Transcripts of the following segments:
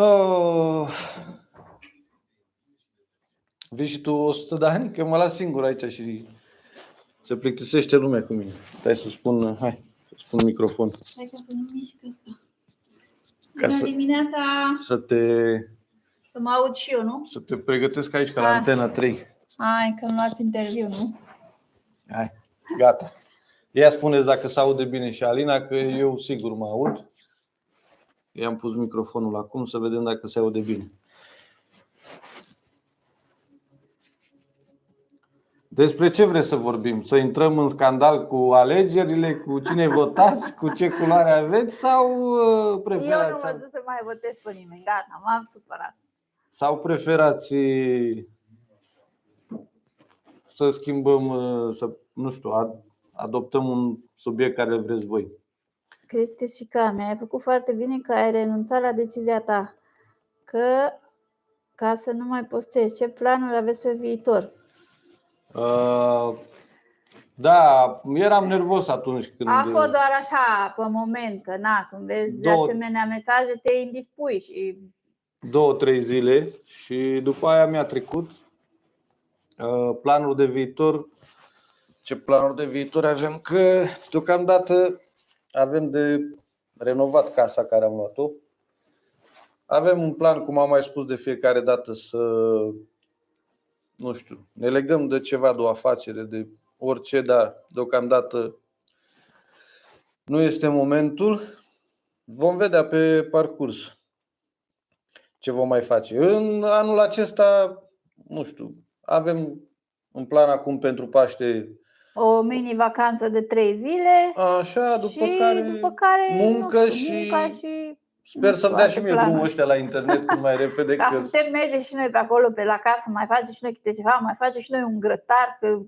Oh. Vii și tu 100 de ani? Că mă las singur aici și se plictisește lumea cu mine. Stai să spun, hai, să spun microfon. Hai ca să nu mișcă asta. Bună dimineața! Să mă aud și eu, nu? Să te pregătesc aici, ca la Antena 3. Hai că îmi luați interviu, nu? Hai, gata. Ia spuneți dacă se aude bine și Alina, că eu sigur mă aud. I-am pus microfonul acum să vedem dacă se aude bine. Despre ce vreți să vorbim? Să intrăm în scandal cu alegerile, cu cine votați, cu ce culoare aveți sau preferați? Eu nu mă duc să mai votez pe nimeni, gata, m-am supărat. Sau preferați să schimbăm, nu știu, adoptăm un subiect care vreți voi? Cristi și Cami, ai făcut foarte bine că ai renunțat la decizia ta, ca să nu mai postezi. Ce planuri aveți pe viitor? Da, eram nervos atunci când... A fost doar așa, pe moment, că când vezi asemenea mesaje te indispui și... 2-3 zile și după aia mi-a trecut. Planul de viitor, ce planuri de viitor avem? Că deocamdată avem de renovat casa care am luat-o. Avem un plan, cum am mai spus de fiecare dată, să, nu știu, ne legăm de ceva, de o afacere, de orice, dar deocamdată nu este momentul. Vom vedea pe parcurs ce vom mai face. În anul acesta, nu știu, avem un plan acum pentru Paște. O mini-vacanță de 3 zile. Așa, după care muncă și sper să-mi dea și mie drumul ăștia la internet cât mai repede. Ca să putem merge și noi pe acolo, pe la casă, mai face și noi câte ceva, mai face și noi un grătar, că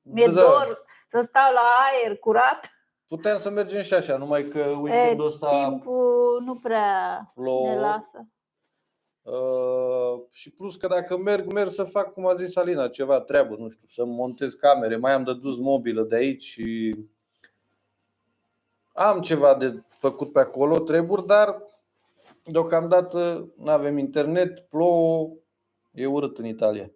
mi-e dor să stau la aer curat. Puteam să mergem și așa, numai că weekendul ăsta timpul nu prea ne lasă. Și plus că dacă merg să fac, cum a zis Alina, ceva treabă, nu știu, să montez camere, mai am de dus mobilă de aici și am ceva de făcut pe acolo, treburi, dar deocamdată nu avem internet, plouă, e urât în Italia.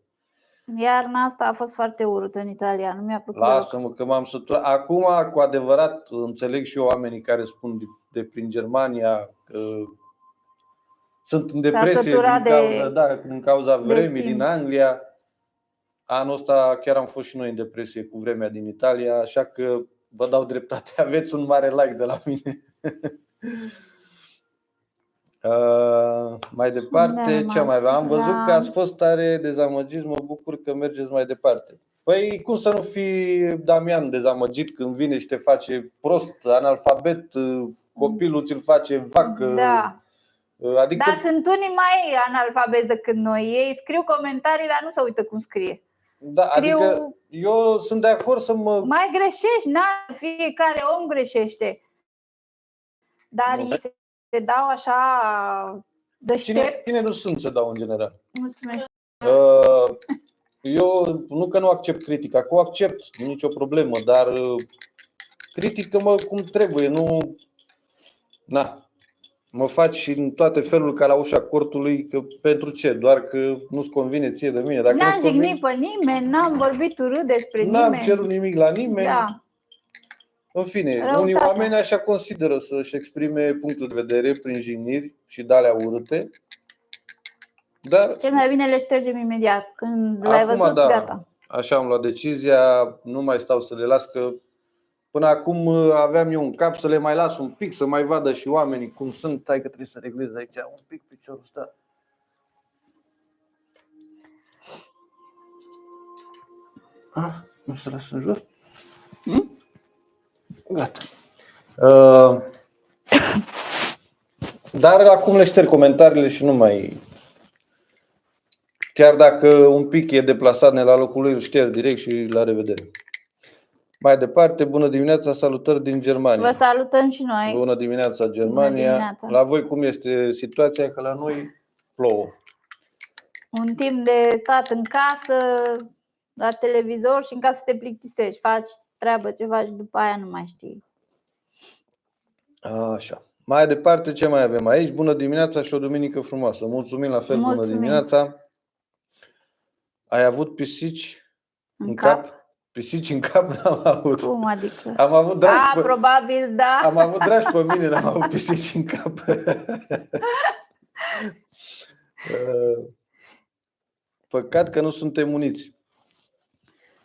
Iarna asta a fost foarte urâtă în Italia, nu mi-a plăcut. Lasă-mă că m-am săturat. Acum, cu adevărat, înțeleg și eu oamenii care spun de prin Germania că sunt în depresie din cauza vremii din Anglia. Anul ăsta chiar am fost și noi în depresie cu vremea din Italia, așa că vă dau dreptate, aveți un mare like de la mine. Mai departe, ce mai aveam? Am văzut că ați fost tare dezamăgiți, mă bucur că mergeți mai departe. Păi cum să nu fii, Damian, dezamăgit când vine și te face prost, analfabet, copilul ți-l face vacă? Da. Adică... Dar sunt unii mai analfabeti decât noi. Ei scriu comentarii, dar nu se uită cum scrie. Da, adică eu sunt de acord să mă... Mai greșești, fiecare om greșește. Dar ei se dau așa deștept. Cine nu sunt să dau în general. Mulțumesc. Eu nu că nu accept critica, că o accept, nicio problemă, dar critică-mă cum trebuie, nu... Mă faci în toate felul ca la ușa cortului, că pentru ce? Doar că nu-ți convine ție de mine. N-am jignit pe nimeni, n-am vorbit urât despre nimeni. N-am cerut nimic la nimeni. Da. În fine, unii oameni așa consideră să-și exprime punctul de vedere prin jigniri și de-alea urâte. Dar cel mai bine le ștergem imediat. Când l-ai văzut, gata. Așa am luat decizia, nu mai stau să le las, că până acum aveam eu un cap să le mai las un pic, să mai vadă și oamenii cum sunt. Hai că trebuie să reglez aici un pic piciorul ăsta. Nu se lasă în jos? Gata. Dar acum le șterg comentariile și nu mai... Chiar dacă un pic e deplasat la locul lui, îl șterg direct și la revedere. Mai departe, bună dimineața, salutări din Germania. Vă salutăm și noi. Bună dimineața, Germania. Bună dimineața. La voi cum este situația? Că la noi plouă. Un timp de stat în casă, la televizor și în casă te plictisești. Faci treabă ce faci, după aia nu mai știi. Așa. Mai departe, ce mai avem aici? Bună dimineața și o duminică frumoasă. Mulțumim la fel, bună Mulțumim. dimineața. Ai avut pisici În cap? Pisici în cap n-am avut. Cum adică? Am avut dragi probabil da. Am avut dragi pe mine, n-am avut pisici în cap. Păcat că nu suntem uniți.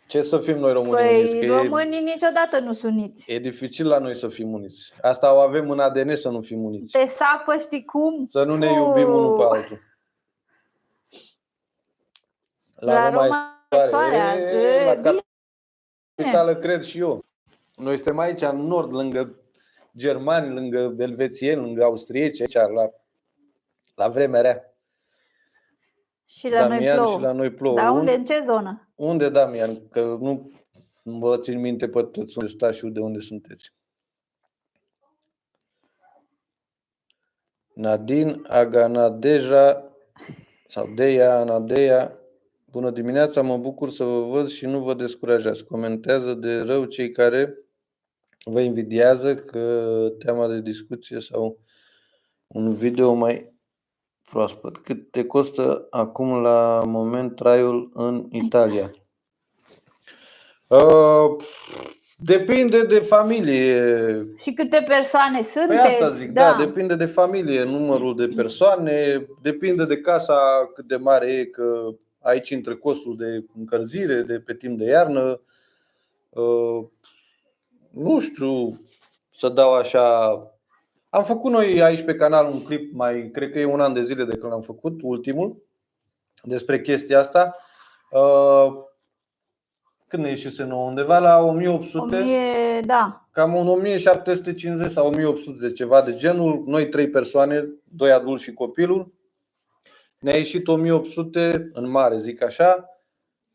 Ce să fim noi românii uniți? Păi românii niciodată nu sunt uniți. E dificil la noi să fim uniți. Asta o avem în ADN, să nu fim uniți. Te sapă, știi cum? Să nu ne iubim unul pe altul. La Roma e soare azi. La capitală cred și eu. Noi suntem aici în nord, lângă germani, lângă elvețieni, lângă austrieci, aici la vremea rea. Și la Damian, noi plouă. și la noi plouă. Dar unde? În ce zonă? Unde, Damian? Că nu vă țin minte pe toți unde stați și de unde sunteți. Nadine Aganadeja sau Deia Nadeia. Bună dimineața, mă bucur să vă văd și nu vă descurajați. Comentează de rău cei care vă invidiază că teama de discuție sau un video mai proaspăt. Cât te costă acum la moment traiul în Italia? Depinde de familie. Și câte persoane sunteți? Păi asta zic, da, depinde de familie, numărul de persoane, depinde de casa cât de mare e, că aici intră costul de încălzire, de pe timp de iarnă. Nu știu să dau așa. Am făcut noi aici pe canal un clip, cred că e un an de zile de când l-am făcut, ultimul, despre chestia asta. Când ne ieșise nouă? Undeva la 1800, da. Cam un 1750 sau 1800, ceva de genul. Noi 3 persoane, 2 adulți și copilul. Ne-a ieșit 1800 în mare, zic așa,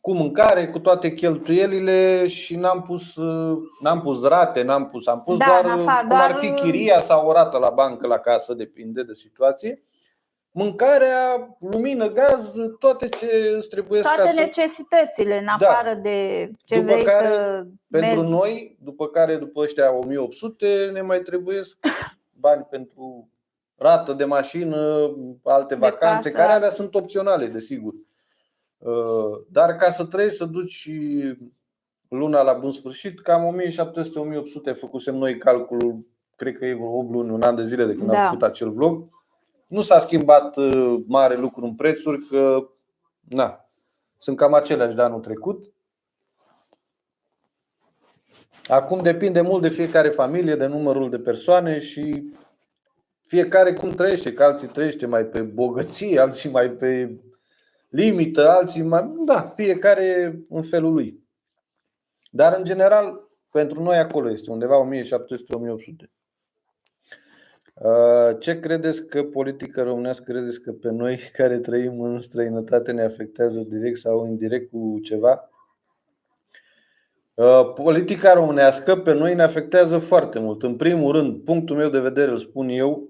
cu mâncare, cu toate cheltuielile și n-am pus rate, am pus doar cum ar fi chiria sau o rată la bancă, la casă, depinde de situație. Mâncarea, lumină, gaz, toate ce îți trebuie, toate necesitățile, în afară de ce după vrei care, să pentru mergi. noi, după ăștia 1800, ne mai trebuie bani pentru rată de mașină, alte vacanțe, care alea sunt opționale, desigur. Dar ca să trăiești, să duci luna la bun sfârșit, cam 1700-1800 făcusem noi calculul, cred că e vreo 8 luni, un an de zile de când am făcut acel vlog. Nu s-a schimbat mare lucru în prețuri, că sunt cam aceleași de anul trecut. Acum depinde mult de fiecare familie, de numărul de persoane și fiecare cum trăiește, că alții trăiește mai pe bogăție, alții mai pe limită, alții mai... fiecare în felul lui. Dar în general, pentru noi acolo este undeva 1700-1800. Ce credeți că politica românească, credeți că pe noi care trăim în străinătate ne afectează direct sau indirect cu ceva? Politica românească pe noi ne afectează foarte mult. În primul rând, punctul meu de vedere, îl spun eu,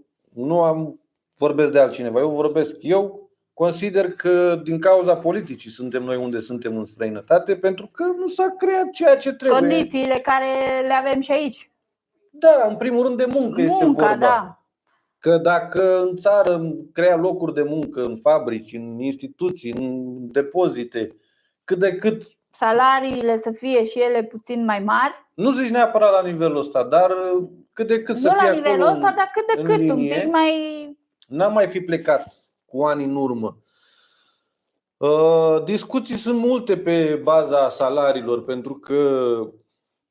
vorbesc de altcineva, eu consider că din cauza politicii suntem noi unde suntem în străinătate, pentru că nu s-a creat ceea ce trebuie. Condițiile care le avem și aici. Da, în primul rând de muncă este vorba. Da. Că dacă în țară crea locuri de muncă, în fabrici, în instituții, în depozite, cât de cât salariile să fie și ele puțin mai mari. Nu zici neapărat la nivelul ăsta, dar cât de cât să fie acolo. Nu la nivelul ăsta, dar cât de cât, un pic mai... N-am mai fi plecat cu ani în urmă. Discuții sunt multe pe baza salariilor, pentru că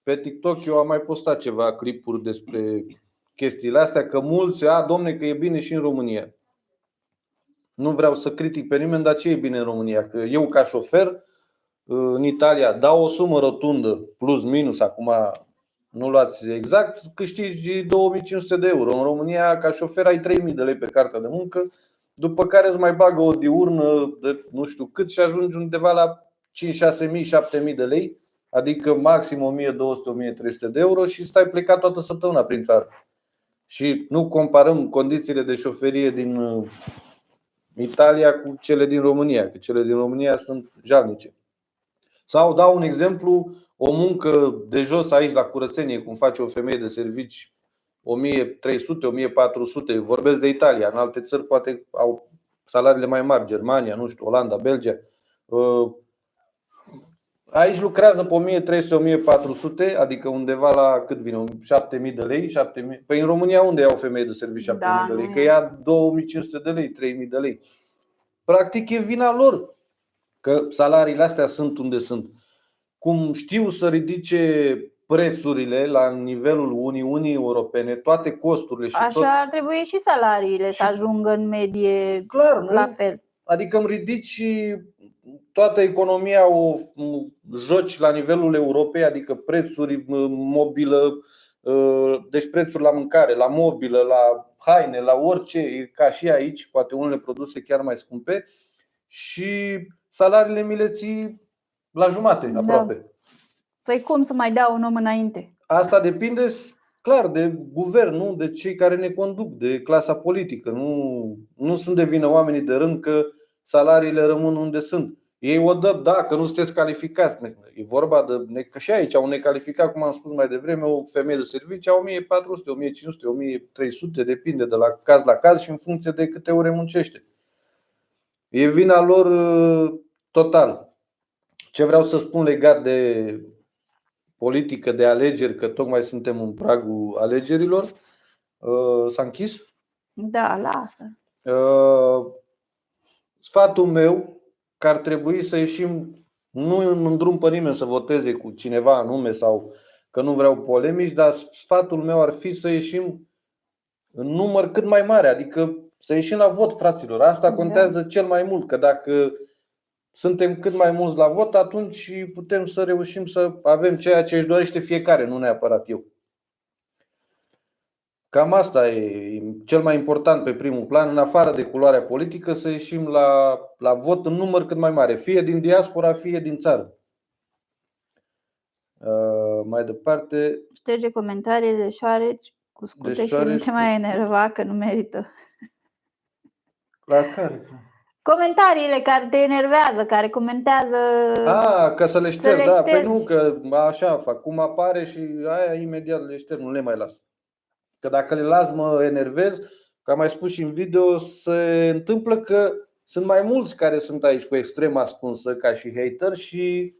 pe TikTok eu am mai postat ceva clipuri despre chestiile astea, că mulți, domne, că e bine și în România. Nu vreau să critic pe nimeni, dar ce e bine în România? Că eu ca șofer în Italia dau o sumă rotundă, plus minus, acum nu luați exact, câștigi 2500 de euro. În România ca șofer ai 3000 de lei pe cartea de muncă, după care îți mai bagă o diurnă de nu știu cât și ajungi undeva la 5-6.000-7.000 de lei, adică maxim 1.200-1.300 de euro și stai plecat toată săptămâna prin țară. Și nu comparăm condițiile de șoferie din Italia cu cele din România, că cele din România sunt jalnice. Sau dau un exemplu, o muncă de jos aici la curățenie, cum face o femeie de servici 1300, 1400. Vorbesc de Italia. În alte țări poate au salariile mai mari, Germania, nu știu, Olanda, Belgia. Aici lucrează pe 1300-1400, adică undeva la cât vine? 7000 de lei, 7000. Păi în România unde ia o femeie de serviciu 7000 de lei? Că ia 2500 de lei, 3000 de lei. Practic e vina lor că salariile astea sunt unde sunt. Cum știu să ridice prețurile la nivelul Uniunii Europene, toate costurile și așa ar trebui și salariile să ajungă în medie, clar, la fel. Adică îmi ridici toată economia, o joci la nivelul Europei, adică prețuri, mobilă, deci prețuri la mâncare, la mobilă, la haine, la orice, e ca și aici, poate unele produse chiar mai scumpe, și salariile mi le ții la jumate aproape. Da. Păi cum să mai dea un om înainte? Asta depinde clar de guvern, nu de cei care ne conduc, de clasa politică. Nu sunt de vină oamenii de rând că salariile rămân unde sunt. Ei o dă, da, că nu sunteți calificați. E vorba de, că și aici un necalificat, cum am spus mai devreme, o femeie de serviciu a 1400, 1500, 1300, depinde de la caz și în funcție de câte ore muncește. E vina lor total. Ce vreau să spun legat de politică, de alegeri, că tocmai suntem în pragul alegerilor. S-a închis? Da, lasă. Sfatul meu că ar trebui să ieșim, nu îndrum pe nimeni să voteze cu cineva anume sau că nu vreau polemici, dar sfatul meu ar fi să ieșim în număr cât mai mare, adică să ieșim la vot, fraților. Asta contează cel mai mult, că dacă suntem cât mai mulți la vot, atunci putem să reușim să avem ceea ce își dorește fiecare, nu neapărat eu. Cam asta e cel mai important pe primul plan, în afară de culoarea politică, să ieșim la vot în număr cât mai mare, fie din diaspora, fie din țară. Mai departe. Șterge comentariile de șoareci cu scute și nu te mai enerva că nu merită. La care? Comentariile care te enervează, care comentează. Ca să le șterg, da. Păi nu, că așa fac. Cum apare și aia imediat le șterg, nu le mai las. Că dacă le las mă enervez, că am mai spus și în video, se întâmplă că sunt mai mulți care sunt aici cu extrem ascunsă ca și hater și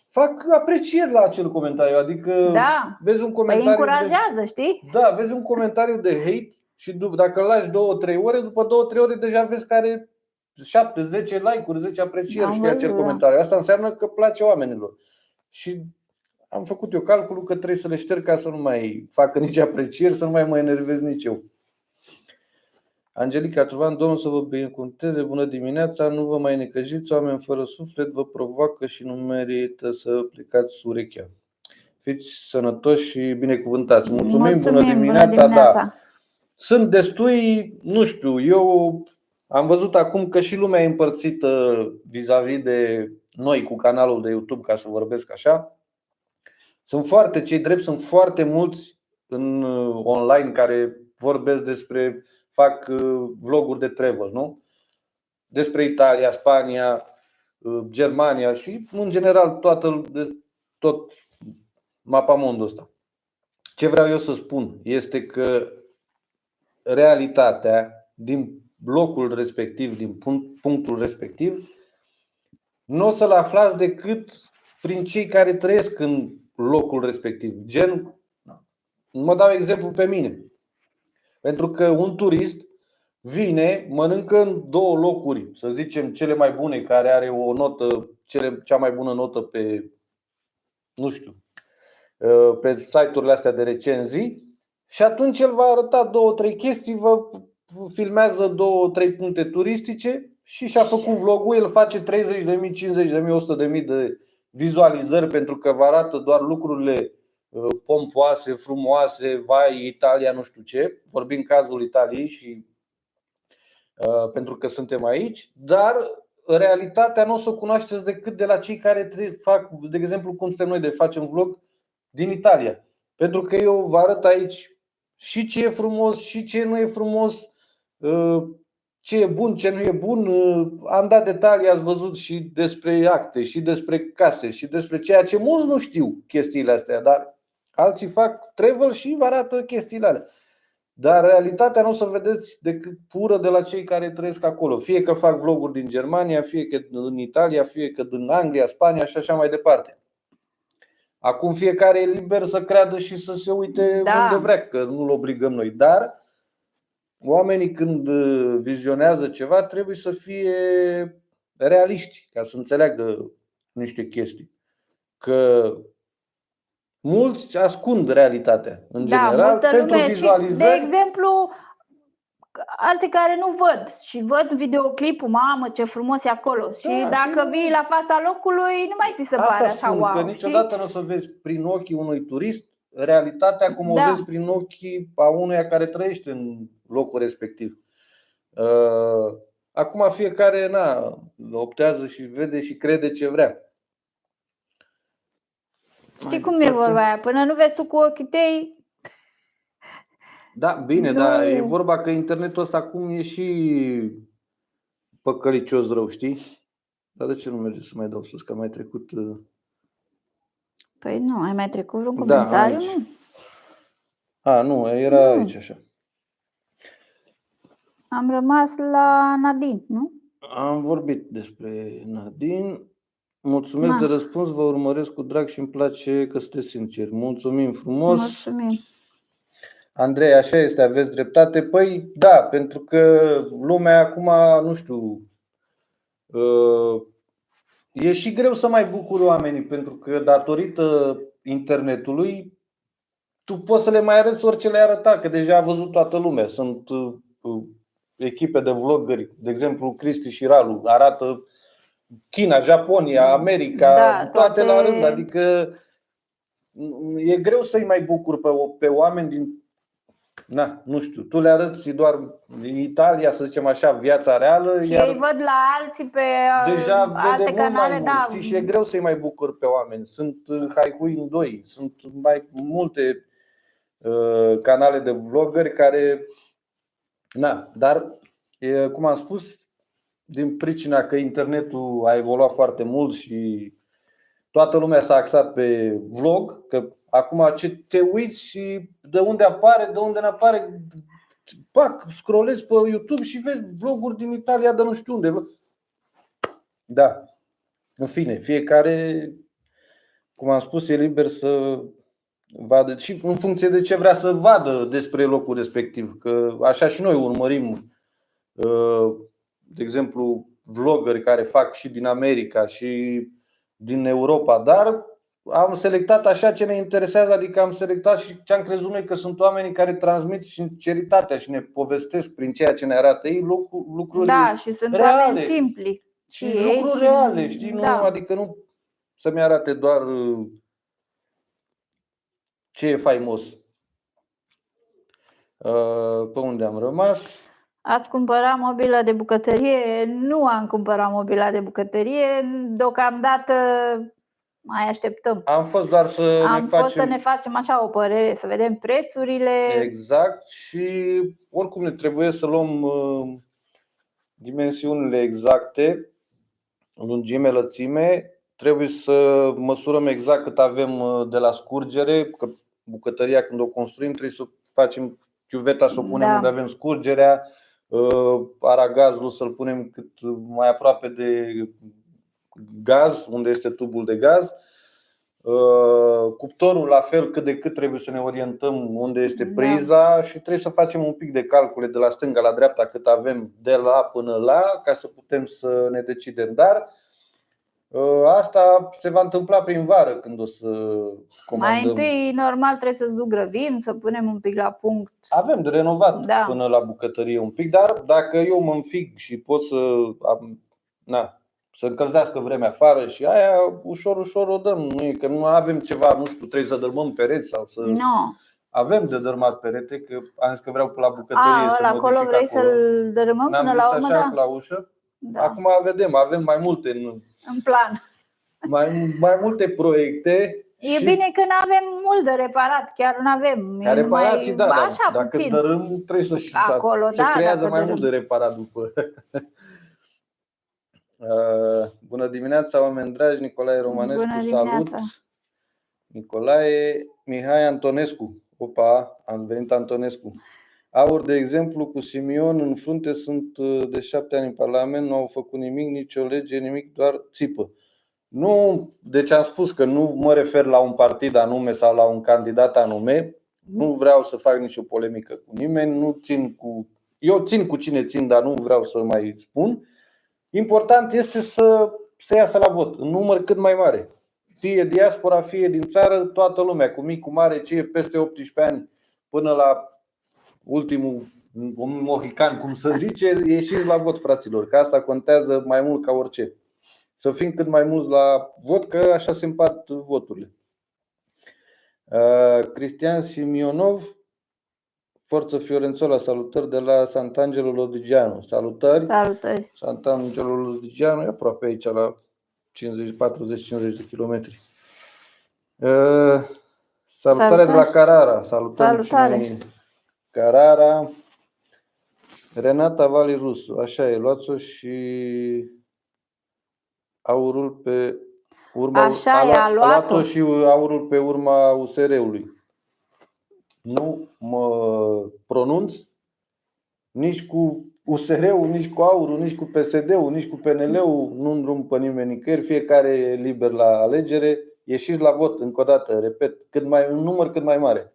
fac aprecieri la acel comentariu. Adică vezi un comentariu, încurajează, știi? Da, vezi un comentariu de hate și dacă îl lași 2-3 ore, după 2-3 ore deja vezi că are 7-10 like-uri, 10 aprecieri, știi, acel comentariu. Asta înseamnă că place oamenilor. Și am făcut eu calculul că trebuie să le șterg ca să nu mai facă nici aprecieri, să nu mai mă enervez nici eu. Angelica Truban, Domnul să vă binecuvânteze, bună dimineața, nu vă mai necăjiți, oameni fără suflet, vă provoacă și nu merită să plecați urechea. Fiți sănătoși și binecuvântați. Mulțumim, bună dimineața. Da. Sunt destui, nu știu, eu am văzut acum că și lumea e împărțită vis-a-vis de noi cu canalul de YouTube, ca să vorbesc așa. Sunt foarte mulți în online care vorbesc fac vloguri de travel, nu? Despre Italia, Spania, Germania și în general tot mapamondul ăsta. Ce vreau eu să spun este că realitatea din blocul respectiv, din punctul respectiv, nu o să-l aflați decât prin cei care trăiesc în locul respectiv. Mă dau exemplu pe mine. Pentru că un turist vine, mănâncă în 2 locuri, să zicem cele mai bune, care are o notă, cea mai bună notă pe, nu știu, pe site-urile astea de recenzii, și atunci el va arăta 2-3 chestii, vă filmează 2-3 puncte turistice și și-a făcut vlogul. El face 30.000, 50.000, 100.000 de vizualizări pentru că vă arată doar lucrurile pompoase, frumoase, vai, Italia, nu știu ce. Vorbim cazul Italiei și pentru că suntem aici, dar realitatea nu o să o cunoașteți decât de la cei care fac, de exemplu, cum suntem noi de facem vlog din Italia. Pentru că eu vă arăt aici și ce e frumos și ce nu e frumos, ce e bun, ce nu e bun. Am dat detalii, ați văzut, și despre acte, și despre case, și despre ceea ce mulți nu știu chestiile astea, dar Alții fac travel și vă arată chestiile alea. Dar realitatea nu o să vedeți decât pură de la cei care trăiesc acolo. Fie că fac vloguri din Germania, fie că din Italia, fie că din Anglia, Spania și așa mai departe. Acum fiecare e liber să creadă și să se uite unde vrea, că nu-l obligăm noi. Dar oamenii când vizionează ceva trebuie să fie realiști, ca să înțeleagă niște chestii. Că mulți ascund realitatea în general pentru vizualizări. De exemplu, alții care nu văd și văd videoclipul, mamă ce frumos e acolo. Și dacă vii la fața locului, nu mai ți se pare așa wow. Că niciodată nu o să vezi prin ochii unui turist realitatea cum o vezi prin ochii a unuia care trăiește în locul respectiv. Acum fiecare optează și vede și crede ce vrea. Știi cum e vorba aia? Până nu vezi tu cu ochii tăi. Da, bine, dar e vorba că internetul ăsta acum e și păcălicios rău, știi? Dar de ce nu merge să mai dau sus? Că am mai trecut. Păi nu, ai mai trecut vreun comentariu? Nu. Nu, era aici așa. Am rămas la Nadine, nu? Am vorbit despre Nadine. Mulțumesc de răspuns, vă urmăresc cu drag și îmi place că sunteți sinceri. Mulțumim frumos. Mulțumim. Andrei, așa este, aveți dreptate. Păi da, pentru că lumea acum, nu știu, e și greu să mai bucuri oamenii, pentru că datorită internetului tu poți să le mai arăți orice le-ai arăta, că deja a văzut toată lumea. Sunt echipe de vloggeri, de exemplu Cristi și Ralu, arată China, Japonia, America, toate la rând. Adică e greu să-i mai bucuri pe oameni din... nu știu, tu le arăți doar Italia, să zicem așa, viața reală. Și ei văd la alții pe deja alte canale, mai mult, știi? Și e greu să-i mai bucuri pe oameni. Sunt haihui în doi, sunt mai multe canale de vloggeri care... dar, cum am spus, din pricina că internetul a evoluat foarte mult și toată lumea s-a axat pe vlog, că acum ce te uiți și de unde apare, de unde nu apare, scrollezi pe YouTube și vezi vloguri din Italia de nu știu unde. Da. În fine, fiecare, cum am spus, e liber să vadă și în funcție de ce vrea să vadă despre locul respectiv. Că așa și noi urmărim, de exemplu, vloggeri care fac și din America și din Europa, dar am selectat așa ce ne interesează, adică am selectat și ce am crezut noi că sunt oamenii care transmit sinceritatea și ne povestesc prin ceea ce ne arată ei lucruri și sunt reale, oameni simpli și lucruri reale, știi? Nu, adică nu să-mi arate doar ce e faimos. Pe unde am rămas? Ați cumpărat mobilă de bucătărie? Nu am cumpărat mobilă de bucătărie. Deocamdată mai așteptăm. Am fost doar să ne facem așa o părere, să vedem prețurile. Exact. Și oricum ne trebuie să luăm dimensiunile exacte, lungime, lățime. Trebuie să măsurăm exact cât avem de la scurgere, că bucătăria când o construim trebuie să facem chiuveta, să o punem unde avem scurgerea, aragazul să-l punem cât mai aproape de gaz, unde este tubul de gaz. Cuptorul la fel, cât de cât trebuie să ne orientăm unde este priza și trebuie să facem un pic de calcule de la stânga la dreapta cât avem de la până la, ca să putem să ne decidem. Dar asta se va întâmpla prin vară, când o să comandăm. Mai întâi, normal, trebuie să zugrăvim, să punem un pic la punct. Avem de renovat până la bucătărie un pic, dar dacă eu mă înfig și pot să încălzească vremea afară și aia, ușor, ușor o dăm. Nu e că nu avem ceva, nu știu, trebuie să dărmăm pereți sau să... Avem de dărmat perete, că am zis că vreau la bucătărie să modific acolo. Vrei să-l dărâmăm până la urmă? Așa, la ușă. Acum vedem, avem mai multe în plan. Mai multe proiecte. E bine că nu avem mult de reparat, chiar nu avem. Reparații, așa dacă puțin. dărâm, trebuie să acolo, se creează mai mult de reparat după. Bună dimineața, oameni dragi, Nicolae Romanescu, salut. Nicolae Mihai Antonescu. Opa, am venit Antonescu. Aur, de exemplu, cu Simion în frunte, sunt de 7 ani în Parlament, nu au făcut nimic, nicio lege, nimic, doar țipă. Nu, deci am spus că nu mă refer la un partid anume sau la un candidat anume. Nu vreau să fac nicio polemică cu nimeni, eu țin cu cine țin, dar nu vreau să mai spun. Important este să se iasă la vot în număr cât mai mare. Fie diaspora, fie din țară, toată lumea, cu mic, cu mare, ce e peste 18 ani până la ultimul mohican, cum să zice, ieșiți la vot, fraților, că asta contează mai mult ca orice. Să fim cât mai mulți la vot, că așa se împart voturile. Cristian Simionov, Forță Fiorențola, salutări de la Sant'Angelo Lodigiano. Salutări. Salutări. Sant'Angelo Lodigiano e aproape aici, la 40-50 de kilometri. Salutare de la Carrara. Salutare. Carrara. Renata Vali Rusu. Așa e, luați-o și aurul pe urma. Așa e, a luat-o și aurul pe urma USR-ului. Nu mă pronunț nici cu USR-ul, nici cu aurul, nici cu PSD-ul, nici cu PNL-ul. Nu îndrum pe nimeni nicăieri. Fiecare e liber la alegere. Ieșiți la vot, încă o dată, repet, un număr cât mai mare.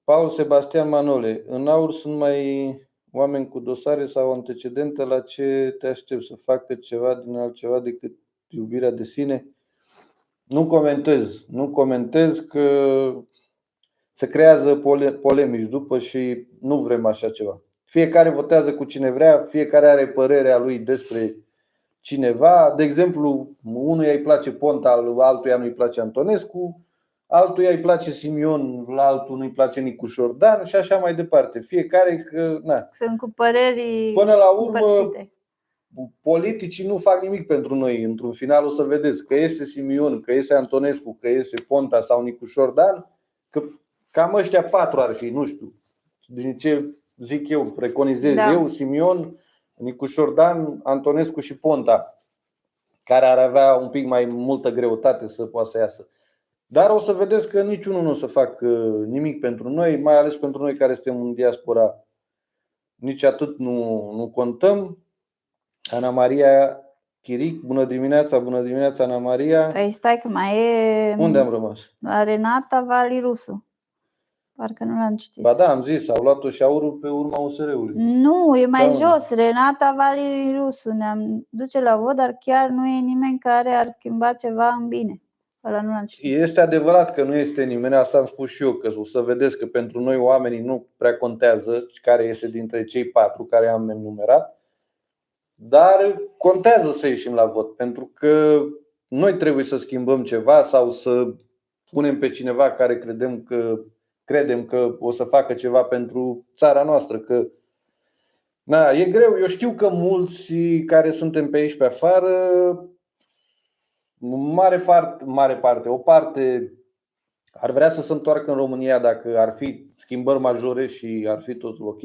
Paul Sebastian Manole. În aur sunt mai oameni cu dosare sau antecedente. La ce te aștept? Să facă ceva din altceva decât iubirea de sine? Nu comentez că se creează polemici după și nu vrem așa ceva. Fiecare votează cu cine vrea, fiecare are părerea lui despre cineva. De exemplu, unuia îi place Ponta, altuia nu îi place Antonescu, altuia îi place Simion, la altul nu îi place Nicu Șordan și așa mai departe. Fiecare sunt cu păreri până la urmă împărțite. Politicii nu fac nimic pentru noi. Într-un final o să vedeți că iese Simion, că iese Antonescu, că iese Ponta sau Nicu Șordan, că cam ăștia patru ar fi, nu știu. Din ce zic eu, preconizez eu, Simion, Nicu Șordan, Antonescu și Ponta, care ar avea un pic mai multă greutate să poată să iasă. Dar o să vedeți că niciunul nu o să facă nimic pentru noi, mai ales pentru noi care suntem în diaspora. Nici atât nu contăm. Ana Maria Chiric, bună dimineața, Ana Maria. Păi stai că mai e. Unde am rămas? La Renata Vali Rusu. Parcă nu l-am citit. Ba da, am zis, au luat-o și aurul pe urma USR-ului. Nu, e mai jos. Renata Vali Rusu. Ne-am duce la vot, dar chiar nu e nimeni care ar schimba ceva în bine. Ăla nu l-am citit. Este adevărat că nu este nimeni, asta am spus și eu, că o să vedeți că pentru noi oamenii nu prea contează care este dintre cei patru care am enumerat. Dar contează să ieșim la vot, pentru că noi trebuie să schimbăm ceva sau să punem pe cineva care credem că o să facă ceva pentru țara noastră. Că e greu. Eu știu că mulți care suntem pe aici pe afară, o parte ar vrea să se întoarcă în România dacă ar fi schimbări majore și ar fi totul ok.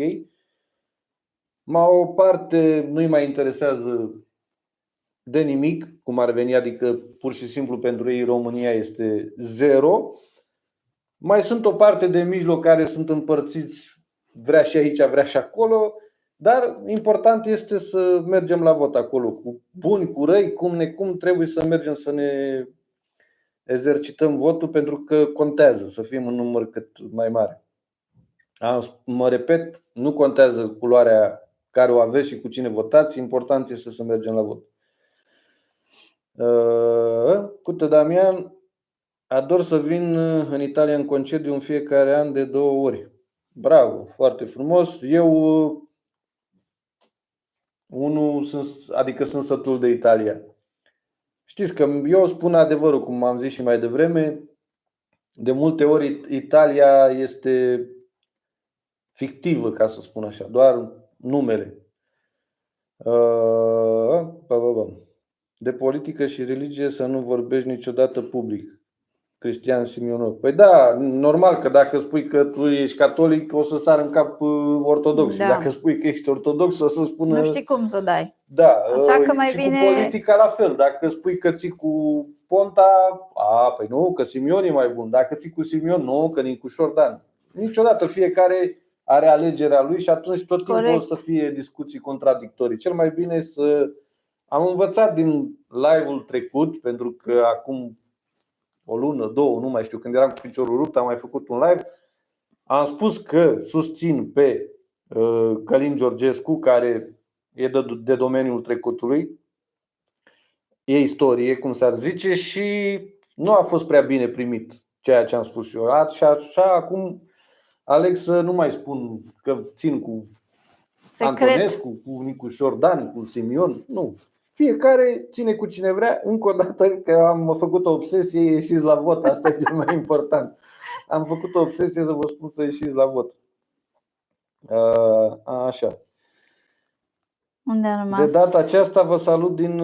O parte nu-i mai interesează de nimic, cum ar veni, adică pur și simplu pentru ei România este zero. Mai sunt o parte de mijloc care sunt împărțiți, vrea și aici, vrea și acolo. Dar important este să mergem la vot acolo, cu buni, cu răi, cum trebuie să mergem să ne exercităm votul, pentru că contează să fim în număr cât mai mare. Mă repet, nu contează culoarea care o aveți și cu cine votați, important este să mergem la vot. Cută Damian, ador să vin în Italia în concediu în fiecare an de 2 ori. Bravo, foarte frumos. Eu sunt sătul de Italia. Știți că eu spun adevărul, cum am zis și mai devreme, de multe ori Italia este fictivă, ca să spun așa, doar numele. De politică și religie să nu vorbești niciodată public. Cristian Simionov. Păi da, normal că dacă spui că tu ești catolic, o să sară în cap ortodox. Da. Dacă spui că ești ortodox, o să spună... Nu știi cum să o dai. Da, așa că mai și bine... cu politica la fel. Dacă spui că ții cu Ponta, păi nu, că Simion e mai bun. Dacă ții cu Simion, nu, că Nicu Șordan. Niciodată, fiecare are alegerea lui și atunci tot timpul Corect. o să fie discuții contradictorii. Cel mai bine să... Am învățat din live-ul trecut, pentru că acum o lună, două, nu mai știu, când eram cu piciorul rupt, am mai făcut un live. Am spus că susțin pe Călin Georgescu, care e de domeniul trecutului, e istorie, cum s-ar zice, și nu a fost prea bine primit ceea ce am spus eu. Și așa acum aleg să nu mai spun că țin cu Antonescu, cu Nicu Șordan, cu Simion. Nu. Fiecare ține cu cine vrea. Încă o dată că am făcut o obsesie, ieșiți la vot. Asta e cel mai important. Am făcut o obsesie să vă spun să ieșiți la vot. Așa. Unde am rămas? De data aceasta vă salut din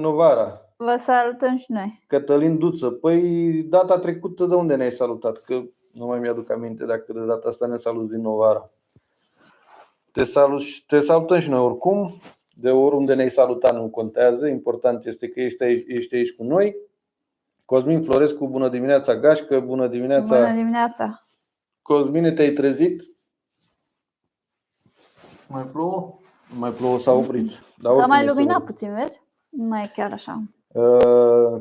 Novara. Vă salutăm și noi. Cătălin Duță. Păi data trecută de unde ne-ai salutat? Că nu mai mi-aduc aminte dacă de data asta ne saluți din Novara. Te salutăm și noi oricum. De oriunde ne-ai salutat nu contează. Important este că ești aici cu noi. Cosmin Florescu, bună dimineața. Gașcă, bună dimineața. Bună dimineața. Cosmine, te-ai trezit? Mai plouă? Mai plouă, s-a oprit. S-a mai luminat puțin, vezi? Nu mai e chiar așa.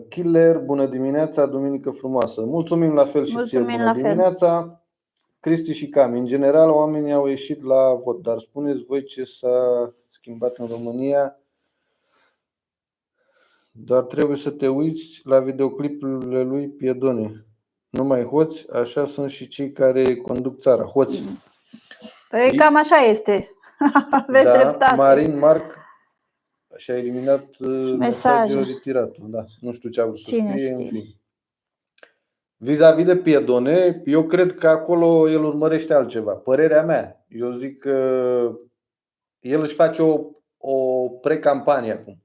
Killer, bună dimineața, duminică frumoasă. Mulțumim la fel și ție, bună dimineața. Cristi și Cami, în general oamenii au ieșit la vot, dar spuneți voi ce s-a schimbat în România. Dar trebuie să te uiți la videoclipurile lui Piedone. Numai hoți, așa sunt și cei care conduc țara. Hoți. Păi cam așa este. Aveți dreptate. Marin Marc și-a eliminat mesajul retiratul. Da, nu știu ce a vrut să scrie, în fine. Vis-a-vis de Piedone, eu cred că acolo el urmărește altceva. Părerea mea, eu zic că el își face o precampanie acum.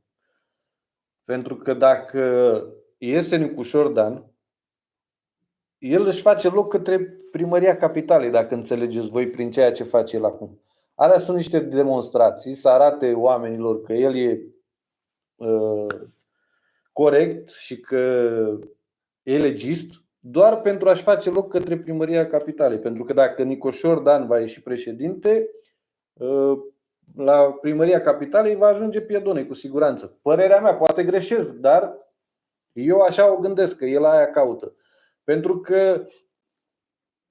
Pentru că dacă iese Nicu Șordan, el își face loc către Primăria Capitalei, dacă înțelegeți voi prin ceea ce face el acum. Alea sunt niște demonstrații, să arate oamenilor că el e corect și că e legist, doar pentru a-și face loc către Primăria Capitalei. Pentru că dacă Nicu Șordan va ieși președinte, la Primăria Capitalei va ajunge Piedone, cu siguranță. Părerea mea, poate greșesc, dar eu așa o gândesc, că el aia caută. Pentru că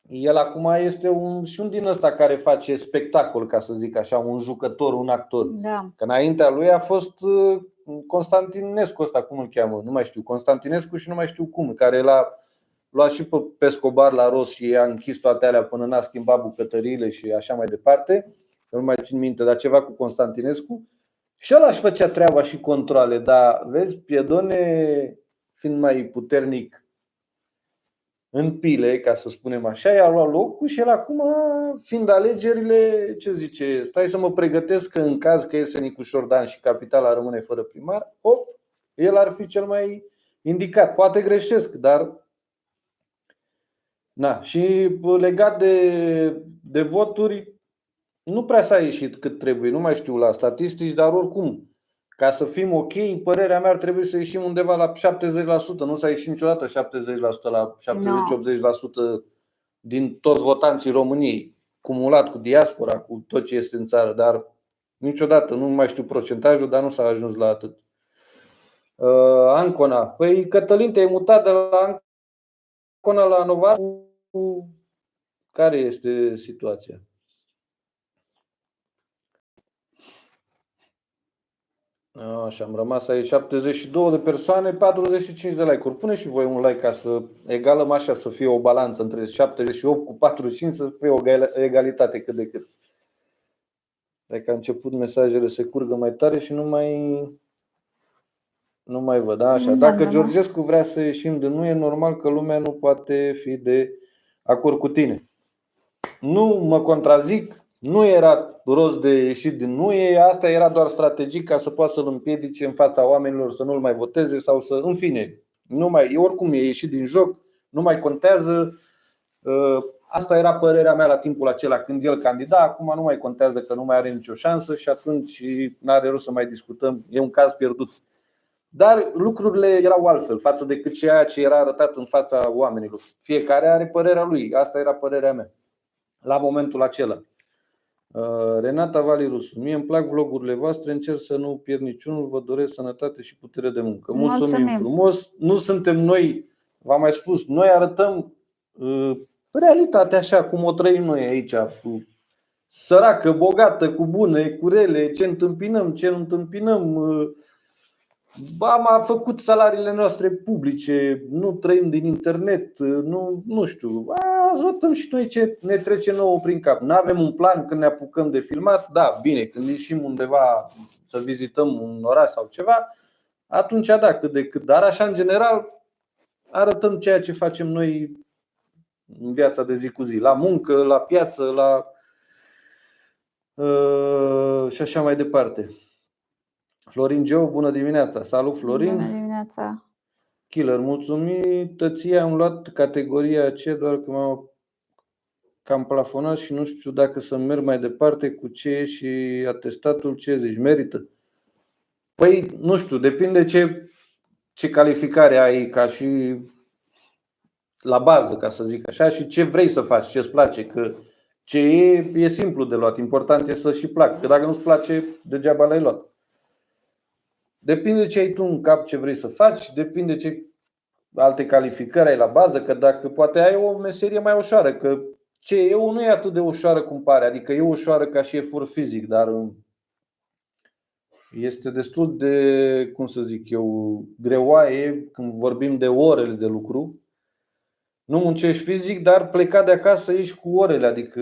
el acum este un din ăsta care face spectacol, ca să zic așa, un jucător, un actor. Da. Că înaintea lui a fost Constantinescu ăsta, cum îl cheamă, nu mai știu, Constantinescu și nu mai știu cum, care l-a luat și pe Escobar la rost și i-a închis toate alea până n-a schimbat bucătăriile și așa mai departe. Nu mai țin minte, dar ceva cu Constantinescu. Și ăla își făcea treaba și controle, dar vezi, Piedone, fiind mai puternic în pile, ca să spunem așa, i-a luat locul și el acum, fiind alegerile, ce zice, stai să mă pregătesc că în caz că iese Nicu Șordan și Capitala rămâne fără primar, el ar fi cel mai indicat. Poate greșesc, dar na. Și legat de voturi, nu prea s-a ieșit cât trebuie, nu mai știu la statistici, dar oricum, ca să fim ok, părerea mea ar trebui să ieșim undeva la 70%. Nu s-a ieșit niciodată 70%, la 70-80% din toți votanții României, cumulat cu diaspora, cu tot ce este în țară, dar niciodată, nu mai știu procentajul, dar nu s-a ajuns la atât. Ancona. Păi Cătălin, te-ai mutat de la Ancona la Novara. Care este situația? Așa, am rămas aici 72 de persoane, 45 de like-uri. Pune și voi un like ca să egalăm așa, să fie o balanță între 78 cu 45, să fie o egalitate cât de cât. Dacă a început mesajele se curgă mai tare și nu mai văd. Așa. Dacă Georgescu vrea să ieșim de nu, e normal că lumea nu poate fi de acord cu tine. Nu mă contrazic. Nu era rost de ieșit din NUE, asta era doar strategic ca să poată să-l împiedice în fața oamenilor să nu-l mai voteze sau să, în fine, oricum e ieșit din joc, nu mai contează. Asta era părerea mea la timpul acela când el candida, acum nu mai contează că nu mai are nicio șansă și atunci n-are rost să mai discutăm, e un caz pierdut. Dar lucrurile erau altfel față de ceea ce era arătat în fața oamenilor. Fiecare are părerea lui, asta era părerea mea la momentul acela. Renata Valirusu: mie îmi plac vlogurile voastre, încerc să nu pierd niciunul, vă doresc sănătate și putere de muncă. Mulțumim frumos. Nu suntem noi, v-am mai spus, noi arătăm realitatea așa cum o trăim noi aici, cu săracă, bogată, cu bune, cu rele, ce întâmpinăm, ce nu întâmpinăm. Am făcut salariile noastre publice, nu trăim din internet, nu știu. Arătăm și noi ce ne trece nouă prin cap. Nu avem un plan când ne apucăm de filmat. Da, bine, când ieșim undeva să vizităm un oraș sau ceva, atunci da, cât de cât. Dar așa, în general, arătăm ceea ce facem noi în viața de zi cu zi, la muncă, la piață, și așa mai departe. Florin Geo, bună dimineața. Salut, Florin. Bună dimineața. Killer, mulțumim. Tăție, am luat categoria C, doar că m-am cam plafonat și nu știu dacă să merg mai departe cu C și atestatul. Ce zici, merită? Păi, nu știu, depinde ce calificare ai ca și la bază, ca să zic așa, și ce vrei să faci, ce-ți place. Că ce e simplu de luat, important e să și placă. Că dacă nu-ți place, degeaba l-ai luat. Depinde ce ai tu în cap, ce vrei să faci, depinde ce alte calificări ai la bază, că dacă poate ai o meserie mai ușoară, că CE-ul nu e atât de ușoară cum pare, adică e ușoară ca și efort fizic, dar este destul de, cum să zic eu, greoaie când vorbim de orele de lucru. Nu muncești fizic, dar plecat de acasă ești cu orele, adică,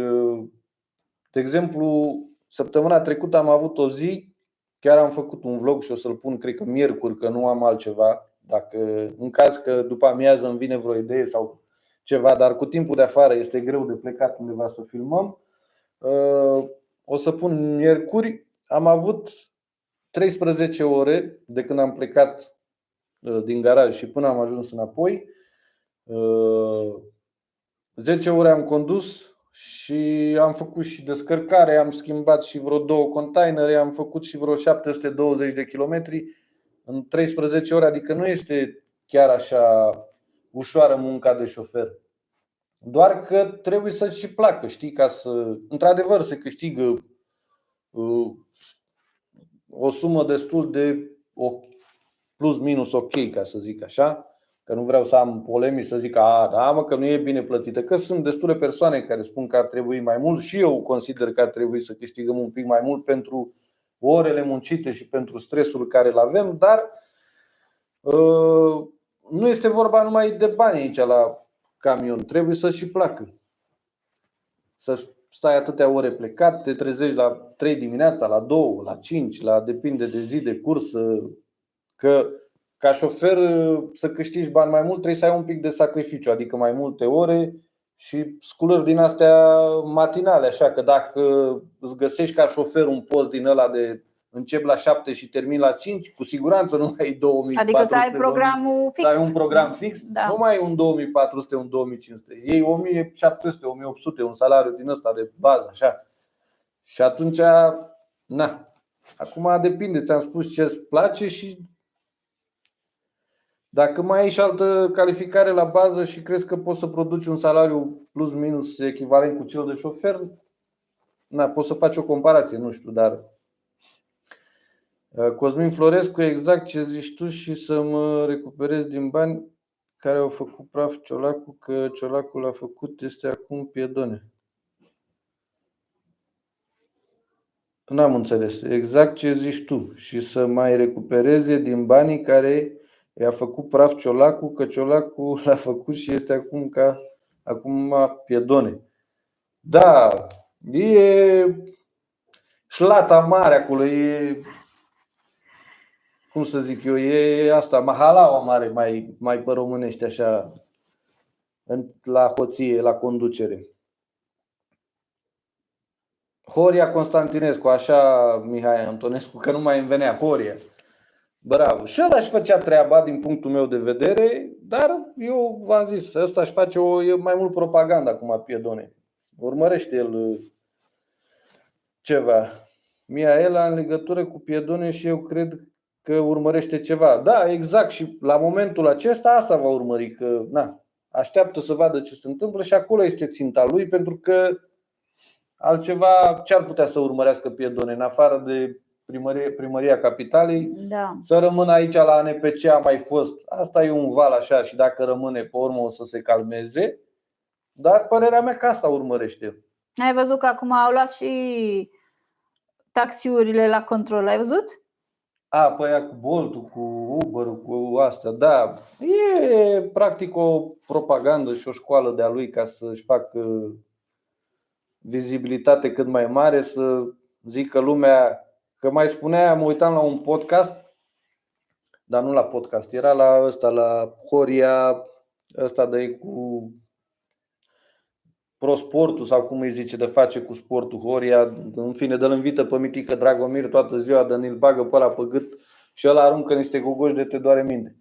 de exemplu, săptămâna trecută am avut o zi. Chiar am făcut un vlog și o să-l pun, cred că miercuri, că nu am altceva. Dacă, în caz că după amiază îmi vine vreo idee sau ceva, dar cu timpul de afară este greu de plecat undeva să filmăm. O să pun miercuri. Am avut 13 ore de când am plecat din garaj și până am ajuns înapoi. 10 ore am condus și am făcut și descărcare, am schimbat și vreo 2 containere, am făcut și vreo 720 de kilometri în 13 ore, adică nu este chiar așa ușoară munca de șofer. Doar că trebuie să-ți și placă, știi, ca să, într-adevăr, se câștigă o sumă destul de plus minus ok, ca să zic așa. Că nu vreau să am polemici să zic că nu e bine plătită, că sunt destule persoane care spun că ar trebui mai mult și eu consider că ar trebui să câștigăm un pic mai mult pentru orele muncite și pentru stresul care îl avem, dar nu este vorba numai de bani aici la camion, trebuie să și placă. Să stai atâtea ore plecat, te trezești la 3 dimineața, la 2, la 5, depinde de zi de cursă, că ca șofer să câștigi bani mai mult trebuie să ai un pic de sacrificiu, adică mai multe ore și sculări din astea matinale, așa că dacă îți găsești ca șofer un post din ăla de încep la 7 și termin la 5, cu siguranță nu ai 2400. Adică să ai programul fix. Să ai un program fix, da. Nu mai ai un 2400, un 2500, iei 1700, 1800, un salariu din ăsta de bază, așa. Și atunci, acum depinde, ți-am spus ce îți place și dacă mai ai și altă calificare la bază și crezi că poți să produci un salariu plus minus echivalent cu cel de șofer, poți să faci o comparație, nu știu, dar Cosmin Florescu, exact ce zici tu, și să mă recuperez din bani care au făcut praf Ciolacu, că Ciolacu l-a făcut, este acum Piedone. N-am înțeles. Exact ce zici tu, și să mai recupereze din banii care i-a făcut praf Ciolacu, că Ciolacu l-a făcut și este acum Piedone. Da, e șlata mare acolo, e, cum să zic eu, e asta, mahalaua mare, mai pe românește așa, la hoție, la conducere. Horia Constantinescu, așa, Mihai Antonescu, că nu mai îmi venea Horia. Bravo. Și ăla își făcea treaba din punctul meu de vedere, dar eu v-am zis, ăsta își face mai mult propaganda acum Piedone. Urmărește el ceva. Miaela, în legătură cu Piedone, și eu cred că urmărește ceva. Da, exact, și la momentul acesta asta va urmări, că așteaptă să vadă ce se întâmplă și acolo este ținta lui, pentru că altceva ce ar putea să urmărească Piedone în afară de primăria capitalei? Să rămână aici la ANPC, a mai fost. Asta e un val așa și dacă rămâne, pe urmă o să se calmeze. Dar părerea mea că asta urmărește. Ai văzut că acum au luat și taxiurile la control, ai văzut? Păi aia cu Bolt-ul, cu Uber-ul, cu astea, da. E practic o propagandă și o școală de-a lui ca să-și facă vizibilitate cât mai mare, să zică lumea. Că mai spunea, mă uitam la un podcast, dar nu la podcast, era la ăsta, la Horia, ăsta de cu ProSportul sau cum îi zice, de face cu sportul, Horia, în fine, dă-l invită pe Mitică Dragomir toată ziua, îl bagă pe ăla pe gât și ăla aruncă niște gogoși de te doare minte.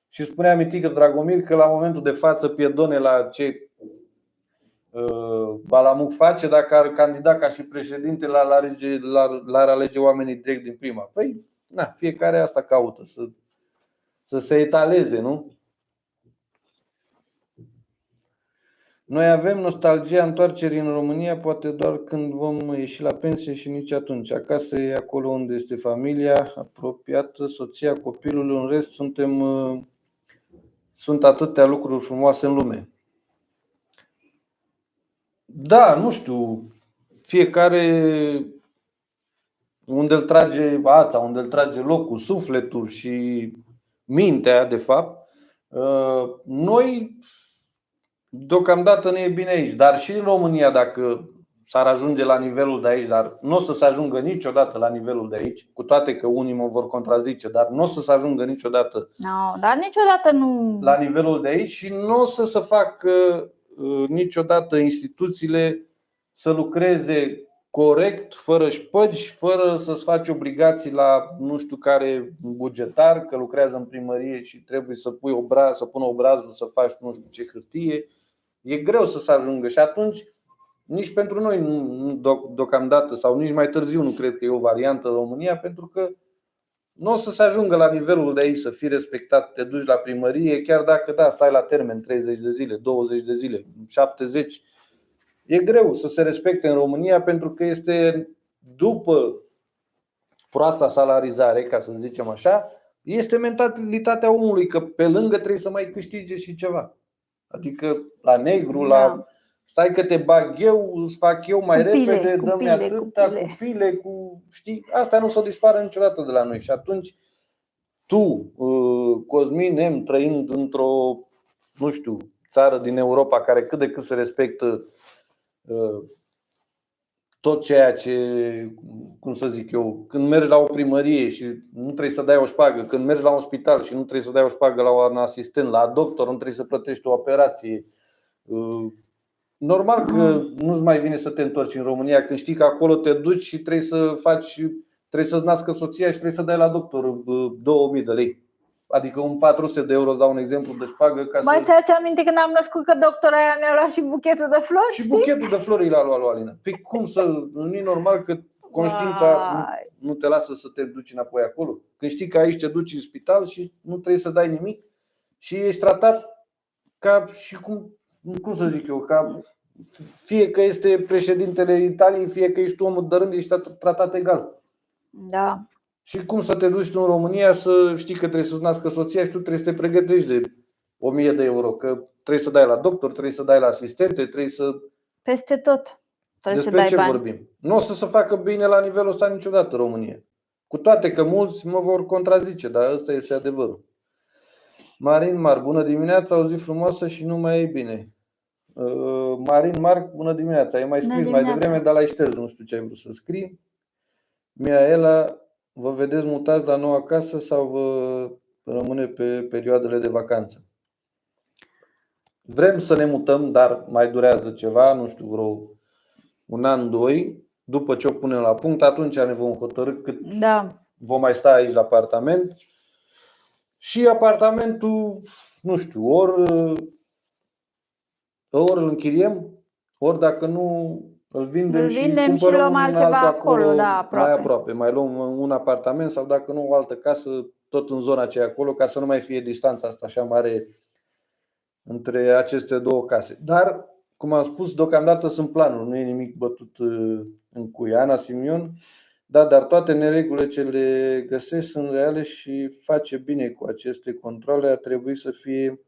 Și spunea Mitică Dragomir că la momentul de față Piedone la ce Balamuc face, dacă ar candida ca și președinte, l-ar alege oamenii direct din prima. Păi, fiecare asta caută, să se etaleze, nu? Noi avem nostalgia întoarcerii în România, poate doar când vom ieși la pensie și nici atunci. Acasă e acolo unde este familia apropiată, soția, copilul, în rest sunt atâtea lucruri frumoase în lume. Da, nu știu, fiecare unde îl trage ața, unde îl trage locul, sufletul și mintea, de fapt. Noi deocamdată ne e bine aici, dar și în România, dacă s-ar ajunge la nivelul de aici, dar nu o să se ajungă niciodată la nivelul de aici, cu toate că unii mă vor contrazice, dar nu o să se ajungă niciodată dar niciodată nu la nivelul de aici și nu o să se facă niciodată instituțiile să lucreze corect, fără șpăgi, fără să-ți faci obligații la nu știu care bugetar, că lucrează în primărie și trebuie să pună obrazul, să faci nu știu ce hârtie. E greu să se ajungă și atunci nici pentru noi deocamdată sau nici mai târziu nu cred că e o variantă în România, pentru că nu o să se ajungă la nivelul de aici să fii respectat, te duci la primărie, chiar dacă stai la termen 30 de zile, 20 de zile, 70. E greu să se respecte în România pentru că este după proasta salarizare, ca să zicem așa, este mentalitatea omului că pe lângă trebuie să mai câștige și ceva. Adică la negru, la stai că te bag eu, îți fac eu mai repede, dă-mi atâta, cu pile, știi? Asta nu o să dispară niciodată de la noi. Și atunci tu, Cosmin M, trăind într-o, nu știu, țară din Europa care cât de cât se respectă tot ceea ce, cum să zic eu, când mergi la o primărie și nu trebuie să dai o șpagă, când mergi la un spital și nu trebuie să dai o șpagă la un asistent, la doctor, nu trebuie să plătești o operație. Normal că nu-ți mai vine să te întorci în România când știi că acolo te duci și trebuie să-ți nască soția și trebuie să dai la doctor 2000 de lei. Adică un 400 de euro, îți dau un exemplu de șpagă ca mai ți-aduce aminte când am născut că doctora aia mi-a luat și buchetul de flori? Și buchetul de flori l-a luat lui Alina. Păi cum nu e normal că conștiința nu te lasă să te duci înapoi acolo? Când știi că aici te duci în spital și nu trebuie să dai nimic și ești tratat ca și cum să zic eu, ca fie că este președintele Italiei, fie că ești omul de rând, ești tratat egal. Da. Și cum să te duci tu în România să știi că trebuie să-ți nască soția și tu trebuie să te pregătești de 1000 de euro, că trebuie să dai la doctor, trebuie să dai la asistente, trebuie să... Peste tot trebuie Despre să dai bani. vorbim? Nu o să se facă bine la nivelul ăsta niciodată în România. Cu toate că mulți mă vor contrazice, dar ăsta este adevărul. Marin Mar, bună dimineața, o zi frumoasă și nu mai e bine. Marin Mar, bună dimineața. Ai mai scris mai devreme, dar l-ai șters, nu știu ce ai vrut să scrii. Miaela, vă vedeți mutați la noua casă sau vă rămâne pe perioadele de vacanță? Vrem să ne mutăm, dar mai durează ceva, nu știu, vreo un an, doi. După ce o punem la punct, atunci ne vom hotărî cât vom mai sta aici la apartament. Și apartamentul, nu știu, ori îl închiriem, ori dacă nu îl vindem și cumpărăm un altul acolo mai aproape. Mai luăm un apartament sau dacă nu o altă casă tot în zona aceea acolo, ca să nu mai fie distanța asta așa mare între aceste două case. Dar, cum am spus, deocamdată sunt planuri, nu e nimic bătut în cuie. Ana Simion, da, dar toate neregulile ce le găsești sunt reale și face bine cu aceste controle. Ar trebui să fie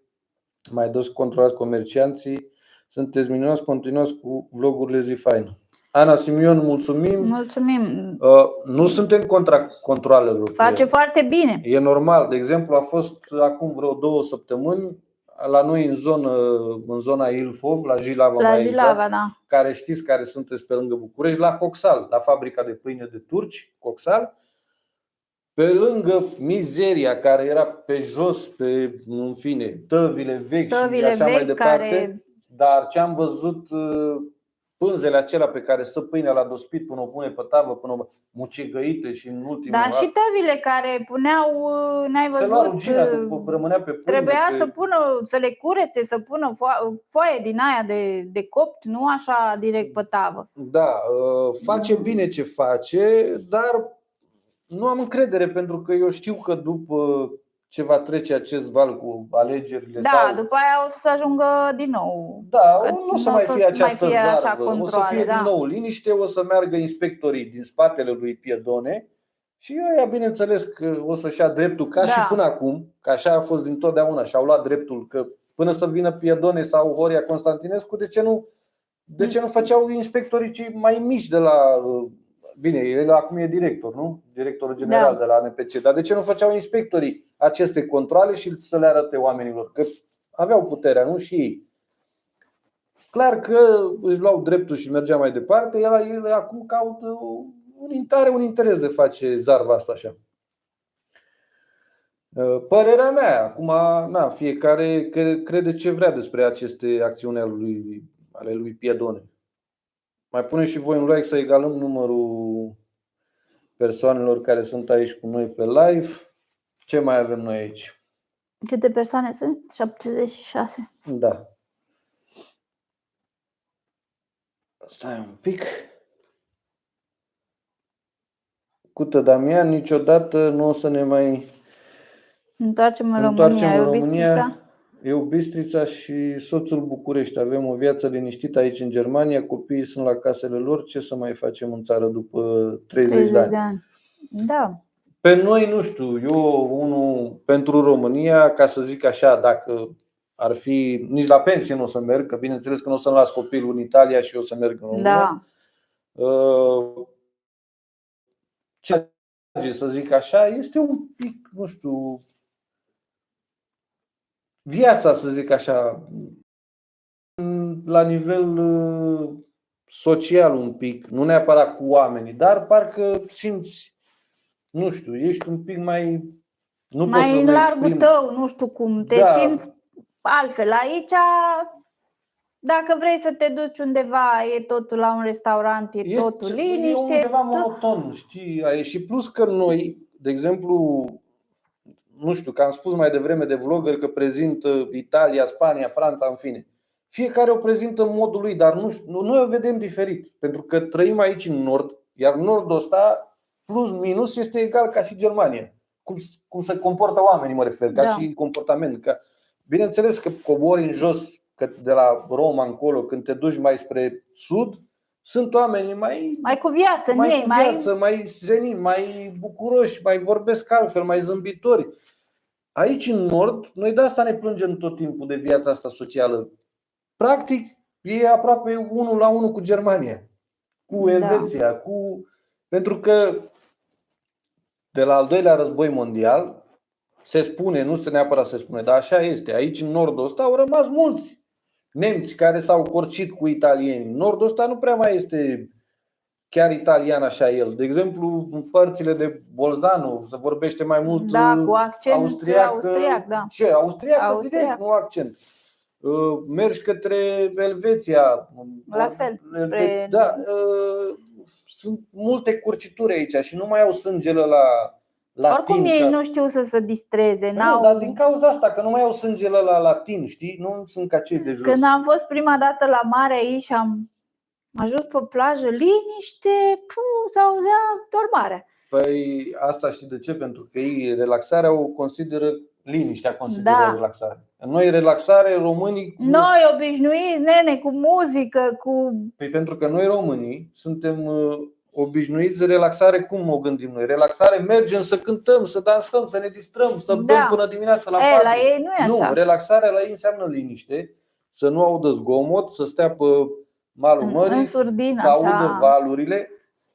mai des controlați comercianții. Sunteți minunați, continuați cu vlogurile, zi faină. Ana Simion, mulțumim. Mulțumim. Nu suntem contra controalelor. Face foarte bine. E normal. De exemplu, a fost acum vreo 2 săptămâni la noi în zona Ilfov, la Jilava, La Jilava, da. care știți care sunteți pe lângă București, la Coxal, la fabrica de pâine de turci, Coxal, pe lângă mizeria care era pe jos, în fine, tăvile vechi și așa mai departe. Dar ce am văzut, pânzele acelea pe care stă pâinea la dospit până o pune pe tavă, până o mucegăite și în ultimul da, și tăvile care puneau, n-ai văzut, rămânea pe pâine, trebuia să le curețe, să pună foaie din aia de copt, nu așa direct pe tavă. Da, face bine ce face, dar nu am încredere, pentru că eu știu că după ce va trece acest val cu alegerile, după aia o să ajungă din nou. Da, nu o să mai fie această zarvă, controle, o să fie din nou liniște, o să meargă inspectorii din spatele lui Piedone și ăia, bineînțeles că o să-și ia dreptul, ca și până acum, că așa a fost dintotdeauna, și-au luat dreptul, că până să vină Piedone sau Horia Constantinescu, de ce nu făceau inspectorii cei mai mici de la... Bine, el acum e director, nu? Directorul general de la ANPC. Dar de ce nu făceau inspectorii aceste controale și să le arate oamenilor? Că aveau puterea, nu? Și ei. Clar că își luau dreptul și mergea mai departe. El acum caută un interes de face zarva asta așa. Părerea mea, acum, fiecare crede ce vrea despre aceste acțiuni ale lui Piedone. Mai puneți și voi un like să egalăm numărul persoanelor care sunt aici cu noi pe live. Ce mai avem noi aici? Câte persoane sunt? 76. Da. Stai un pic. Cută Damian, niciodată nu o să ne mai întoarcem în România. Eu Bistrița și soțul București. Avem o viață liniștită aici în Germania. Copiii sunt la casele lor. Ce să mai facem în țară după 30 de ani? Da. Pe noi, nu știu, eu pentru România, ca să zic așa, dacă ar fi, nici la pensie nu o să merg, că bineînțeles că nu o să-mi las copilul în Italia și eu o să merg în România. Să zic așa, este un pic, nu știu, viața, să zic așa, la nivel social un pic, nu neapărat cu oamenii, dar parcă simți, nu știu, ești un pic mai... mai în largul tău, nu știu cum, te simți altfel. Aici, dacă vrei să te duci undeva, e totul la un restaurant, e totul liniște. E undeva monoton, știi? Și plus că noi, de exemplu, nu știu, că am spus mai devreme de vlogger că prezintă Italia, Spania, Franța, în fine. Fiecare o prezintă în modul lui, dar noi o vedem diferit. Pentru că trăim aici în nord, iar nordul ăsta, plus minus, este egal ca și Germania. Cum se comportă oamenii, mă refer, ca și comportament. Bineînțeles că cobori în jos, că de la Roma încolo, când te duci mai spre sud, sunt oamenii mai cu viață, mai zeni, mai bucuroși, mai vorbesc altfel, mai zâmbitori. Aici în nord, noi de asta ne plângem tot timpul de viața asta socială. Practic, e aproape 1 la 1 cu Germania, cu Elveția, pentru că de la al doilea război mondial se spune, nu se neapărat se spune, dar așa este. Aici în nordul ăsta au rămas mulți nemți care s-au corcit cu italienii. Nordul ăsta nu prea mai este chiar italian așa el. De exemplu, în părțile de Bolzano se vorbește mai mult cu accent austriac, da. Austriac, direct, nu accent. Mergi către Elveția, la fel. Sunt multe curcituri aici și nu mai au sângele la latin. Oricum ei nu știu să se distreze. Dar din cauza asta, că nu mai au sângele la latin, știi? Nu sunt ca cei de jos. Când am fost prima dată la mare aici și am ajuns pe plajă, liniște, s-auzea doar marea. Păi asta știi de ce? Pentru că ei relaxarea o consideră, liniștea consideră relaxare. Noi relaxare, românii... Noi obișnuiți, nene, cu muzică, cu... Păi pentru că noi românii suntem obișnuiți de relaxare. Cum o gândim noi? Relaxare, mergem să cântăm, să dansăm, să ne distrăm, să bem până dimineața la 4. La ei nu e așa. Nu, relaxarea la ei înseamnă liniște, să nu audă zgomot, să stea pe malul mării, să audă valurile.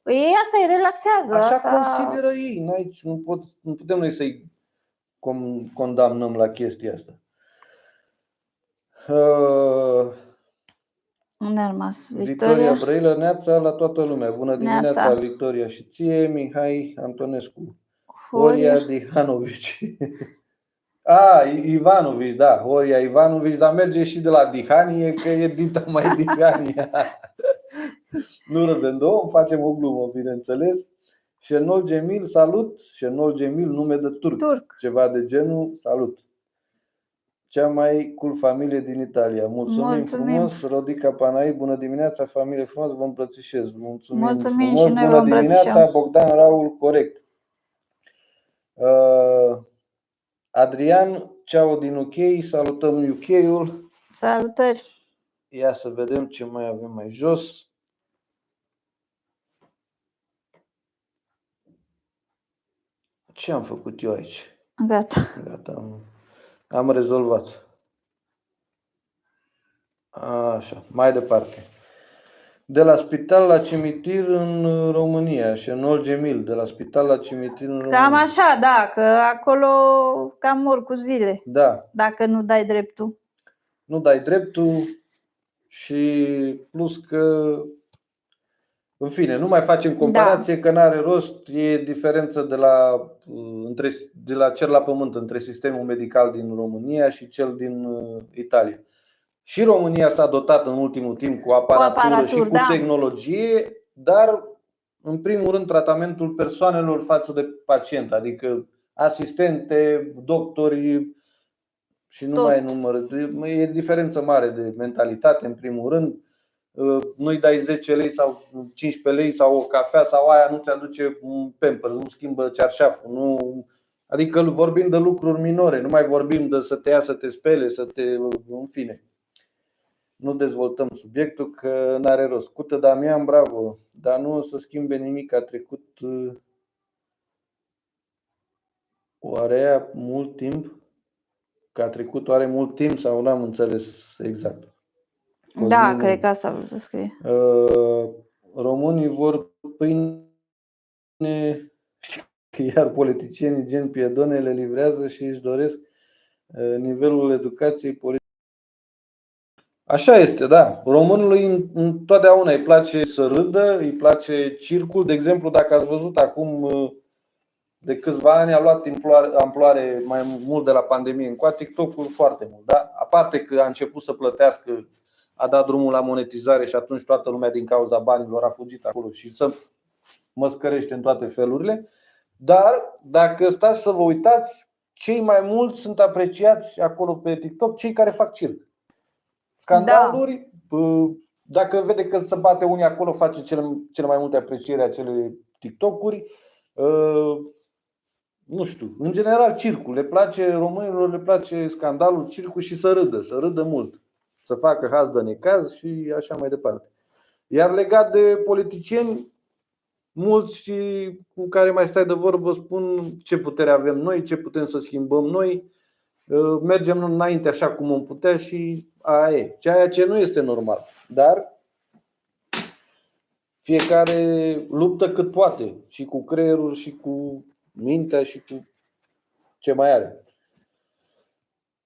Păi ei asta îi relaxează. Așa consideră ei. Aici nu putem noi să-i condamnăm la chestia asta. Unde a rămas? Victoria Brăilă, neața la toată lumea. Bună dimineața, neața. Victoria și ție, Mihai Antonescu. Horia Dihanovici. Ivanovici, da, Horia Ivanovici, dar merge și de la Dihanie, că e dita mai Dihania. Nu râdem două, facem o glumă, bineînțeles. Șenol Gemil, salut. Șenol Gemil, nume de turc. Ceva de genul, salut. Cea mai cool familie din Italia. Mulțumim frumos. Rodica Panai, bună dimineața, familie frumoasă, vă îmbrățișez. Mulțumim frumos. Și noi bună dimineața, Bogdan Raul, corect. Adrian, ceau din UK, salutăm UK-ul. Salutări. Ia să vedem ce mai avem mai jos. Ce am făcut eu aici? Gata. Am rezolvat. Așa, mai departe. De la spital la cimitir în România. Șenol Gemil, de la spital la cimitir în România. Cam așa, da, că acolo cam mor cu zile. Da. Dacă nu dai dreptul. Nu dai dreptul și plus că, în fine, nu mai facem comparație, că n-are rost. E diferență de la cer la pământ între sistemul medical din România și cel din Italia. Și România s-a dotat în ultimul timp cu aparatură și cu tehnologie, dar în primul rând tratamentul persoanelor față de pacient, adică asistente, doctori și nu mai număr. E diferență mare de mentalitate în primul rând. Nu-i dai 10 lei sau 15 lei sau o cafea sau aia nu ți-aduce un Pampers, nu schimbă cearșaful, adică vorbim de lucruri minore, nu mai vorbim de să te ia să te spele, în fine. Nu dezvoltăm subiectul că n-are rost. Cută Damian, bravo, dar nu o să schimbe nimic, a trecut oare mult timp? Că a trecut oare mult timp sau n-am înțeles exact. Da, cred că asta vreau să scrie. Românii vor pâine, iar politicienii gen Piedone le livrează și își doresc nivelul educației politice. Așa este, da. Românului întotdeauna îi place să râdă, îi place circul. De exemplu, dacă ați văzut acum de câțiva ani a luat amploare mai mult de la pandemie încoa TikTok-ul foarte mult, da? Aparte că a început să plătească, a dat drumul la monetizare și atunci toată lumea din cauza banilor a fugit acolo și să măscărește în toate felurile. Dar dacă stați să vă uitați, cei mai mulți sunt apreciați acolo pe TikTok cei care fac circ. Scandaluri, dacă vede că se bate unii acolo, face cele mai multe aprecieri acele TikTok-uri. Nu știu, în general circul, le place românilor, le place scandalul, circul și să râdă mult, să facă haz de necaz și așa mai departe. Iar legat de politicieni, mulți și cu care mai stai de vorbă spun ce putere avem noi, ce putem să schimbăm noi. Mergem înainte așa cum am putea și aia e, ceea ce nu este normal. Dar fiecare luptă cât poate, și cu creierul, și cu mintea, și cu ce mai are.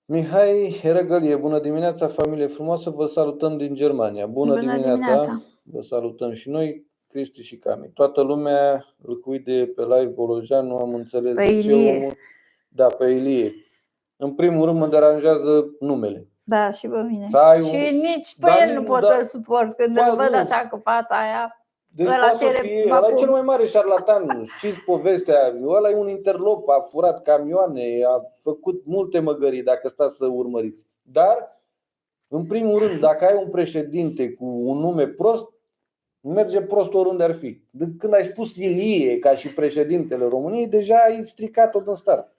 Mihai Herăgălie, bună dimineața, familie frumoasă, vă salutăm din Germania. Bună dimineața, vă salutăm și noi, Cristi și Cami. Toată lumea îl cuide pe live Bolojan, nu am înțeles pe de Ilie. ce omul. Da, pe Ilie. În primul rând mă deranjează numele. Da, și pe mine. Și nici pe el nu pot să-l suport când îl văd așa cu fața aia. Deci poate să fie, ăla e cel mai mare șarlatan. Știți povestea, ăla e un interlop, a furat camioane, a făcut multe măgării dacă stați să urmăriți. Dar, în primul rând, dacă ai un președinte cu un nume prost, Merge prost oriunde ar fi. De când ai spus Ilie ca și președintele României, deja ai stricat-o din start.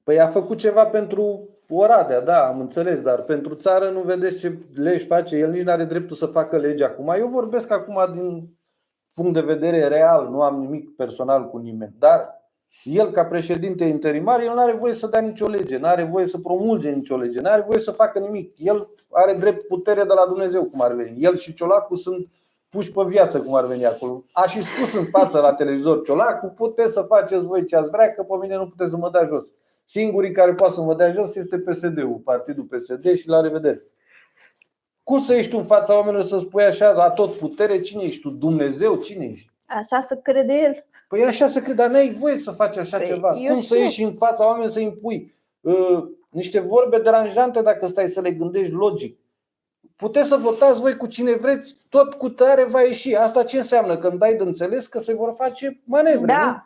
Păi a făcut ceva pentru Oradea, da, am înțeles, dar pentru țară nu vedeți ce legi face. El nici nu are dreptul să facă lege acum. Eu vorbesc acum din punct de vedere real, nu am nimic personal cu nimeni. Dar el, ca președinte interimar, el nu are voie să dea nicio lege, nu are voie să promulge nicio lege, nu are voie să facă nimic. El are drept putere de la Dumnezeu, cum ar veni. El și Ciolacu sunt puși pe viață, cum ar veni acolo. A și spus în față la televizor Ciolacu: puteți să faceți voi ce ați vrea, că pe mine nu puteți să mă dea jos. Singurii care poate să mă dea jos este PSD-ul, partidul PSD, și la revedere. Cum să ești tu în fața oamenilor să spui așa, la tot putere? Cine ești tu? Dumnezeu? Cine ești? Așa să crede el. Păi așa să crede, dar n-ai voie să faci așa ceva. Cum să ieși în fața oamenilor să impui niște vorbe deranjante dacă stai să le gândești logic? Puteți să votați voi cu cine vreți, tot cu tare va ieși. Asta ce înseamnă? Că îmi dai de înțeles că se vor face manevre, Da. nu?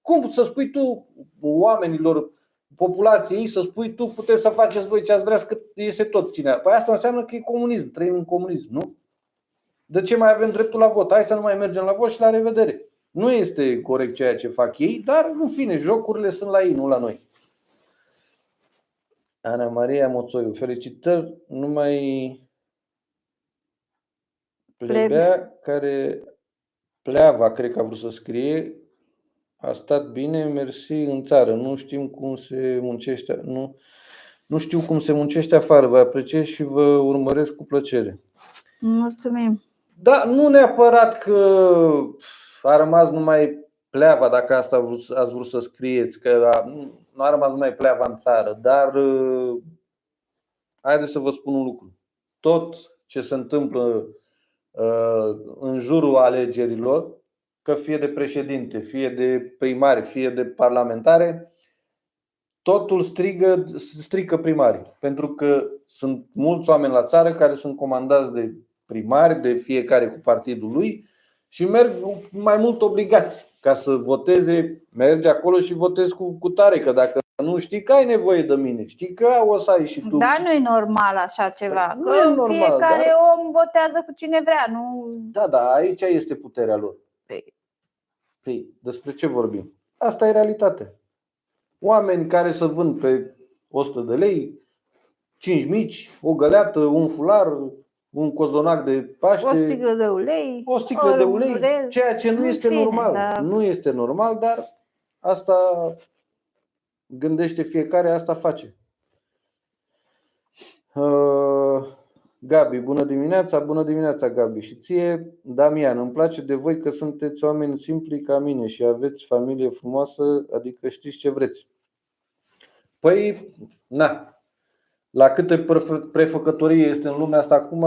Cum să spui tu oamenilor, populației, să spui tu puteți să faceți voi ce ați vrea, că iese tot cine? Păi asta înseamnă că e comunism, trăim în comunism, nu? De ce mai avem dreptul la vot? Hai să nu mai mergem la vot și la revedere. Nu este corect ceea ce fac ei, dar în fine, jocurile sunt la ei, nu la noi. Ana Maria Moțoiu, felicitări, numai plebea care pleava, cred că a vrut să scrie, a stat bine, mersi în țară. Nu știm cum se muncește, nu știu cum se muncește afară. Vă apreciez și vă urmăresc cu plăcere. Mulțumim. Da, nu neapărat că a rămas numai pleava, dacă asta ați vrut să scrieți, că nu a rămas numai pleava în țară, dar haideți să vă spun un lucru. Tot ce se întâmplă în jurul alegerilor, că fie de președinte, fie de primari, fie de parlamentare, totul strică primarii. Pentru că sunt mulți oameni la țară care sunt comandați de primari, de fiecare cu partidul lui, și merg mai mult obligați ca să voteze. Mergi acolo și votezi cu tare, că dacă nu știi că ai nevoie de mine, știi că o să ai și tu. Da, nu e normal așa ceva. Nu e normal, fiecare dar om votează cu cine vrea, nu. Da, aici este puterea lor. Păi, despre ce vorbim? Asta e realitatea. Oameni care să vând pe 100 de lei, 5 mici, o găleată, un fular, un cozonac de Paște, O sticlă de ulei, o sticlă de ulei, urez, ceea ce nu în este fine, normal. da. Nu este normal, dar asta gândește fiecare, asta face. Gabi, bună dimineața Gabi, și ție, Damian, îmi place de voi că sunteți oameni simpli ca mine și aveți familie frumoasă, adică știți ce vreți. Păi, la câte prefăcătorie este în lumea asta acum,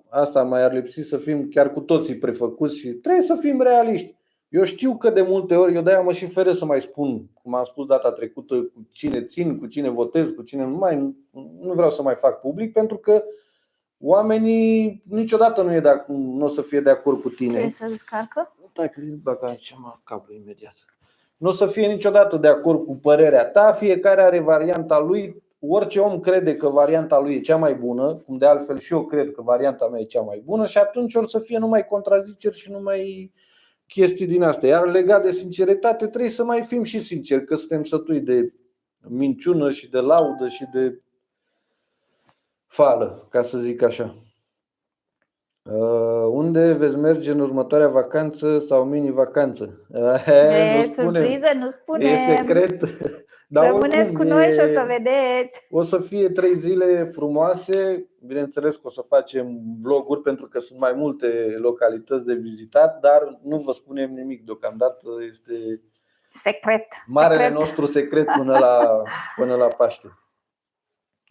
asta mai ar lipsi, să fim chiar cu toții prefăcuți și trebuie să fim realiști. Eu știu că de multe ori, eu de-aia mă și feresc să mai spun, cum am spus data trecută, cu cine țin, cu cine votez, cu cine nu vreau să mai fac public, pentru că oamenii niciodată nu o să fie de acord cu tine. Trebuie să descarcă? Da, că băga aici cablu imediat. Nu o să fie niciodată de acord cu părerea ta, fiecare are varianta lui. Orice om crede că varianta lui e cea mai bună, cum de altfel și eu cred că varianta mea e cea mai bună, și atunci or să fie numai contraziceri și numai chestii din astea. Iar legat de sinceritate, trebuie să mai fim și sinceri, că suntem sătui de minciună și de laudă și de fală, ca să zic așa. Unde veți merge în următoarea vacanță sau mini-vacanță? Nu spunem. E secret. Dar rămâneți cu noi și o să vedeți. O să fie 3 zile frumoase. Bineînțeles că o să facem vloguri, pentru că sunt mai multe localități de vizitat, dar nu vă spunem nimic deocamdată. Este secret. Marele nostru secret până la Paște.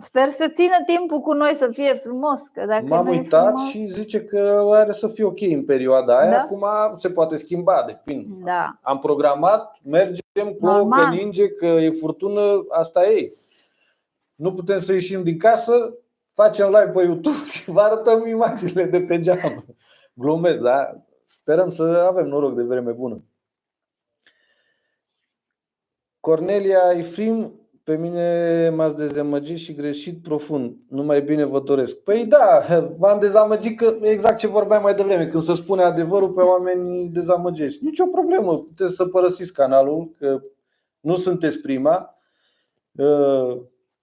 Sper să țină timpul cu noi, să fie frumos, că dacă m-am uitat frumos, și zice că are să fie ok în perioada aia. Da? Acum se poate schimba, depinde. Da. Am programat, mergem, plouă, că ninge, că e furtună, asta e. Nu putem să ieșim din casă, facem live pe YouTube și vă arătăm imaginile de pe geam. Glumesc, da? Sperăm să avem noroc de vreme bună. Cornelia Efrim, pe mine m-ați dezamăgit și greșit profund. Numai bine vă doresc. Păi da, v-am dezamăgit că exact ce vorbeam mai devreme. Când se spune adevărul, pe oameni dezamăgești. Nici o problemă, puteți să părăsiți canalul, că nu sunteți prima.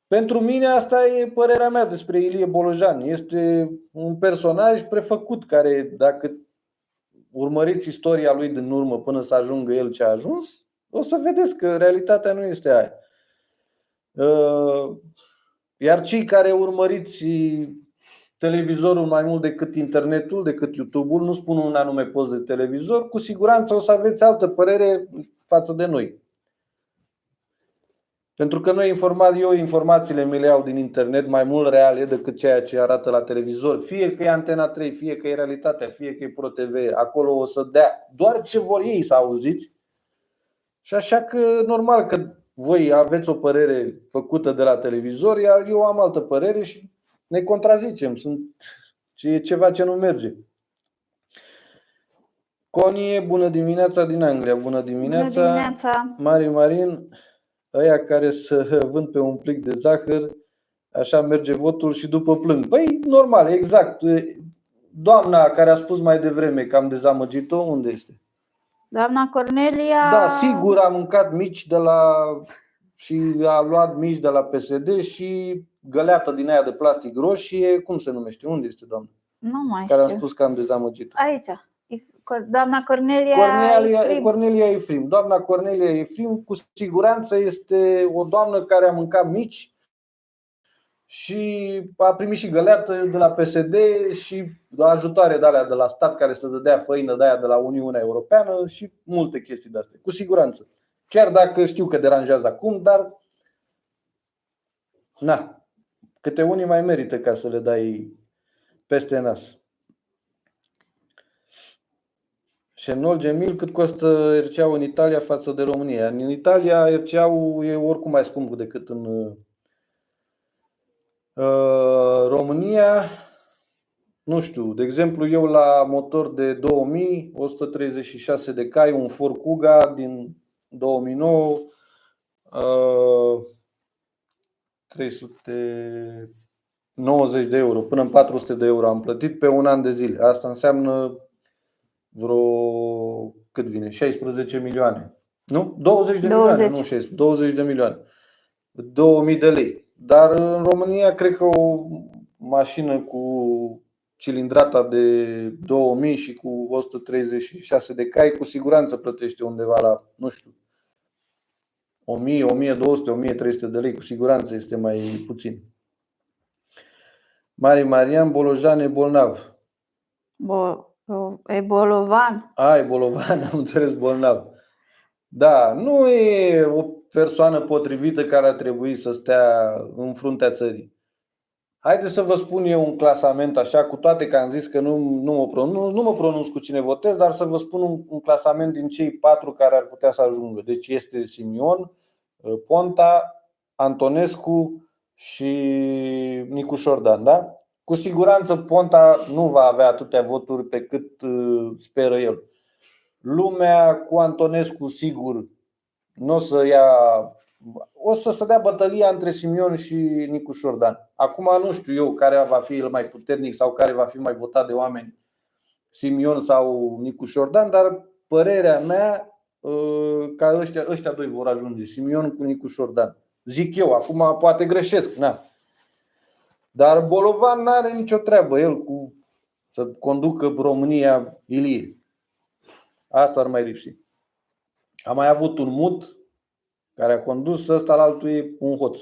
Pentru mine asta e părerea mea despre Ilie Bolojan. Este un personaj prefăcut care, dacă urmăriți istoria lui din urmă până să ajungă el ce a ajuns, o să vedeți că realitatea nu este aia. Iar cei care urmăriți televizorul mai mult decât internetul, decât YouTube-ul, nu spun un anume post de televizor, cu siguranță o să aveți altă părere față de noi. Pentru că eu informațiile mi le iau din internet mai mult reale decât ceea ce arată la televizor. Fie că e Antena 3, fie că e Realitatea, fie că e Pro TV. Acolo o să dea doar ce vor ei să auziți. Și așa că normal că voi aveți o părere făcută de la televizor, iar eu am altă părere și ne contrazicem. E ceva ce nu merge. Conie, bună dimineața din Anglia. Bună dimineața. Bună dimineața. Marin, ăia care să vând pe un plic de zahăr, așa merge votul și după plâng. Păi normal, exact. Doamna care a spus mai devreme că am dezamăgit-o, unde este? Doamna Cornelia. Da, sigur a mâncat mici și a luat mici de la PSD și găleată din aia de plastic roșie, cum se numește? Unde este doamna? Nu mai care știu. a spus că am dezamăgit-o? Aici. Doamna Cornelia Efrim. Doamna Cornelia Efrim cu siguranță este o doamnă care a mâncat mici și a primit și găleată de la PSD și ajutoare de alea de la stat care să dădea făină de aia de la Uniunea Europeană și multe chestii de astea. Cu siguranță. Chiar dacă știu că deranjează acum, dar na, câte unii mai merită ca să le dai peste nas. Șenol Gemil, cât costă RCA-ul în Italia față de România? În Italia RCA-ul e oricum mai scump decât în România. Nu știu, de exemplu eu la motor de 2000, 136 de cai, un Ford Kuga din 2009, 390 de euro, până în 400 de euro am plătit pe un an de zile. Asta înseamnă cât vine? 16 milioane. Nu? 20 de milioane, nu 16, 20 de milioane. 2000 de lei. Dar în România cred că o mașină cu cilindrata de 2000 și cu 136 de cai cu siguranță plătește undeva la, nu știu, 1000, 1200, 1300 de lei, cu siguranță este mai puțin. Marian Bolojan e bolnav. E bolovan. E bolovan, am înțeles, bolnav. Da, nu e o persoană potrivită care ar trebui să stea în fruntea țării. Haideți să vă spun eu un clasament așa, cu toate că am zis că nu mă pronunț cu cine votez, dar să vă spun un clasament din cei 4 care ar putea să ajungă. Deci este Simion, Ponta, Antonescu și Nicu Șordan, da? Cu siguranță Ponta nu va avea atâtea voturi pe cât speră el. Lumea cu Antonescu sigur nu o să ia, o să se dea bătălia între Simion și Nicu Șordan. Acum nu știu eu care va fi el mai puternic sau care va fi mai votat de oameni, Simion sau Nicu Șordan, dar părerea mea că ăștia doi vor ajunge, Simion cu Nicu Șordan. Zic eu, acum poate greșesc, na. Dar Bolovan n-are nicio treabă el cu să conducă România, Ilie. Asta ar mai lipsi. A mai avut un mut care a condus, ăsta la altul e un hoț.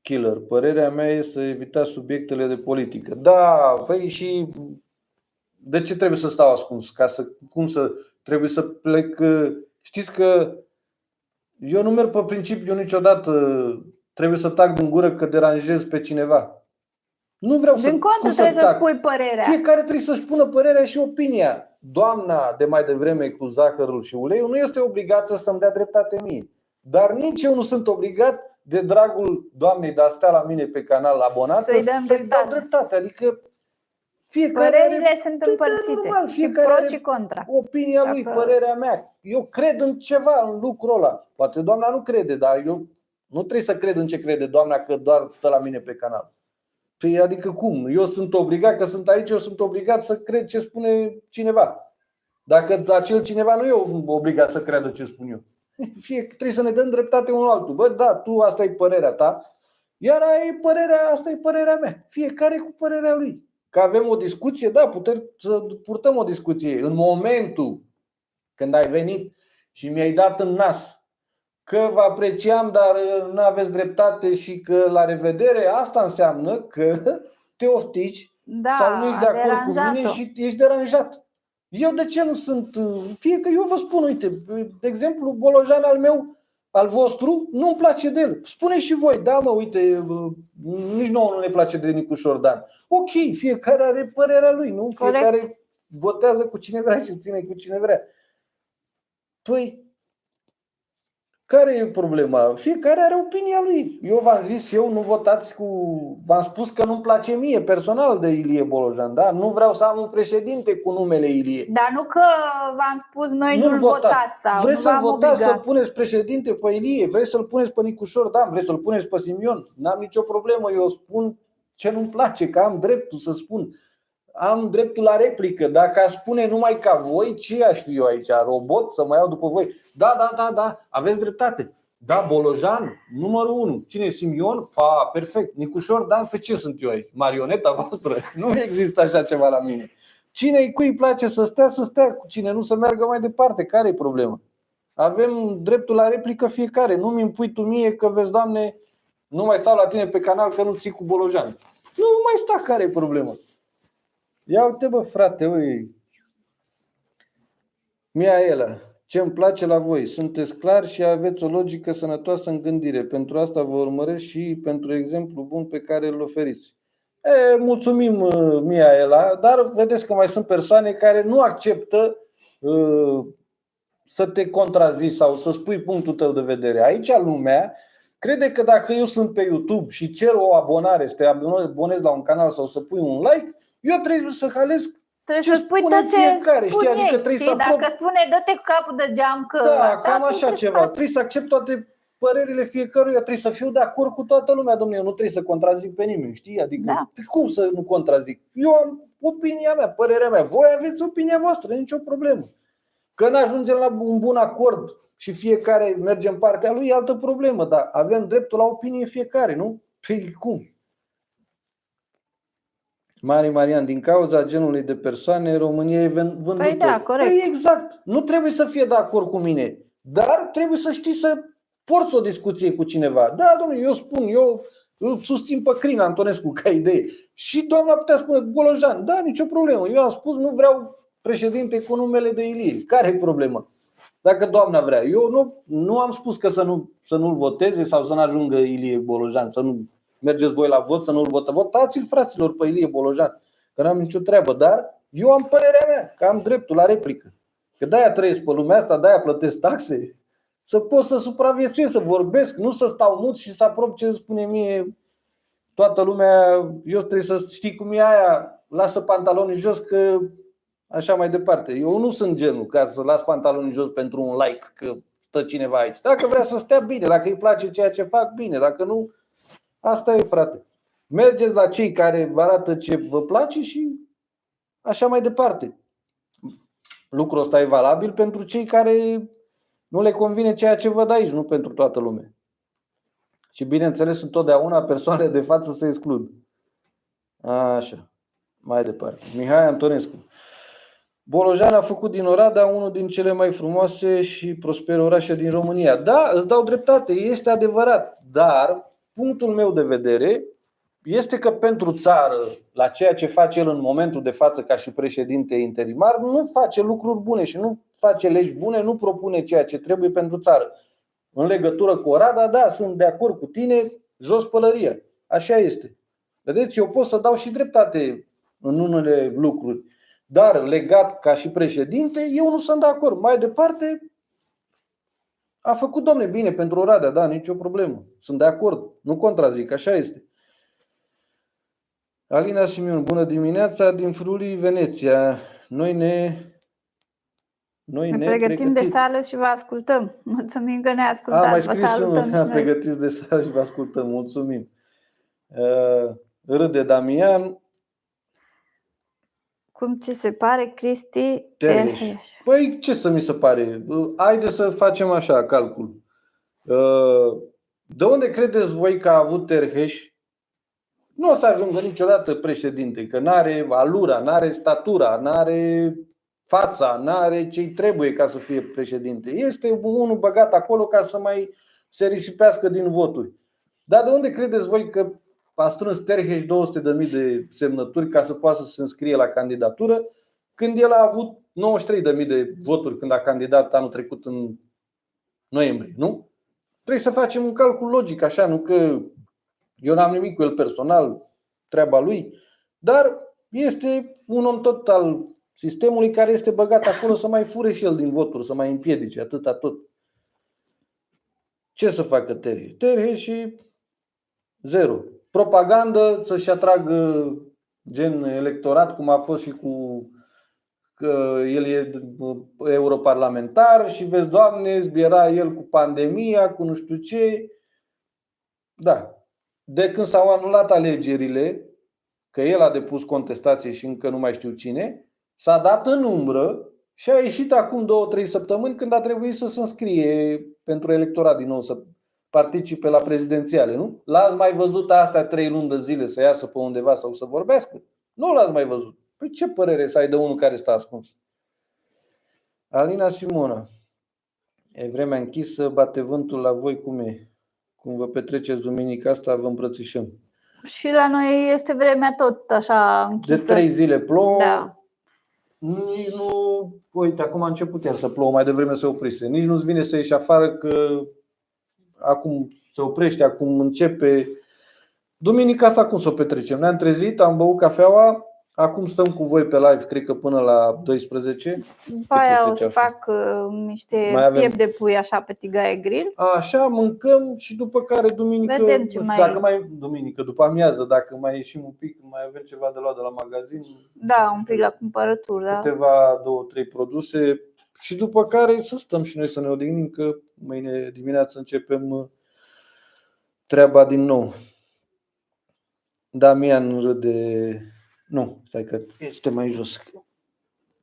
Killer. Părerea mea e să evitați subiectele de politică. Da, păi și de ce trebuie să stau ascuns? Trebuie să plec? Știți că eu nu merg pe principiu niciodată trebuie să tac din gură că deranjez pe cineva. Nu vreau din contră trebuie să spui părerea. Fiecare trebuie să-și pună părerea și opinia. Doamna de mai devreme cu zahărul și uleiul nu este obligată să-mi dea dreptate mie. Dar nici eu nu sunt obligat, de dragul doamnei de a stea la mine pe canal abonată, să-i dau dreptate. Adică Fiecare Părerile sunt împărțite, normal, și fiecare pro are și contra. opinia lui, părerea mea. Eu cred în ceva, în lucrul ăla. Poate doamna nu crede, dar eu nu trebuie să cred în ce crede doamna că doar stă la mine pe canal. Păi adică cum? Eu sunt obligat, că sunt aici, eu sunt obligat să cred ce spune cineva. Dacă acel cineva nu e obligat să creadă ce spun eu. Trebuie să ne dăm dreptate unul altul. Bă, da, tu asta e părerea ta, iar asta e părerea mea. Fiecare cu părerea lui. Că avem o discuție, da, putem să purtăm o discuție. În momentul când ai venit și mi-ai dat în nas că vă apreciam, dar nu aveți dreptate și că la revedere, asta înseamnă că te oftici sau nu ești de acord cu mine și ești deranjat. Eu de ce nu sunt? Fie că eu vă spun, uite, de exemplu, Bolojan al meu, al vostru, nu-mi place de el. Spuneți și voi, da mă, uite, nici nouă nu ne place de Nicu Șordan. Ok, fiecare are părerea lui, nu? Fiecare corect. Votează cu cine vrea și ține cu cine vrea. Păi, care e problema? Fiecare are opinia lui. Eu v-am zis, eu nu votați cu... V-am spus că nu-mi place mie personal de Ilie Bolojan, da? Nu vreau să am un președinte cu numele Ilie. Dar nu că v-am spus noi nu-l votați sau vrei nu să-l v-am votați, obligat. să-l puneți președinte pe Ilie, vrei să-l puneți pe Nicu Șordan, vrei să-l puneți pe Simion. N-am nicio problemă, eu spun ce nu-mi place, că am dreptul să spun. Am dreptul la replică. Dacă aș spune numai ca voi, ce aș fi eu aici? Robot? Să mă iau după voi? Da, aveți dreptate. Da, Bolojan, numărul 1. Cine e Simion? Perfect. Nicu Șordan, pe ce sunt eu aici? Marioneta voastră? Nu există așa ceva la mine. Cine cui îi place să stea, cu cine nu să meargă mai departe. Care e problema? Avem dreptul la replică fiecare. Nu-mi impui tu mie că, vezi, Doamne, nu mai stau la tine pe canal că nu ții cu Bolojan. Nu mai sta, care e problema? Ia uite, bă, frate, ui. Miaela, ce-mi place la voi? Sunteți clari și aveți o logică sănătoasă în gândire. Pentru asta vă urmăresc și pentru exemplu bun pe care îl oferiți. Mulțumim, Miaela, dar vedeți că mai sunt persoane care nu acceptă să te contrazici sau să spui punctul tău de vedere. Aici lumea crede că dacă eu sunt pe YouTube și cer o abonare, să te abonezi la un canal sau să pui un like, eu trebuie să halesc. Trebuie să spui tot ce fiecare, știi? Adică trebuie să dacă spune dă-te cu capul de geam că da, cam așa ceva. Trebuie să accept toate părerile fiecăruia, trebuie să fiu de acord cu toată lumea, domnule, eu nu trebuie să contrazic pe nimeni, știi? Adică da. Cum să nu contrazic? Eu am opinia mea, părerea mea, voi aveți opinia voastră, nicio problemă. Că nu ajungem la un bun acord și fiecare merge în partea lui, e altă problemă, dar avem dreptul la opinie fiecare, nu? Păi cum? Mari Marian, din cauza genului de persoane, România e vândută. Păi da, corect. Păi exact. Nu trebuie să fie de acord cu mine, dar trebuie să știi să porți o discuție cu cineva. Da, domnule, eu spun, eu îl susțin pe Crin Antonescu ca idee. Și doamna putea spune, Bolojan, da, nicio problemă. Eu am spus, nu vreau președinte cu numele de Ilie. Care e problema? Dacă doamna vrea. Eu nu am spus că să nu-l voteze sau să nu ajungă Ilie Bolojan, să nu mergeți voi la vot, să nu-l votați. Votați-l, fraților, pe Ilie Bolojan, că n-am nicio treabă. Dar eu am părerea mea, că am dreptul la replică. Că de-aia trăiesc pe lumea asta, de-aia plătesc taxe. Să pot să supraviețuiesc, să vorbesc, nu să stau mut și să aprob ce spune mie toată lumea. Eu trebuie să știi cum e aia, lasă pantalonii jos, că așa mai departe. Eu nu sunt genul ca să las pantalonii jos pentru un like, că stă cineva aici. Dacă vrea să stea, bine. Dacă îi place ceea ce fac, bine. Dacă nu, asta e, frate. Mergeți la cei care vă arată ce vă place și așa mai departe. Lucrul ăsta e valabil pentru cei care nu le convine ceea ce văd aici, nu pentru toată lumea. Și bineînțeles, întotdeauna persoanele de față se exclud. Așa. Mai departe. Mihai Antonescu. Bolojan a făcut din Oradea unul din cele mai frumoase și prospere orașe din România. Da, îți dau dreptate, este adevărat. Dar punctul meu de vedere este că pentru țară, la ceea ce face el în momentul de față ca și președinte interimar, nu face lucruri bune și nu face legi bune, nu propune ceea ce trebuie pentru țară. În legătură cu Oradea, da, sunt de acord cu tine, jos pălăria. Așa este. Vedeți, eu pot să dau și dreptate în unele lucruri. Dar legat ca și președinte, eu nu sunt de acord. Mai departe, a făcut, domne, bine pentru Oradea, da, nicio problemă. Sunt de acord, nu contrazic, așa este. Alina Simion, bună dimineața din Friuli, Veneția. Noi ne pregătim de sală și vă ascultăm. Mulțumim că ne ascultați. Mai vă scris salutăm și noi. pregătiți de sală și vă ascultăm. Mulțumim. Râde Damian. Cum ți se pare, Cristi Terheș? Păi ce să mi se pare? Haide să facem așa calcul. De unde credeți voi că a avut Terheș? Nu o să ajungă niciodată președinte, că n-are alura, n-are statura, n-are fața, n-are ce-i trebuie ca să fie președinte. Este unul băgat acolo ca să mai se risipească din voturi. Dar de unde credeți voi că a strâns Terheș 200.000 de semnături ca să poată să se înscrie la candidatură, când el a avut 93.000 de voturi când a candidat anul trecut în noiembrie, nu? Trebuie să facem un calcul logic, așa, nu că eu n-am nimic cu el personal, treaba lui, dar este un om tot al sistemului care este băgat acolo să mai fure și el din voturi, să mai împiedice, atâta tot. Ce să facă Terheș? Terheș și zero. Propagandă să-și atragă gen electorat, cum a fost și cu că el e europarlamentar și vezi, Doamne, zbiera el cu pandemia, cu nu știu ce. Da. De când s-au anulat alegerile, că el a depus contestație și încă nu mai știu cine, s-a dat în umbră și a ieșit acum 2-3 săptămâni când a trebuit să se înscrie pentru electorat din nou, să participe la prezidențiale, nu? L-ați mai văzut astea 3 luni de zile să iasă pe undeva sau să vorbească? Nu l-ați mai văzut. Păi ce părere să ai de unul care stă ascuns? Alina Simona. E vremea închisă, bate vântul la voi, cum e? Cum vă petreceți duminica asta, vă îmbrățișăm. Și la noi este vremea tot așa închisă. De 3 zile plouă. Da. Nici nu, uite, acum a început iar să plouă, mai devreme se oprise. Nici nu-ți vine să ieși afară că acum se oprește, acum începe. Duminica asta cum să o petrecem? Ne-am trezit, am băut cafeaua, acum stăm cu voi pe live, cred că până la 12. După aia o să fac niște piept de pui așa pe tigaie grill. Așa, mâncăm și după care duminică, vedem ce duminică, după amiază, dacă mai ieșim un pic, mai avem ceva de luat de la magazin. Da, un pic la cumpărături, da. Câteva 2-3 produse și după care să stăm și noi să ne odihnim, că mâine dimineață începem treaba din nou. Damian râde. Nu, stai că este mai jos.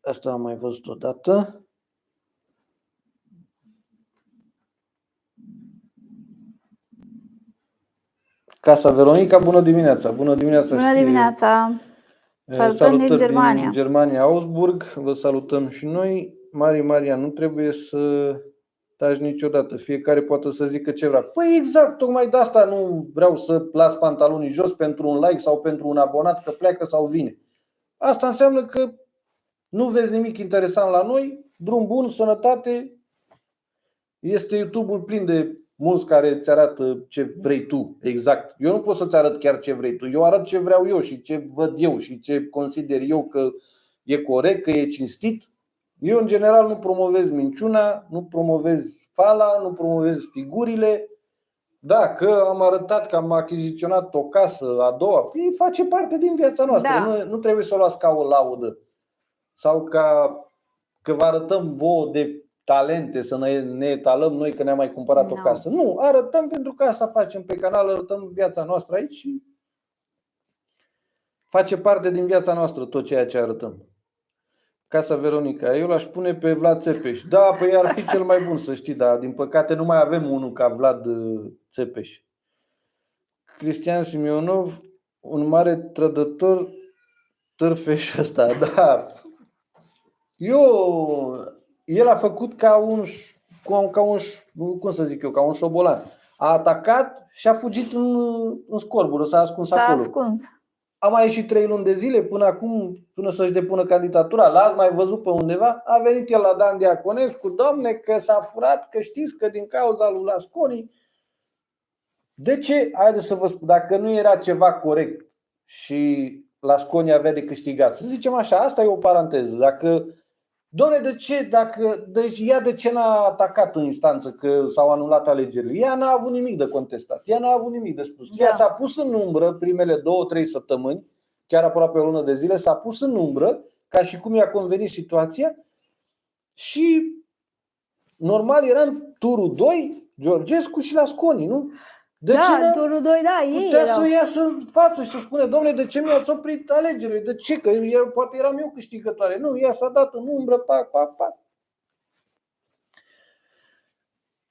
Asta am mai văzut odată. Casa Veronica, bună dimineața. Bună dimineața. Bună dimineața. Salutări din Germania, Augsburg. Vă salutăm și noi. Maria, nu trebuie să taci niciodată. Fiecare poate să zică ce vrea. Păi exact, tocmai de asta nu vreau să las pantalonii jos pentru un like sau pentru un abonat că pleacă sau vine. Asta înseamnă că nu vezi nimic interesant la noi. Drum bun, sănătate. Este YouTube-ul plin de mulți care îți arată ce vrei tu. Exact. Eu nu pot să-ți arăt chiar ce vrei tu. Eu arăt ce vreau eu și ce văd eu și ce consider eu că e corect, că e cinstit. Eu în general nu promovez minciuna, nu promovez fala, nu promovez figurile. Da, că am arătat că am achiziționat o casă a doua, face parte din viața noastră. Da. Nu trebuie să o luați ca o laudă sau că vă arătăm vouă de talente, să ne etalăm noi că ne-am mai cumpărat o casă. Nu, arătăm pentru că asta facem pe canal, arătăm viața noastră aici și face parte din viața noastră tot ceea ce arătăm. Casa Veronica, eu l-aș pune pe Vlad Țepeș. Da, păi ar fi cel mai bun, să știi, dar din păcate nu mai avem unul ca Vlad Țepeș. Cristian Simionov, un mare trădător, târfeș ăsta, da. El a făcut ca un cum să zic eu, ca un șobolan. A atacat și a fugit în scorbură, s-a ascuns acolo. A mai ieșit 3 luni de zile până să-și depună candidatura. L-ați mai văzut pe undeva? A venit el la Dan Diaconescu, domne, că s-a furat, că știți că din cauza lui Lasconi. De ce? Haideți să vă spun, dacă nu era ceva corect și Lasconi avea de câștigat, să zicem așa, asta e o paranteză. Dom'le, de ce n-a atacat în instanță că s-au anulat alegerile? Ea n-a avut nimic de contestat, ea n-a avut nimic de spus. Ea s-a pus în umbră primele 2-3 săptămâni chiar aproape o lună de zile, s-a pus în umbră, ca și cum i-a convenit situația și normal era în turul 2 Georgescu și Lasconi, nu? De ce turul 2, ei putea erau. să iasă în față și să spune, domnule, de ce mi-ați oprit alegerile? De ce? Că poate eram eu câștigătoare. Nu, ea s-a dat în umbră, pac.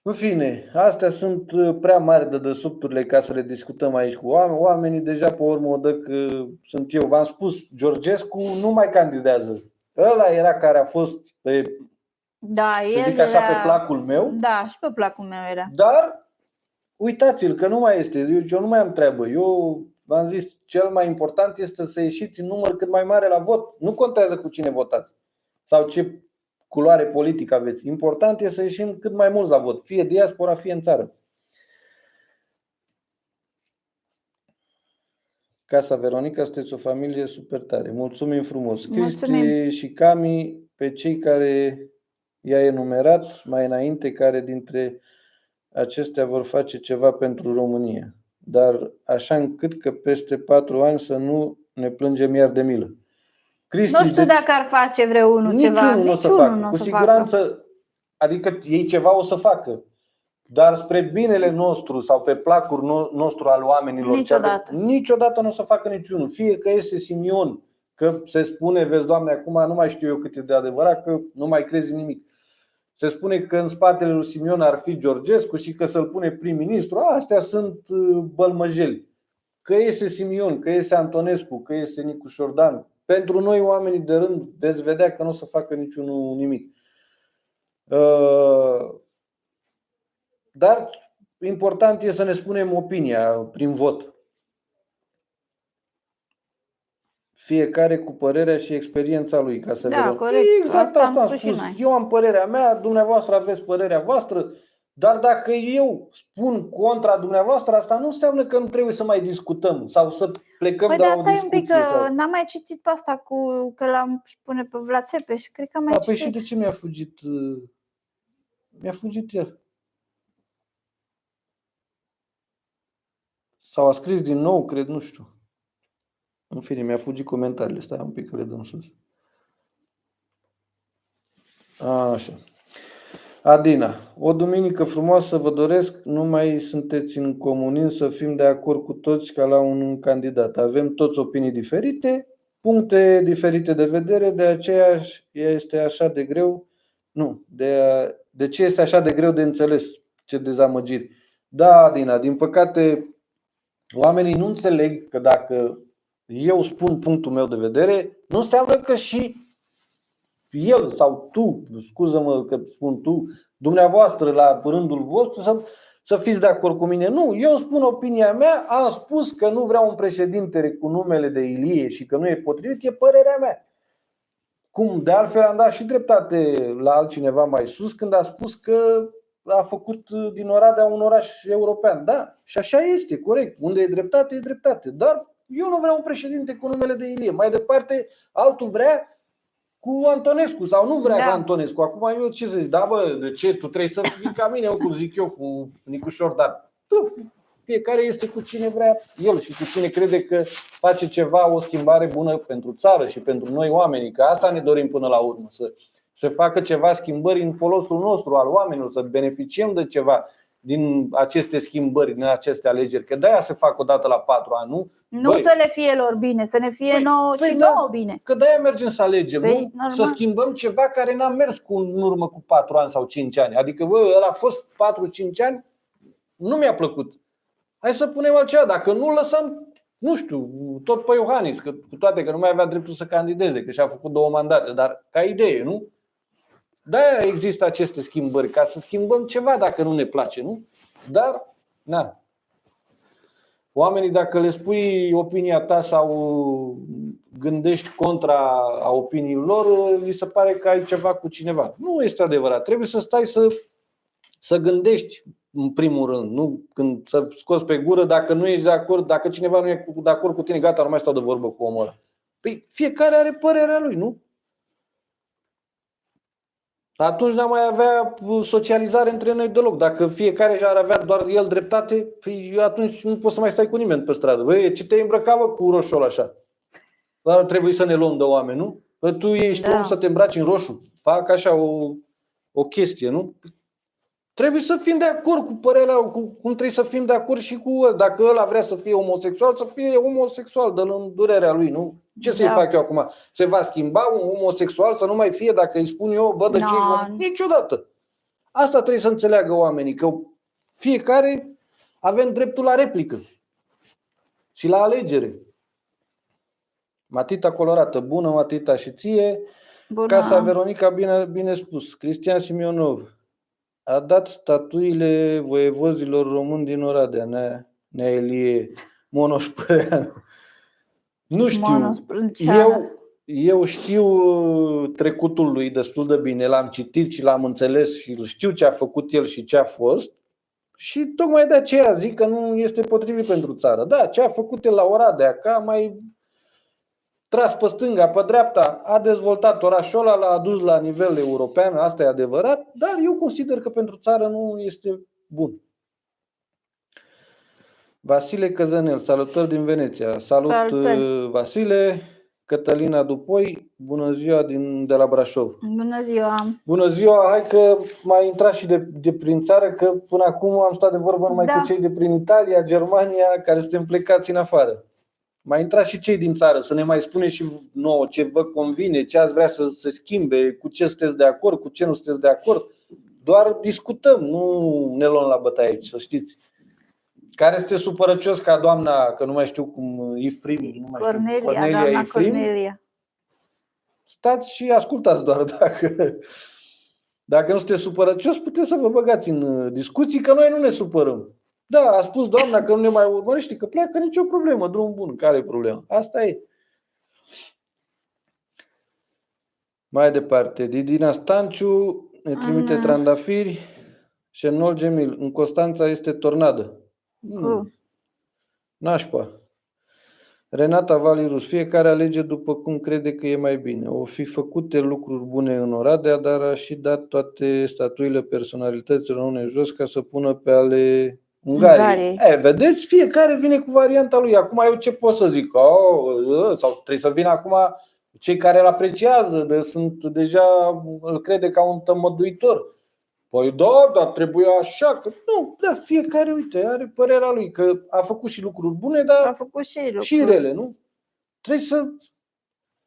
În fine, astea sunt prea mari dădăsupturile ca să le discutăm aici cu oamenii. Deja pe urmă o dă că sunt eu. V-am spus, Georgescu nu mai candidează. Ăla era care a fost pe, să zic așa, pe placul meu. Da, și pe placul meu era. Dar uitați-l că nu mai este. Eu nu mai am treabă. Eu v-am zis, cel mai important este să ieșiți în număr cât mai mare la vot. Nu contează cu cine votați sau ce culoare politică aveți. Important este să ieșim cât mai mulți la vot, fie diaspora, fie în țară. Casa Veronica, sunteți o familie super tare. Mulțumim frumos. Cristi și Cami, pe cei care i-a enumerat mai înainte, care dintre acestea vor face ceva pentru România. Dar așa încât că peste 4 ani să nu ne plângem iar de milă. Cristi, nu știu dacă ar face vreunul ceva. Niciunul nu o să facă. Cu siguranță, adică ei ceva o să facă. Dar spre binele nostru sau pe placul nostru al oamenilor, niciodată nu o să facă niciunul. Fie că iese Simion, că se spune, vezi Doamne, acum nu mai știu eu cât e de adevărat, că nu mai crezi nimic. Se spune că în spatele lui Simion ar fi Georgescu și că să-l pune prim-ministru. Astea sunt bălmăjeli. Că iese Simion, că iese Antonescu, că iese Nicu Șordan. Pentru noi, oamenii de rând, veți vedea că nu o să facă niciunul nimic. Dar important e să ne spunem opinia prin vot. Fiecare cu părerea și experiența lui, ca să vedem. Corect. Exact asta am spus. Eu am părerea mea, dumneavoastră aveți părerea voastră. Dar dacă eu spun contra dumneavoastră, asta nu înseamnă că nu trebuie să mai discutăm sau să plecăm de la o discuție. Un pic, n-am mai citit pe asta că l-am pune pe Vlad Țepeș. Cred că am mai citit. Păi și de ce mi-a fugit? Mi-a fugit el. Sau a scris din nou, cred, nu știu. În fine, mi-a fugit comentariile. Stai un pic că le dăm sus. Așa. Adina, o duminică frumoasă vă doresc, nu mai sunteți în comunism, să fim de acord cu toți ca la un candidat. Avem toți opinii diferite, puncte diferite de vedere, de aceea este așa de greu. De ce este așa de greu de înțeles? Ce dezamăgiri. Da, Adina, din păcate oamenii nu înțeleg că dacă eu spun punctul meu de vedere, nu înseamnă că și el sau tu, scuză-mă că spun tu, dumneavoastră la rândul vostru să fiți de acord cu mine. Nu, eu spun opinia mea, am spus că nu vreau un președinte cu numele de Ilie și că nu e potrivit, e părerea mea. Cum de altfel am dat și dreptate la altcineva mai sus când a spus că a făcut din Oradea un oraș european. Da, și așa este, corect. Unde e dreptate, e dreptate. Dar eu nu vreau un președinte cu numele de Ilie. Mai departe, altul vrea cu Antonescu sau nu vrea cu Antonescu. Acum eu ce să zic? Da, bă, de ce? Tu trebuie să fii ca mine, cum zic eu, cu Nicu Șordan. Fiecare este cu cine vrea el și cu cine crede că face ceva, o schimbare bună pentru țară și pentru noi oamenii. Că asta ne dorim până la urmă, să facă ceva schimbări în folosul nostru al oamenilor, să beneficiem de ceva din aceste schimbări, din aceste alegeri. Că de-aia se fac odată la 4 ani, nu? Nu să le fie lor bine, să ne fie nouă și nouă bine. Că de-aia mergem să alegem, nu? Să schimbăm ceva care n-a mers în urmă cu 4 ani sau 5 ani. Adică, ăla a fost 4-5 ani, nu mi-a plăcut. Hai să punem altceva, dacă nu lăsăm, nu știu, tot pe Iohannis, că, cu toate că nu mai avea dreptul să candideze, că și-a făcut 2 mandate, dar ca idee, nu? De-aia există aceste schimbări, ca să schimbăm ceva dacă nu ne place, nu? Dar, na. Oamenii, dacă le spui opinia ta sau gândești contra a opiniilor lor, li se pare că ai ceva cu cineva. Nu este adevărat. Trebuie să stai să gândești în primul rând, nu când să scoți pe gură dacă nu ești de acord, dacă cineva nu e de acord cu tine, gata, nu mai stau de vorbă cu omul ăla. Păi fiecare are părerea lui, nu? Atunci n-am mai avea socializare între noi deloc. Dacă fiecare ar avea doar el dreptate, păi atunci nu poți să mai stai cu nimeni pe stradă. Băi, ce te-ai îmbrăcat, bă, cu roșul așa? Dar trebuie să ne luăm de oameni, nu? Că tu ești om să te îmbraci în roșu. Fac așa o chestie, nu? Trebuie să fim de acord cu părerea, cum trebuie să fim de acord și cu ăla. Dacă ăla vrea să fie homosexual, să fie homosexual, dă-l în durerea lui, nu? Ce să-i fac eu acum? Se va schimba un homosexual să nu mai fie dacă îi spun eu, bă, de ce ești niciodată. Asta trebuie să înțeleagă oamenii, că fiecare avem dreptul la replică și la alegere. Matita colorată, bună Matita și ție. Bună. Casa Veronica, bine spus. Cristian Simionov a dat statuile voievozilor români din Oradea, Nea Elie Monoșpăreanu. Nu știu, eu știu trecutul lui destul de bine, l-am citit și l-am înțeles și știu ce a făcut el și ce a fost. Și tocmai de aceea zic că nu este potrivit pentru țară. Da, ce a făcut el la Oradea, că a mai tras pe stânga, pe dreapta, a dezvoltat orașul ăla, l-a adus la nivel european, asta e adevărat, dar eu consider că pentru țară nu este bun. Vasile Căzănel, salutări din Veneția. Salutări. Vasile. Cătălina Dupoi, bună ziua de la Brașov. Bună ziua. Bună ziua, hai că mai intrat și de prin țară, că până acum am stat de vorbă numai cu cei de prin Italia, Germania, care suntem plecați în afară. Mai intrat și cei din țară, să ne mai spuneți și nouă ce vă convine, ce ați vrea să se schimbe, cu ce sunteți de acord, cu ce nu sunteți de acord. Doar discutăm, nu ne luăm la bătaie aici, să știți. Care este supărăcios ca doamna, că nu mai știu cum, Cornelia Ifrim. Cornelia. Stați și ascultați doar dacă nu sunteți supărăcios, puteți să vă băgați în discuții, că noi nu ne supărăm. Da, a spus doamna că nu ne mai urmărește, că pleacă, nicio problemă, drum bun, care e problema? Asta e. Mai departe, Didina Stanciu ne trimite trandafiri. Șenol Gemil, în Constanța este tornadă. Nașpa. Renata Valirus, fiecare alege după cum crede că e mai bine. O fi făcute lucruri bune în Oradea, dar a și dat toate statuile personalităților române jos ca să pună pe ale Ungariei. Vedeți, fiecare vine cu varianta lui. Acum eu ce pot să zic? Sau trebuie să vină acum cei care îl apreciază, sunt deja, îl crede ca un tămăduitor. Păi da, dar trebuie așa, că nu, da, fiecare, uite, are părerea lui, că a făcut și lucruri bune, dar a făcut și rele, nu? Trebuie să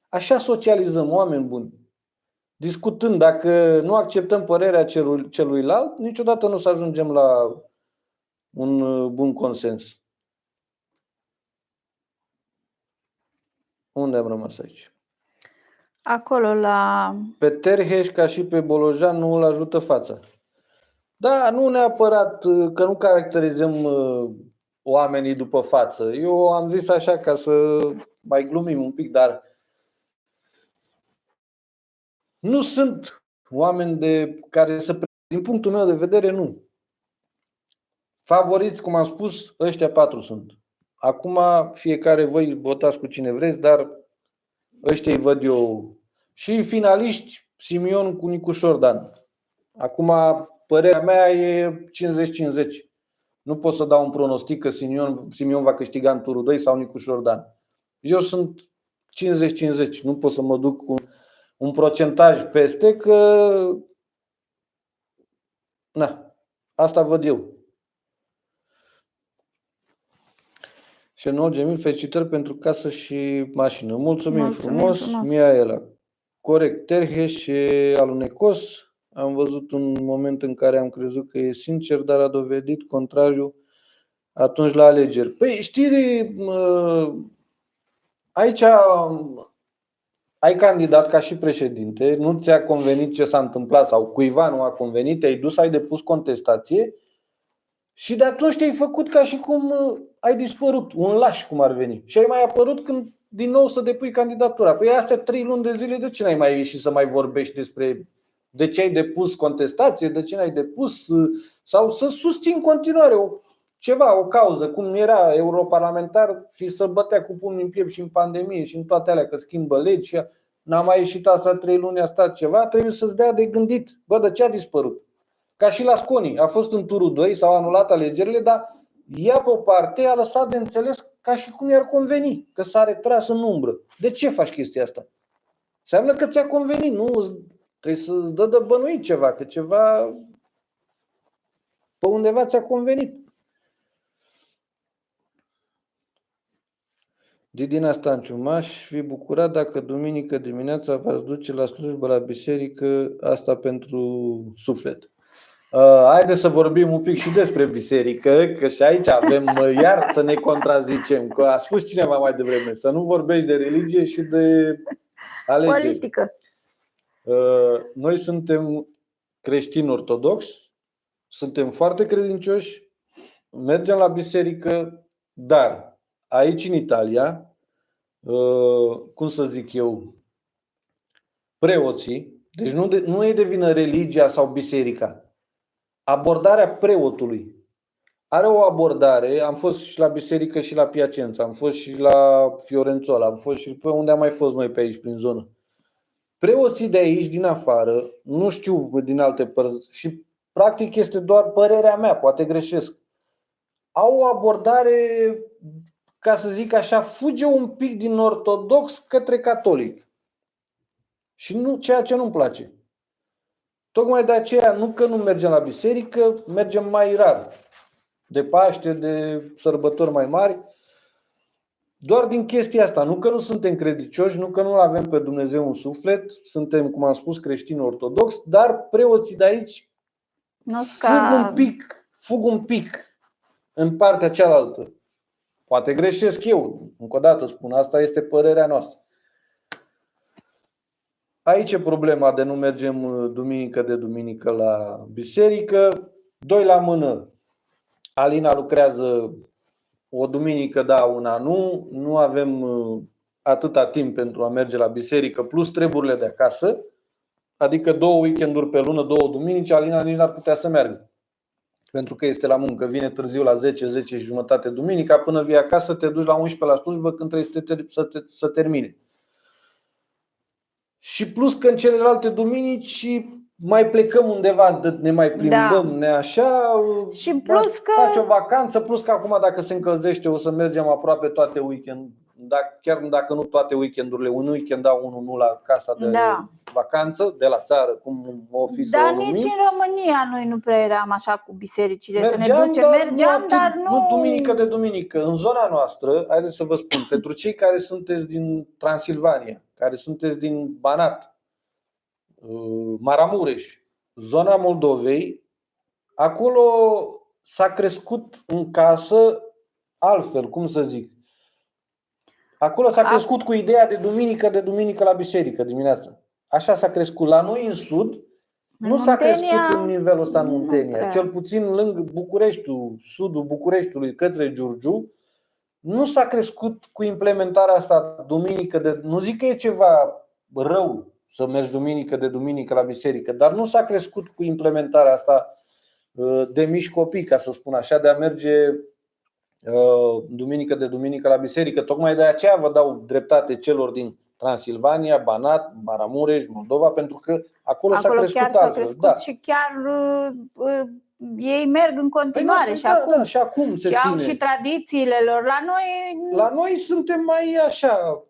așa socializăm, oameni buni. Discutând, dacă nu acceptăm părerea celuilalt, niciodată nu o să ajungem la un bun consens. Unde am rămas aici? Acolo la... Pe Terheș, ca și pe Bolojan, nu îl ajută fața. Da, nu neapărat că nu caracterizăm oamenii după față. Eu am zis așa ca să mai glumim un pic, dar nu sunt oameni care din punctul meu de vedere, nu. Favoriți, cum am spus, ăștia 4 sunt. Acum fiecare voi votați cu cine vreți, dar ăștia îi văd eu. Și finaliști, Simion cu Nicușor Dan. Acum părerea mea e 50-50. Nu pot să dau un pronostic că Simion va câștiga în turul 2 sau Nicușor Dan. Eu sunt 50-50. Nu pot să mă duc cu un procentaj peste, că asta văd eu. Șenol Gemil, felicitări pentru casă și mașină. Mulțumim frumos. Miaela. Corect, Terheș și alunecos. Am văzut un moment în care am crezut că e sincer, dar a dovedit contrariu atunci la alegeri. Păi știi, aici ai candidat ca și președinte, nu ți-a convenit ce s-a întâmplat sau cuiva nu a convenit, te-ai dus, ai depus contestație și de atunci te-ai făcut ca și cum ai dispărut, un laș cum ar veni. Și ai mai apărut când din nou să depui candidatura. Păi astea 3 luni de zile, de ce n-ai mai ieșit să mai vorbești despre de ce ai depus contestație, de ce n-ai depus, sau să susții în continuare o cauză, cum era europarlamentar și să bătea cu pumnul în piept și în pandemie și în toate alea, că schimbă legi și n-a mai ieșit asta 3 luni, a stat ceva, trebuie să-ți dea de gândit. Bă, de ce a dispărut? Ca și la Sconi, a fost în turul 2, s-au anulat alegerile, dar ea pe o parte a lăsat de înțeles ca și cum i-ar conveni, că s-a retras în umbră. De ce faci chestia asta? Înseamnă că ți-a convenit, nu trebuie să-ți dă de bănuit ceva, că ceva pe undeva ți-a convenit. Didina Stanciu, m-aș fi bucurat dacă duminică dimineața v-ați duce la slujbă la biserică, asta pentru suflet. Haideți să vorbim un pic și despre biserică, că și aici avem iar să ne contrazicem. Că a spus cineva mai devreme, să nu vorbești de religie și de alegeri. Politică. Noi suntem creștini ortodoxi, suntem foarte credincioși, mergem la biserică, dar aici în Italia, cum să zic eu, preoții, deci nu e de vină religia sau biserica, abordarea preotului. Are o abordare, am fost și la biserică și la Piacenza, am fost și la Fiorențola, am fost și pe unde am mai fost noi pe aici prin zonă. Preoții de aici, din afară, nu știu din alte părți și practic este doar părerea mea, poate greșesc, au o abordare, ca să zic așa, fuge un pic din ortodox către catolic. Și nu, ceea ce nu-mi place. Tocmai de aceea, nu că nu mergem la biserică, mergem mai rar. De Paște, de sărbători mai mari. Doar din chestia asta. Nu că nu suntem credincioși, nu că nu avem pe Dumnezeu în suflet. Suntem, cum am spus, creștini ortodoxi, dar preoții de aici fug un pic în partea cealaltă. Poate greșesc eu. Încă o dată spun, asta este părerea noastră. Aici e problema de nu mergem duminică de duminică la biserică. Doi la mână. Alina lucrează o duminică, da, una nu. Nu avem atâta timp pentru a merge la biserică, plus treburile de acasă. Adică 2 weekenduri pe lună, 2 duminici, Alina nici n-ar putea să meargă. Pentru că este la muncă, vine târziu la 10, 10 și jumătate duminica, până vii acasă te duci la 11 la slujbă când trebuie să termine. Și plus că în celelalte duminici mai plecăm undeva, ne mai plimbăm, ne așa, și plus că faci o vacanță, plus că acum dacă se încălzește o să mergem aproape toate weekend, chiar dacă nu toate weekendurile, un weekend da, unul nu la casa de vacanță, de la țară, cum o fi să dar o numim. nici în România noi nu prea eram așa cu bisericile, să ne ducem, mergeam, dar nu duminică de duminică. În zona noastră, haideți să vă spun, pentru cei care sunteți din Transilvania, care sunteți din Banat, Maramureș, zona Moldovei, acolo s-a crescut în casă altfel, cum să zic. Acolo s-a crescut cu ideea de duminică la biserică dimineața. Așa s-a crescut. La noi în sud nu s-a crescut în nivelul ăsta în Muntenia. Cel puțin lângă Bucureștiul, sudul Bucureștiului către Giurgiu, nu s-a crescut cu implementarea asta duminică nu zic că e ceva rău să mergi duminică de duminică la biserică, dar nu s-a crescut cu implementarea asta de mici copii, ca să spun așa, de a merge duminică de duminică la biserică. Tocmai de aceea vă dau dreptate celor din Transilvania, Banat, Maramureș, Moldova, pentru că acolo s-a crescut altfel. Da. Și chiar ei merg în continuare și acum. Și acum se ține. Au și tradițiile lor. La noi suntem mai așa.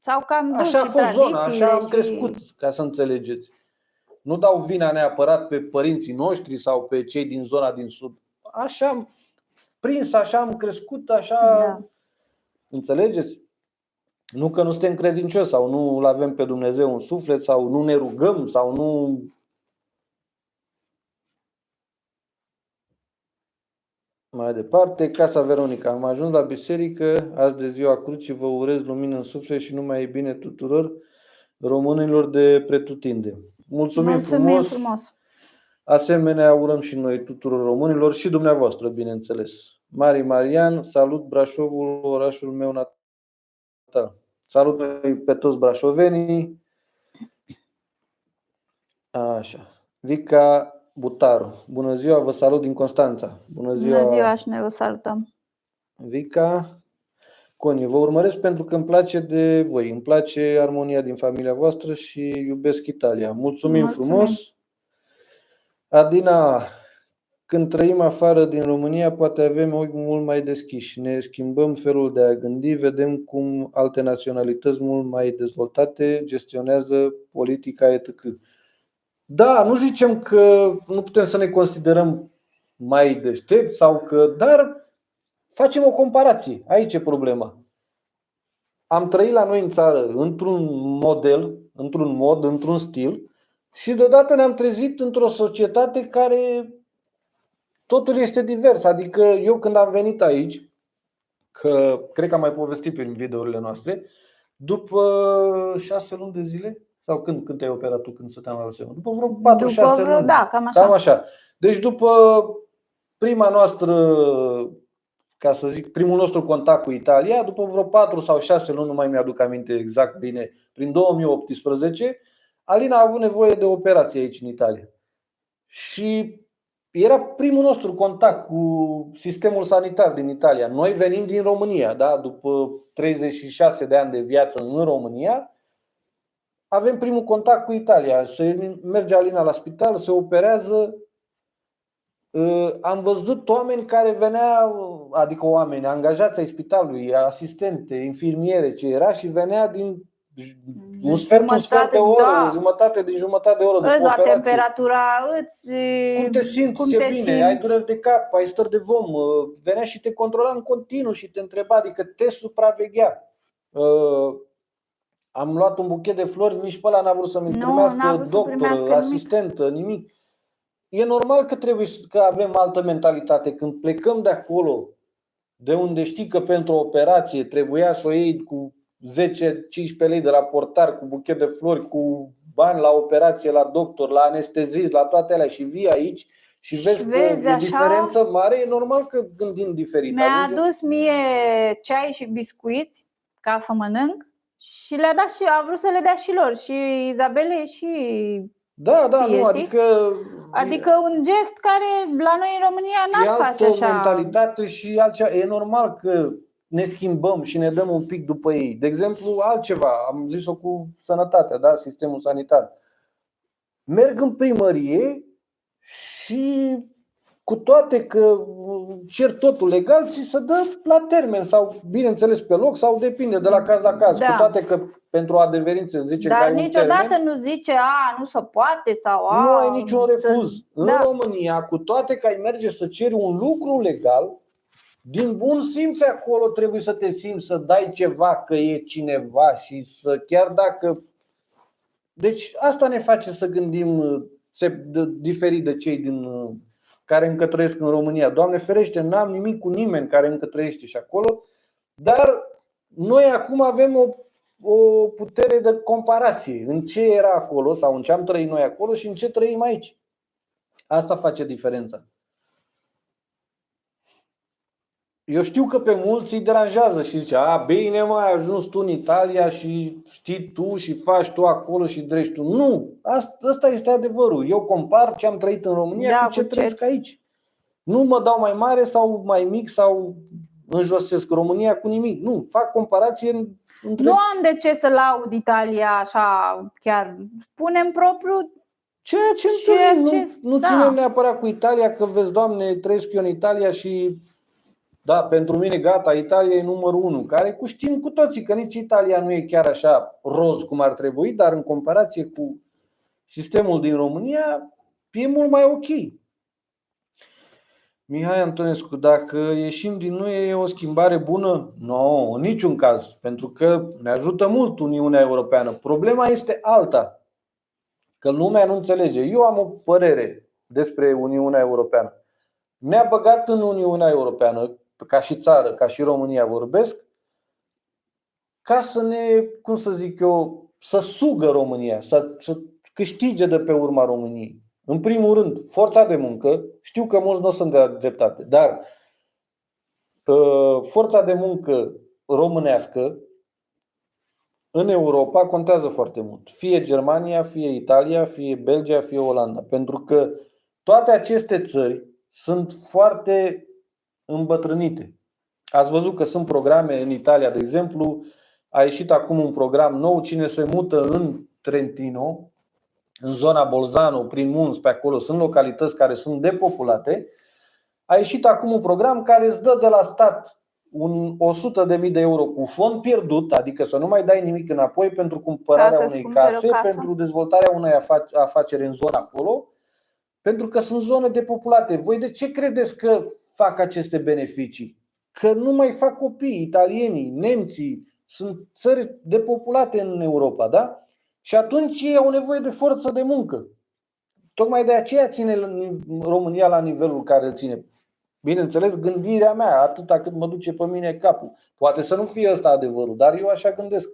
Sau cam așa a fost zona, așa am crescut, ca să înțelegeți. Nu dau vina neapărat pe părinții noștri sau pe cei din zona din sud. Așa am prins, așa am crescut, așa. Înțelegeți? Nu că nu suntem credincioși sau nu îl avem pe Dumnezeu în suflet sau nu ne rugăm sau nu. Mai departe, Casa Veronica. Am ajuns la biserică azi de ziua crucii, vă urez lumină în suflet și numai bine tuturor românilor de pretutindeni. Mulțumim frumos. Asemenea urăm și noi tuturor românilor și dumneavoastră, bineînțeles. Mari Marian, salut Brașovul, orașul meu natal. Salut pe toți brașovenii. Așa. Vica Butaru. Bună ziua, vă salut din Constanța. Bună ziua și noi vă salutăm. Vica. Coni, vă urmăresc pentru că îmi place de voi. Îmi place armonia din familia voastră și iubesc Italia. Mulțumim frumos. Adina când trăim afară din România, poate avem ochi mult mai deschiși. Ne schimbăm felul de a gândi, vedem cum alte naționalități mult mai dezvoltate gestionează politica etc. Da, nu zicem că nu putem să ne considerăm mai deștepți sau că, dar facem o comparație. Aici e problema. Am trăit la noi în țară într-un model, într-un mod, într-un stil și deodată ne-am trezit într-o societate care totul este divers. Adică eu când am venit aici, că cred că am mai povestit prin videourile noastre, după 6 luni de zile, sau când te-ai operat tu, când stăteam la Alzheimer? După vreo 4-6 luni. Da, cam așa. Deci după prima noastră, ca să zic, primul nostru contact cu Italia, după vreo 4 sau 6 luni, nu mai mi-aduc aminte exact bine, prin 2018, Alina a avut nevoie de operație aici în Italia. Și era primul nostru contact cu sistemul sanitar din Italia. Noi venind din România, da? După 36 de ani de viață în România, avem primul contact cu Italia. Se merge Alina la spital, se operează. Am văzut oameni care veneau, adică oameni angajați ai spitalului, asistente, infirmiere, ce era, și venea din un sfert de oră, da. o jumătate de oră după operație. Temperatura cum te simți, ce bine, ai dureri de cap, ai stări de vom. Venea și te controla în continuu și te întreba, adică te supraveghea. Am luat un buchet de flori, nici pe ăla n-a vrut să-mi primească doctor, asistentă, nimic. E normal că trebuie că avem altă mentalitate. Când plecăm de acolo, de unde știi că pentru o operație trebuia să o iei cu 10-15 lei de la portar, cu buchet de flori, cu bani la operație, la doctor, la anestezist, la toate alea, și vii aici și vezi că e diferență mare, e normal că gândim diferit. Mi-a adus mie ceai și biscuiți ca să mănânc și le-a dat și a vrut să le dea și lor, și Izabelei și Da, ție, nu, adică un gest care la noi în România n-ar face așa. E altă mentalitate și altceva. E normal că ne schimbăm și ne dăm un pic după ei. De exemplu, altceva, am zis-o cu sănătatea, da? Sistemul sanitar. Merg în primărie și cu toate că cer totul legal, ți se dă la termen sau, bineînțeles, pe loc sau depinde de la caz la caz. Da. Cu toate că pentru adeverință zice că ai un termen. Dar niciodată nu zice, nu se poate sau nu ai niciun refuz. În România, cu toate că ai merge să ceri un lucru legal, din bun simț acolo trebuie să te simți, să dai ceva, că e cineva și să, chiar dacă... Deci asta ne face să gândim diferit de cei care încă trăiesc în România. Doamne ferește, n-am nimic cu nimeni care încă trăiește și acolo, dar noi acum avem o putere de comparație în ce era acolo sau în ce am trăit noi acolo și în ce trăim aici. Asta face diferența. Eu știu că pe mulți îi deranjează și zice, bine, mai ai ajuns tu în Italia și știi tu și faci tu acolo și drești tu. Nu, asta este adevărul. Eu compar ce am trăit în România cu ce trăiesc aici. Nu mă dau mai mare sau mai mic sau înjosesc România cu nimic. Nu, fac comparație între... Nu am de ce să laud Italia așa chiar. Punem propriu ceea ce întâlnim. Nu ținem neapărat cu Italia, că vezi, Doamne, trăiesc eu în Italia și da, pentru mine gata, Italia e numărul 1. Care știm cu toții că nici Italia nu e chiar așa roz cum ar trebui, dar în comparație cu sistemul din România e mult mai ok. Mihai Antonescu, dacă ieșim din UE e o schimbare bună? Nu, în niciun caz, pentru că ne ajută mult Uniunea Europeană. Problema este alta, că lumea nu înțelege. Eu am o părere despre Uniunea Europeană. Ne-a băgat în Uniunea Europeană, ca și țară, ca și România vorbesc, ca să ne, cum să zic eu, să sugă România, să câștige de pe urma României. În primul rând, forța de muncă. Știu că mulți nu sunt de dreptate, dar forța de muncă românească în Europa contează foarte mult. Fie Germania, fie Italia, fie Belgia, fie Olanda. Pentru că toate aceste țări sunt foarte îmbătrânite. Ați văzut că sunt programe în Italia, de exemplu, a ieșit acum un program nou, cine se mută în Trentino, în zona Bolzano, prin munți, pe acolo, sunt localități care sunt depopulate. A ieșit acum un program care îți dă de la stat 100.000 de euro cu fond pierdut, adică să nu mai dai nimic înapoi pentru cumpărarea unei case, pentru dezvoltarea unei afaceri în zona acolo, pentru că sunt zone depopulate. Voi de ce credeți că fac aceste beneficii? Că nu mai fac copii, italienii, nemții, sunt țări depopulate în Europa, da? Și atunci ei au nevoie de forță de muncă. Tocmai de aceea ține România la nivelul care îl ține. Bineînțeles, gândirea mea, atâta cât mă duce pe mine capul. Poate să nu fie ăsta adevărul, dar eu așa gândesc.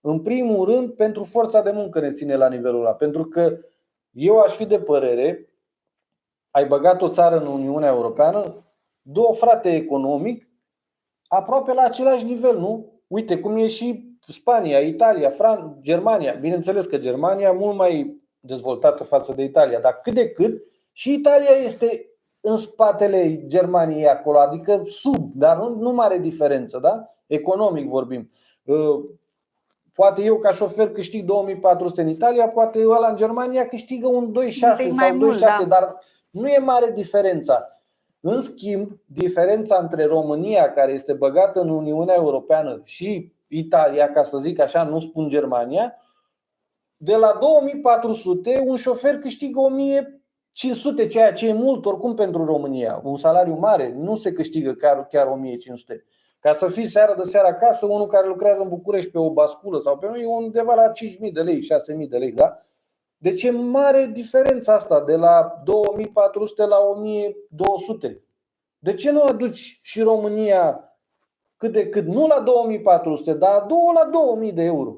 În primul rând, pentru forța de muncă ne ține la nivelul ăla. Pentru că eu aș fi de părere, ai băgat o țară în Uniunea Europeană, două frate economic, aproape la același nivel, nu? Uite cum e și Spania, Italia, Germania. Bineînțeles că Germania e mult mai dezvoltată față de Italia, dar cât de cât și Italia este în spatele Germaniei acolo, adică sub, dar nu mare diferență, da? Economic vorbim. Poate eu ca șofer câștig 2400 în Italia, poate ăla în Germania câștigă un 2,6 sau 2,7, da. Dar nu e mare diferența. În schimb, diferența între România, care este băgată în Uniunea Europeană, și Italia, ca să zic așa, nu spun Germania, de la 2400 un șofer câștigă 1500, ceea ce e mult oricum pentru România. Un salariu mare, nu se câștigă chiar 1500. Ca să fii seara de seară acasă, unul care lucrează în București pe o basculă sau pe noi e undeva la 5.000 de lei, 6.000 de lei, da? Deci e mare diferența asta de la 2400 la 1200. De ce nu aduci și România cât de cât, nu la 2400, dar la 2000 de euro?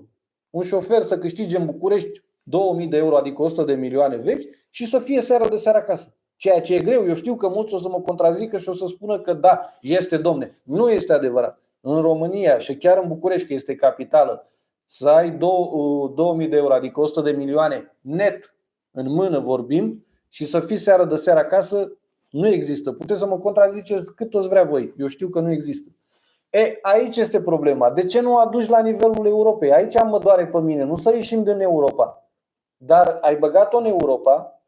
Un șofer să câștige în București 2000 de euro, adică 100 de milioane vechi, și să fie seara de seară acasă. Ceea ce e greu, eu știu că mulți o să mă contrazică și o să spună că da, este, domne. Nu este adevărat. În România și chiar în București, că este capitală, să ai 2000 de euro, adică 100 de milioane net în mână vorbim, și să fii seara de seară acasă, nu există. Puteți să mă contraziceți cât o vrea voi. Eu știu că nu există. Aici este problema. De ce nu o aduci la nivelul Europei? Aici mă doare pe mine. Nu să ieșim din Europa, dar ai băgat-o în Europa,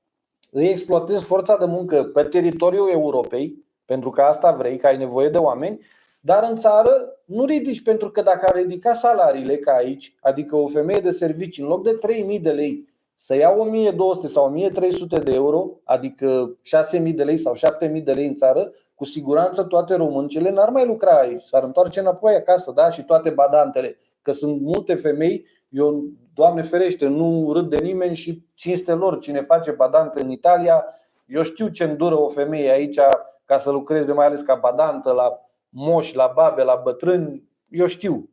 îi exploatezi forța de muncă pe teritoriul Europei, pentru că asta vrei, că ai nevoie de oameni, dar în țară nu ridici, pentru că dacă ar ridica salariile ca aici, adică o femeie de servicii în loc de 3.000 de lei să ia 1.200 sau 1.300 de euro, adică 6.000 de lei sau 7.000 de lei în țară, cu siguranță toate româncele n-ar mai lucra aici, s-ar întoarce înapoi acasă, da? Și toate badantele, că sunt multe femei, eu, Doamne ferește, nu râd de nimeni și cinste lor, cine face badante în Italia, eu știu ce îndură o femeie aici ca să lucreze, mai ales ca badantă, la moși, la babe, la bătrâni, eu știu.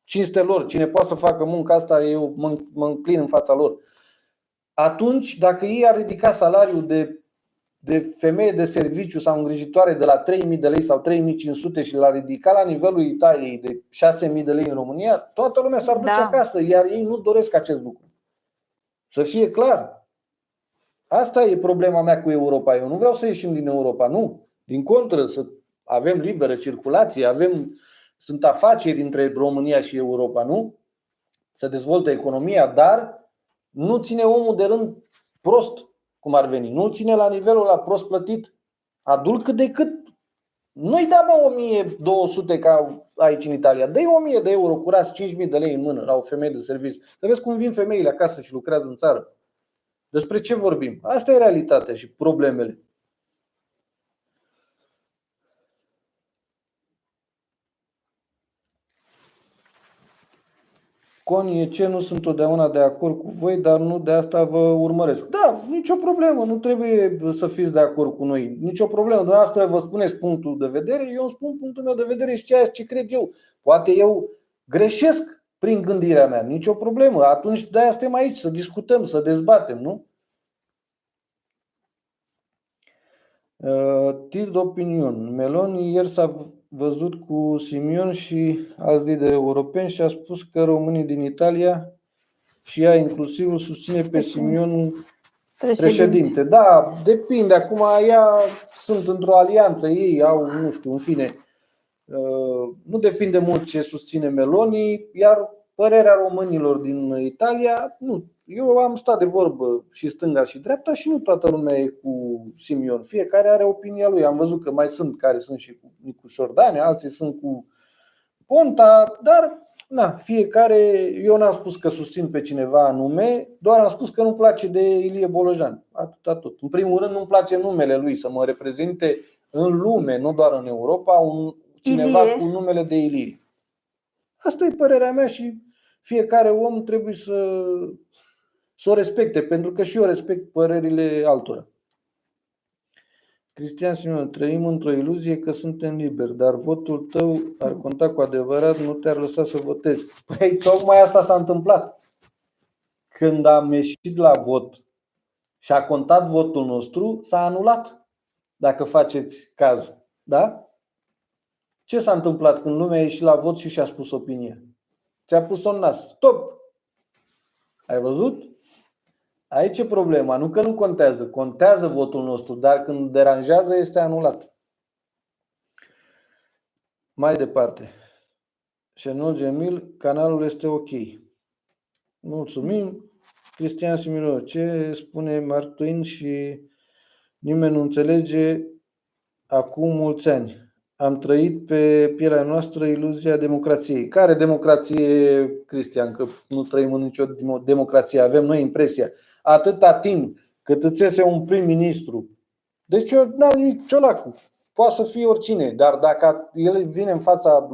Cinste lor, cine poate să facă munca asta, eu mă înclin în fața lor. Atunci, dacă ei ar ridica salariul de femeie de serviciu sau îngrijitoare de la 3.000 de lei sau 3.500 și l-ar ridica la nivelul Italiei de 6.000 de lei în România, toată lumea s-ar duce acasă, iar ei nu doresc acest lucru. Să fie clar. Asta e problema mea cu Europa. Eu nu vreau să ieșim din Europa, nu. Din contră, să avem liberă circulație, sunt afaceri între România și Europa, nu? Să dezvolte economia, dar nu ține omul de rând prost, cum ar veni. Nu ține la nivelul ăla prost plătit. Adu-l cât de cât. Nu-i da 1.200 ca aici în Italia. Dă-i 1.000 de euro curați, 5.000 de lei în mână la o femeie de serviciu. Să vezi cum vin femeile acasă și lucrează în țară. Despre ce vorbim? Asta e realitatea și problemele. Conie, ce nu sunt totdeauna de acord cu voi, dar nu de asta vă urmăresc. Da, nicio problemă, nu trebuie să fiți de acord cu noi. Nicio problemă, dumneavoastră vă spuneți punctul de vedere, eu îmi spun punctul meu de vedere și ceea ce cred eu. Poate eu greșesc prin gândirea mea, nicio problemă. Atunci de-aia suntem aici, să discutăm, să dezbatem, nu? Tir de opinion. Meloni ieri s-a văzut cu Simion și alți lideri europeni și a spus că românii din Italia și ea inclusiv îl susține pe Simion președinte. Da, depinde. Acum ea sunt într-o alianță, ei au, nu știu, în fine. Nu depinde mult ce susține Meloni, iar părerea românilor din Italia, nu. Eu am stat de vorbă și stânga și dreapta și nu toată lumea e cu Simion. Fiecare are opinia lui. Am văzut că mai sunt care sunt și cu Nicu Șordane, alții sunt cu Ponta, dar fiecare, eu n-am spus că susțin pe cineva anume, doar am spus că nu-mi place de Ilie Bolojan. Atât, tot. În primul rând nu-mi place numele lui să mă reprezinte în lume, nu doar în Europa, cineva Ilie. cu numele de Ilie. Asta e părerea mea și fiecare om trebuie să o respecte, pentru că și eu respect părerile altora. Cristian Simeon, trăim într-o iluzie că suntem liberi, dar votul tău ar conta cu adevărat, nu te-ar lăsa să votezi. Păi tocmai asta s-a întâmplat. Când am ieșit la vot și a contat votul nostru, s-a anulat, dacă faceți caz. Da? Ce s-a întâmplat când lumea a ieșit la vot și și-a spus opinia? Ți-a pus-o în nas. Stop! Ai văzut? Aici e problema. Nu că nu contează. Contează votul nostru, dar când deranjează este anulat. Mai departe. Șenol Gemil, canalul este ok. Mulțumim. Cristian Similo, ce spune Mark Twain și nimeni nu înțelege acum mulți ani. Am trăit pe pielea noastră iluzia democrației. Care democrație, Cristian? Că nu trăim în nicio democrație. Avem noi impresia. Atâta timp cât îți iese un prim-ministru. Deci eu n-am nimic, Ciolacu. Poate să fie oricine. Dar dacă el vine în fața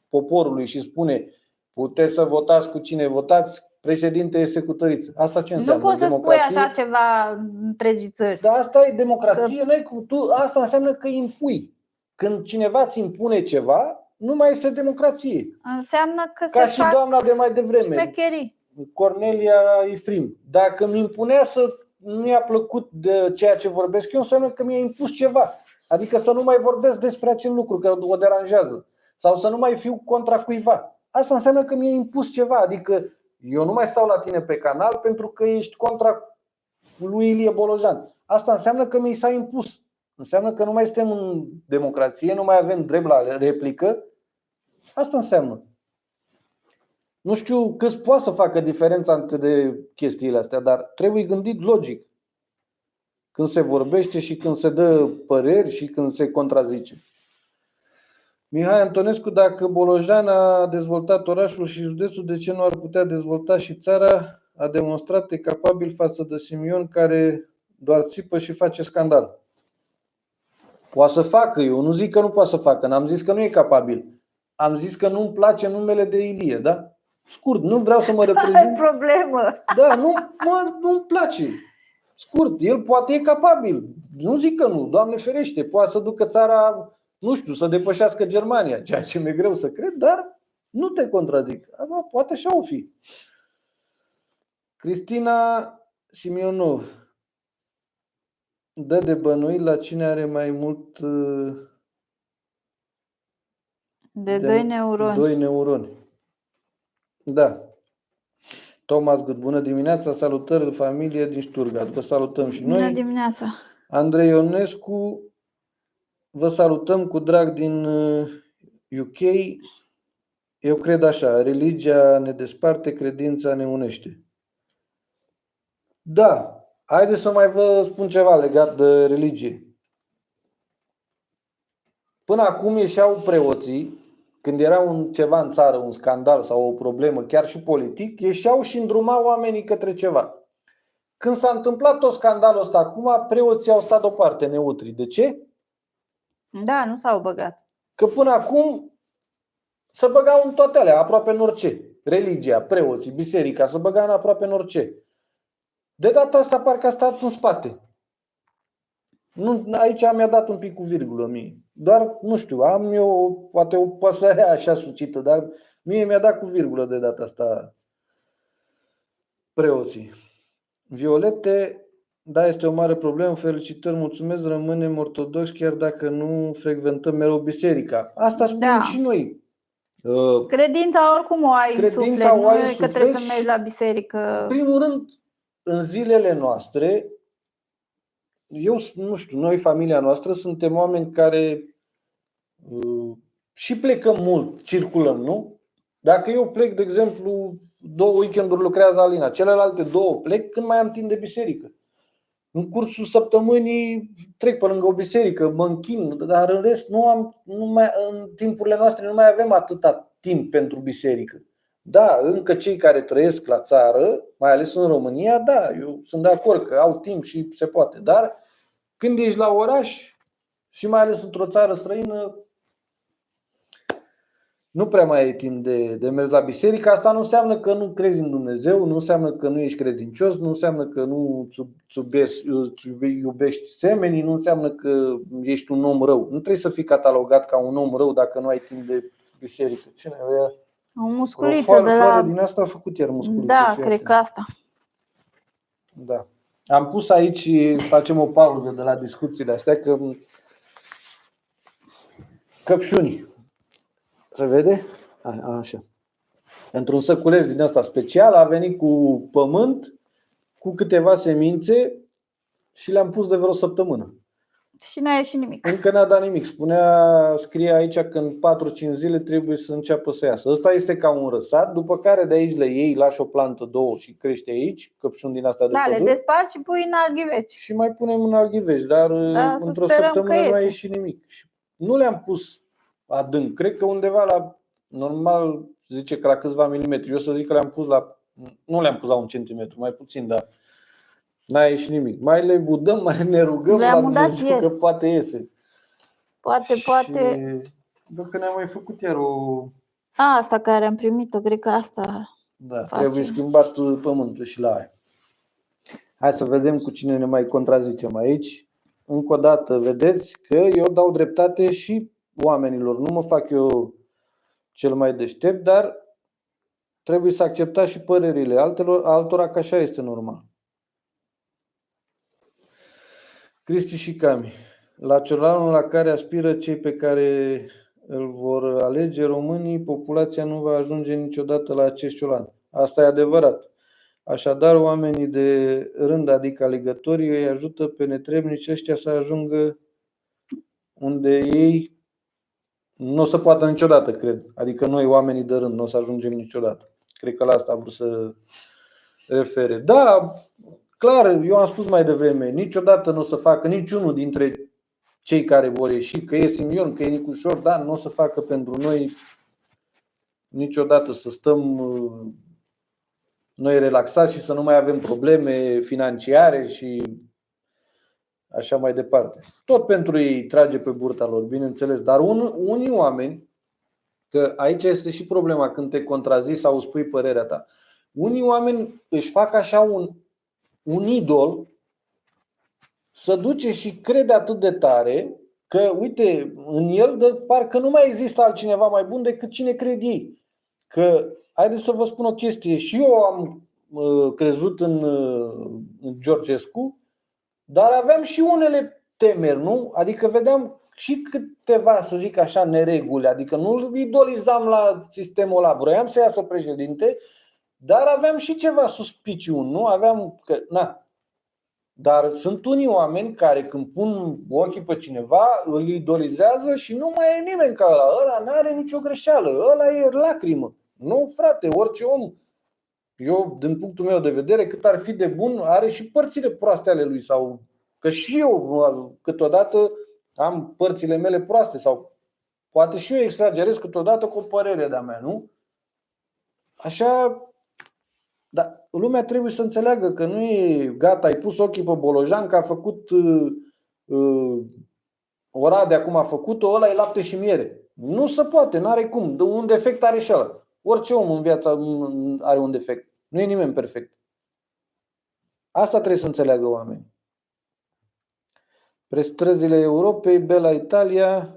poporului și spune puteți să votați cu cine votați, președinte este cu tăriță. Asta ce înseamnă? Nu poți să spui așa ceva întregii țări. Dar asta e democrație. Asta înseamnă că impui. Când cineva îți impune ceva, nu mai este democrație. Înseamnă că ca și doamna de mai devreme, șmecherii. Cornelia Ifrim. Dacă mi impunea să nu i-a plăcut de ceea ce vorbesc eu, înseamnă că mi-a impus ceva. Adică să nu mai vorbesc despre acel lucru, că o deranjează. Sau să nu mai fiu contra cuiva. Asta înseamnă că mi-a impus ceva. Adică eu nu mai stau la tine pe canal pentru că ești contra lui Ilie Bolojan. Asta înseamnă că mi s-a impus. Înseamnă că nu mai suntem în democrație, nu mai avem drept la replică. Asta înseamnă. Nu știu cât poate să facă diferența între chestiile astea, dar trebuie gândit logic. Când se vorbește și când se dă păreri și când se contrazice. Mihai Antonescu, dacă Bolojan a dezvoltat orașul și județul, de ce nu ar putea dezvolta și țara? A demonstrat e capabil față de Simion, care doar țipă și face scandal. Poate să facă, eu nu zic că nu poate să facă, n-am zis că nu e capabil. Am zis că nu-mi place numele de Ilie, da? Scurt, nu vreau să mă reprezint. Ai problemă. Da, nu-mi place. Scurt, el poate e capabil. Nu zic că nu, Doamne ferește, poate să ducă țara, nu știu, să depășească Germania, ceea ce mi-e greu să cred, dar nu te contrazic. Poate așa o fi. Cristina Simionov. Dă de bănuit la cine are mai mult de 2 neuroni. 2 neuroni. Da. Thomas Good, bună dimineața, salutări de familie din Stuttgart. Vă salutăm și noi. Bună dimineața. Andrei Ionescu, vă salutăm cu drag din UK. Eu cred așa, religia ne desparte, credința ne unește. Da, haideți să mai vă spun ceva legat de religie. Până acum ieșeau preoții, când era ceva în țară, un scandal sau o problemă, chiar și politic, ieșeau și îndrumau oamenii către ceva. Când s-a întâmplat tot scandalul ăsta acum, preoții au stat deoparte, neutri. De ce? Da, nu s-au băgat. Că până acum se băgau în toate alea, aproape în orice. Religia, preoții, biserica, se băga în aproape în orice. De data asta parcă a stat în spate. Nu, aici mi-a dat un pic cu virgulă mie. Doar, nu știu, am eu poate o păsăre așa sucită, dar mie mi-a dat cu virgulă de data asta preoții. Violete, da, este o mare problemă, felicitări, mulțumesc, rămânem ortodoxi chiar dacă nu frecventăm mereu biserica. Asta spunem și noi. Credința oricum o ai în suflet, nu e că trebuie să mergi la biserică. În primul rând, în zilele noastre, eu nu știu, noi, familia noastră, suntem oameni care și plecăm mult, circulăm, nu? Dacă eu plec, de exemplu, 2 weekenduri lucrează Alina, celelalte 2 plec, când mai am timp de biserică? În cursul săptămânii trec pe lângă o biserică, mă închin, dar în rest în timpurile noastre nu mai avem atâta timp pentru biserică. Da, încă cei care trăiesc la țară, mai ales în România, da, eu sunt de acord că au timp și se poate. Dar când ești la oraș și mai ales într-o țară străină, nu prea mai ai timp de mers la biserică. Asta nu înseamnă că nu crezi în Dumnezeu, nu înseamnă că nu ești credincios, nu înseamnă că nu iubești semenii, nu înseamnă că ești un om rău. Nu trebuie să fii catalogat ca un om rău dacă nu ai timp de biserică. Cine avea? O musculiță de la... din asta a făcut iar musculiță. Da, cred că asta. Da. Am pus aici, facem o pauză de la discuțiile astea, că căpșuni. Se vede? Așa. Într-un săculeț din ăsta special a venit cu pământ, cu câteva semințe și le-am pus de vreo săptămână. Și n-a ieșit nimic. Încă n-a dat nimic. Scrie aici că în 4-5 zile trebuie să înceapă să iasă. Ăsta este ca un răsat, după care de aici le iei, lași o plantă, 2 și crește aici, căpșuni din asta de pădure. Le desparți și pui în arghivești. Și mai punem în arghivești, dar într-o săptămână nu a ieșit nimic. Nu le-am pus adânc. Cred că undeva la, normal, zice că la câțiva milimetri. Eu să zic că nu le-am pus la 1 centimetru, mai puțin, dar n-a ieșit nimic. Mai le budăm, mai ne rugăm la Dumnezeu că poate iese. Poate. Dacă ne-am mai făcut iar o... Asta care am primit-o, cred că asta. Da, trebuie schimbat pământul și la aia. Hai să vedem cu cine ne mai contrazicem aici. Încă o dată, vedeți că eu dau dreptate și oamenilor. Nu mă fac eu cel mai deștept, dar trebuie să acceptați și părerile altora, că așa este normal. Cristi și Cami. La ciolanul la care aspiră cei pe care îl vor alege românii, populația nu va ajunge niciodată la acest ciolan. Asta e adevărat. Așadar, oamenii de rând, adică alegătorii, îi ajută pe netrebnici ăștia să ajungă unde ei nu o să poată niciodată, cred. Adică noi, oamenii de rând, nu o să ajungem niciodată. Cred că la asta a vrut să refere. Da, clar, eu am spus mai devreme, niciodată nu o să facă niciunul dintre cei care vor ieși, că e Simion, că e Nicușor, da, nu o să facă pentru noi niciodată să stăm noi relaxați și să nu mai avem probleme financiare și așa mai departe. Tot pentru ei trage pe burta lor, bineînțeles. Dar unii oameni, că aici este și problema când te contrazici sau spui părerea ta, unii oameni își fac așa un idol, să duce și crede atât de tare că, uite, în el de parcă nu mai există altcineva mai bun decât cine cred ei. Că, haideți să vă spun o chestie, și eu am crezut în Georgescu, dar aveam și unele temeri, nu? Adică vedeam și câteva, să zic așa, nereguli. Adică nu idolizam la sistemul ăla, vroiam să iasă președinte, dar aveam și ceva suspiciuni, nu? Aveam că, Dar sunt unii oameni care când pun ochii pe cineva îl idolizează și nu mai e nimeni ca ăla. Ăla n-are nicio greșeală, ăla e lacrimă. Nu, frate, orice om, eu, din punctul meu de vedere, cât ar fi de bun, are și părțile proaste ale lui. Sau că și eu câteodată am părțile mele proaste. Sau poate și eu exagerez câteodată cu o părere de-a mea, nu? Așa. Dar lumea trebuie să înțeleagă că nu e gata, ai pus ochii pe Bolojan, că a făcut Oradea cum a făcut-o, ăla e lapte și miere. Nu se poate, n-are cum. Un defect are și ăla. Orice om în viața are un defect. Nu e nimeni perfect. Asta trebuie să înțeleagă oamenii. Pe străzile Europei, Bella Italia.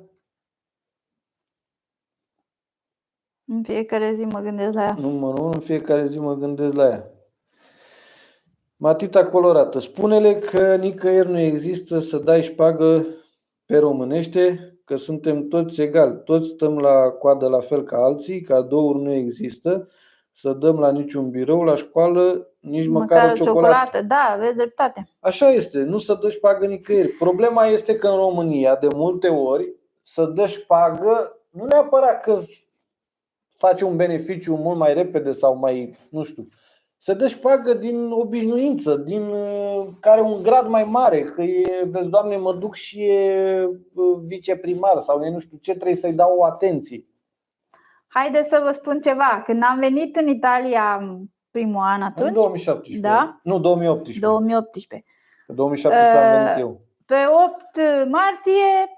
În fiecare zi mă gândesc la ea. Numărul 1, în fiecare zi mă gândesc la ea. Matita Colorată. Spune-le că nicăieri nu există să dai șpagă pe românește, că suntem toți egali. Toți stăm la coadă la fel ca alții, cadouri nu există, să dăm la niciun birou, la școală, nici măcar o ciocolată. Da, aveți dreptate. Așa este, nu să dă șpagă nicăieri. Problema este că în România, de multe ori, să dă șpagă, nu neapărat că face un beneficiu mult mai repede sau mai, nu știu, să dă șpagă din obișnuință, din care un grad mai mare, că e, vezi, Doamne, mă duc și e viceprimar sau e nu știu ce, trebuie să-i dau o atenție. Haideți să vă spun ceva. Când am venit în Italia primul an atunci, În 2017. Da? Nu, 2018. 2018. În 2017 am venit eu. Pe 8 martie,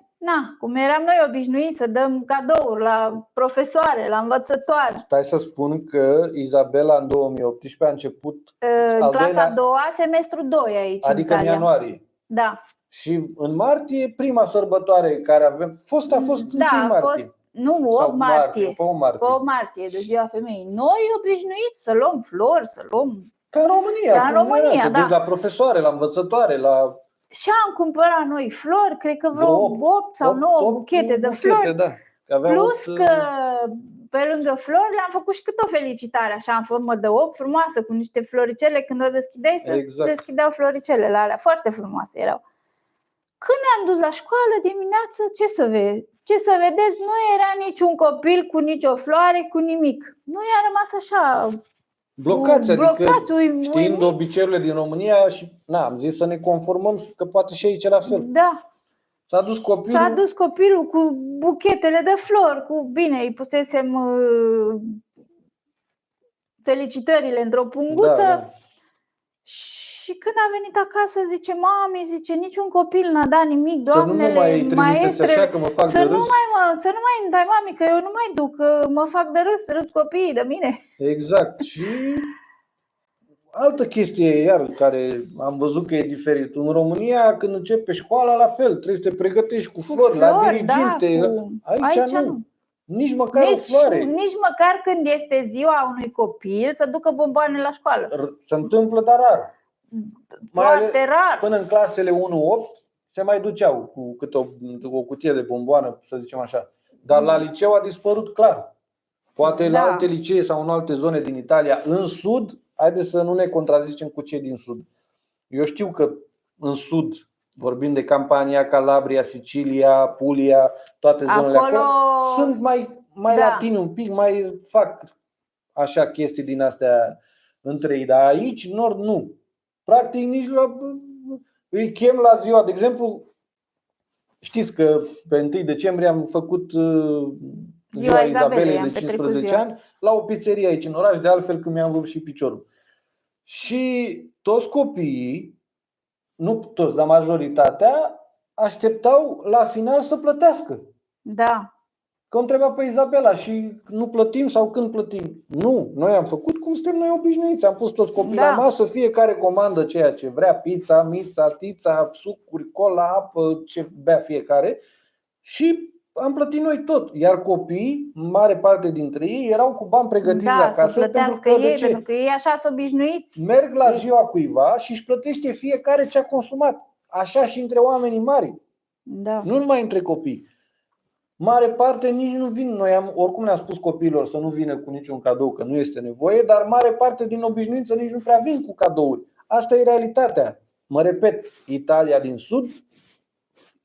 cum eram noi obișnuiți să dăm cadouri la profesoare, la învățătoare. Stai să spun că Izabela în 2018 a început în clasa a doua, semestru 2 aici, adică în ianuarie. Da. Și în martie, prima sărbătoare care avem, a fost 1 martie. Nu, 8 martie. Pe 8 martie. Pe 8 martie, de ziua femeii. Noi obișnuiți să luăm flori, să luăm... Ca în România. Ca în România, să duci la profesoare, la învățătoare, la... Și am cumpărat noi flori, cred că vreo 8 sau 9 buchete de flori. Da. Plus că pe lângă flori le-am făcut și câte o felicitare, așa, în formă de 8, frumoasă, cu niște floricele. Când o deschideai, se deschideau floricelele alea, foarte frumoase erau. Când ne-am dus la școală dimineață, ce să vedeți, nu era niciun copil cu nicio floare, cu nimic. Noi am rămas așa blocați, adică știind obiceiurile din România și am zis să ne conformăm, că poate și aici la fel. Da. S-a dus copilul cu buchetele de flori, bine, îi pusesem felicitările într-o punguță. Da. Și când a venit acasă, zice, mami, niciun copil n-a dat nimic, doamnele, să nu mai trimiteți așa că mă fac de râs. Să nu mai dai, mami, că eu nu mai duc, că mă fac de râs, râd copiii de mine. Exact. Și altă chestie, iar, care am văzut că e diferit. În România, când începe școala, la fel, trebuie să te pregătești cu flori, la diriginte. Da, aici nu. Nici măcar o floare. Nici măcar când este ziua unui copil să ducă bomboane la școală. Se întâmplă, dar rar. Foarte rar. Până în clasele 1-8 se mai duceau cu câte o cutie de bomboană, să zicem așa. Dar la liceu a dispărut clar. Poate la alte licee sau în alte zone din Italia. În sud, haideți să nu ne contrazicem cu cei din sud. Eu știu că în sud, vorbim de Campania, Calabria, Sicilia, Puglia, toate zonele acolo sunt mai latini un pic, mai fac așa chestii din astea între ei. Dar aici, în nord, nu. Practic nici îi chem la ziua. De exemplu, știți că pe 1 decembrie am făcut ziua Izabelei de 15 ani la o pizzerie aici în oraș, de altfel când mi-am rupt și piciorul. Și toți copiii, nu toți, dar majoritatea, așteptau la final să plătească. Da. Că o întreba pe Izabela, și nu plătim sau când plătim? Nu, noi am făcut cum suntem noi obișnuiți. Am pus toți copiii la masă, fiecare comandă ceea ce vrea, pizza, mița, tița, sucuri, cola, apă, ce bea fiecare. Și am plătit noi tot. Iar copiii, mare parte dintre ei, erau cu bani pregătiți acasă. Pentru că ei așa sunt obișnuiți. Merg la ziua cuiva și își plătește fiecare ce a consumat. Așa și între oamenii mari. Da. Nu numai între copii. Mare parte nici nu vin. Noi oricum le-am spus copiilor să nu vină cu niciun cadou, că nu este nevoie, dar mare parte din obișnuință nici nu prea vin cu cadouri. Asta e realitatea. Mă repet, Italia din sud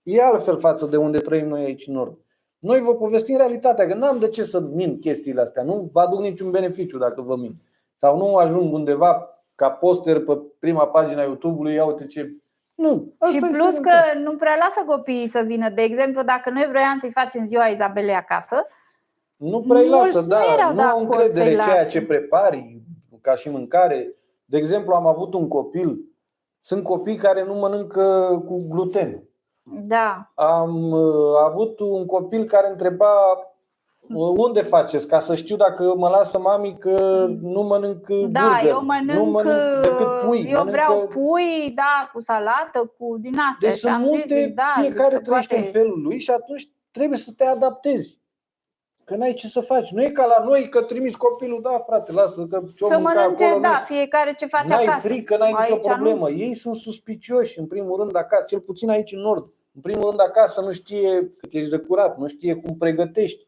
e altfel față de unde trăim noi aici în nord. Noi vă povestim realitatea, că n-am de ce să mint chestiile astea. Nu vă aduc niciun beneficiu dacă vă mint. Sau nu ajung undeva ca poster pe prima pagina YouTube-ului, ia uite ce... Nu. Și plus că nu prea lasă copiii să vină. De exemplu, dacă noi vroiam să-i facem ziua Izabelei acasă, nu prea îi lasă, nu au încredere ceea ce prepari, ca și mâncare. De exemplu, am avut un copil, sunt copii care nu mănâncă cu gluten. Da. Am avut un copil care întreba unde faceți, ca să știu dacă mă lasă mami că nu mănânc burger. Eu mănânc decât pui. Eu vreau pui, cu salată, cu din astea. Deci sunt multe, fiecare trăiește în felul lui și atunci trebuie să te adaptezi. Că n-ai ce să faci. Nu e ca la noi că trimiți copilul, frate, lasă că să mănânce, acolo, fiecare ce face acasă. N-ai frică, n-ai nicio problemă. Ei sunt suspicioși, în primul rând acasă, cel puțin aici în nord. În primul rând acasă nu știe cât ești de curat, nu știe cum pregătești.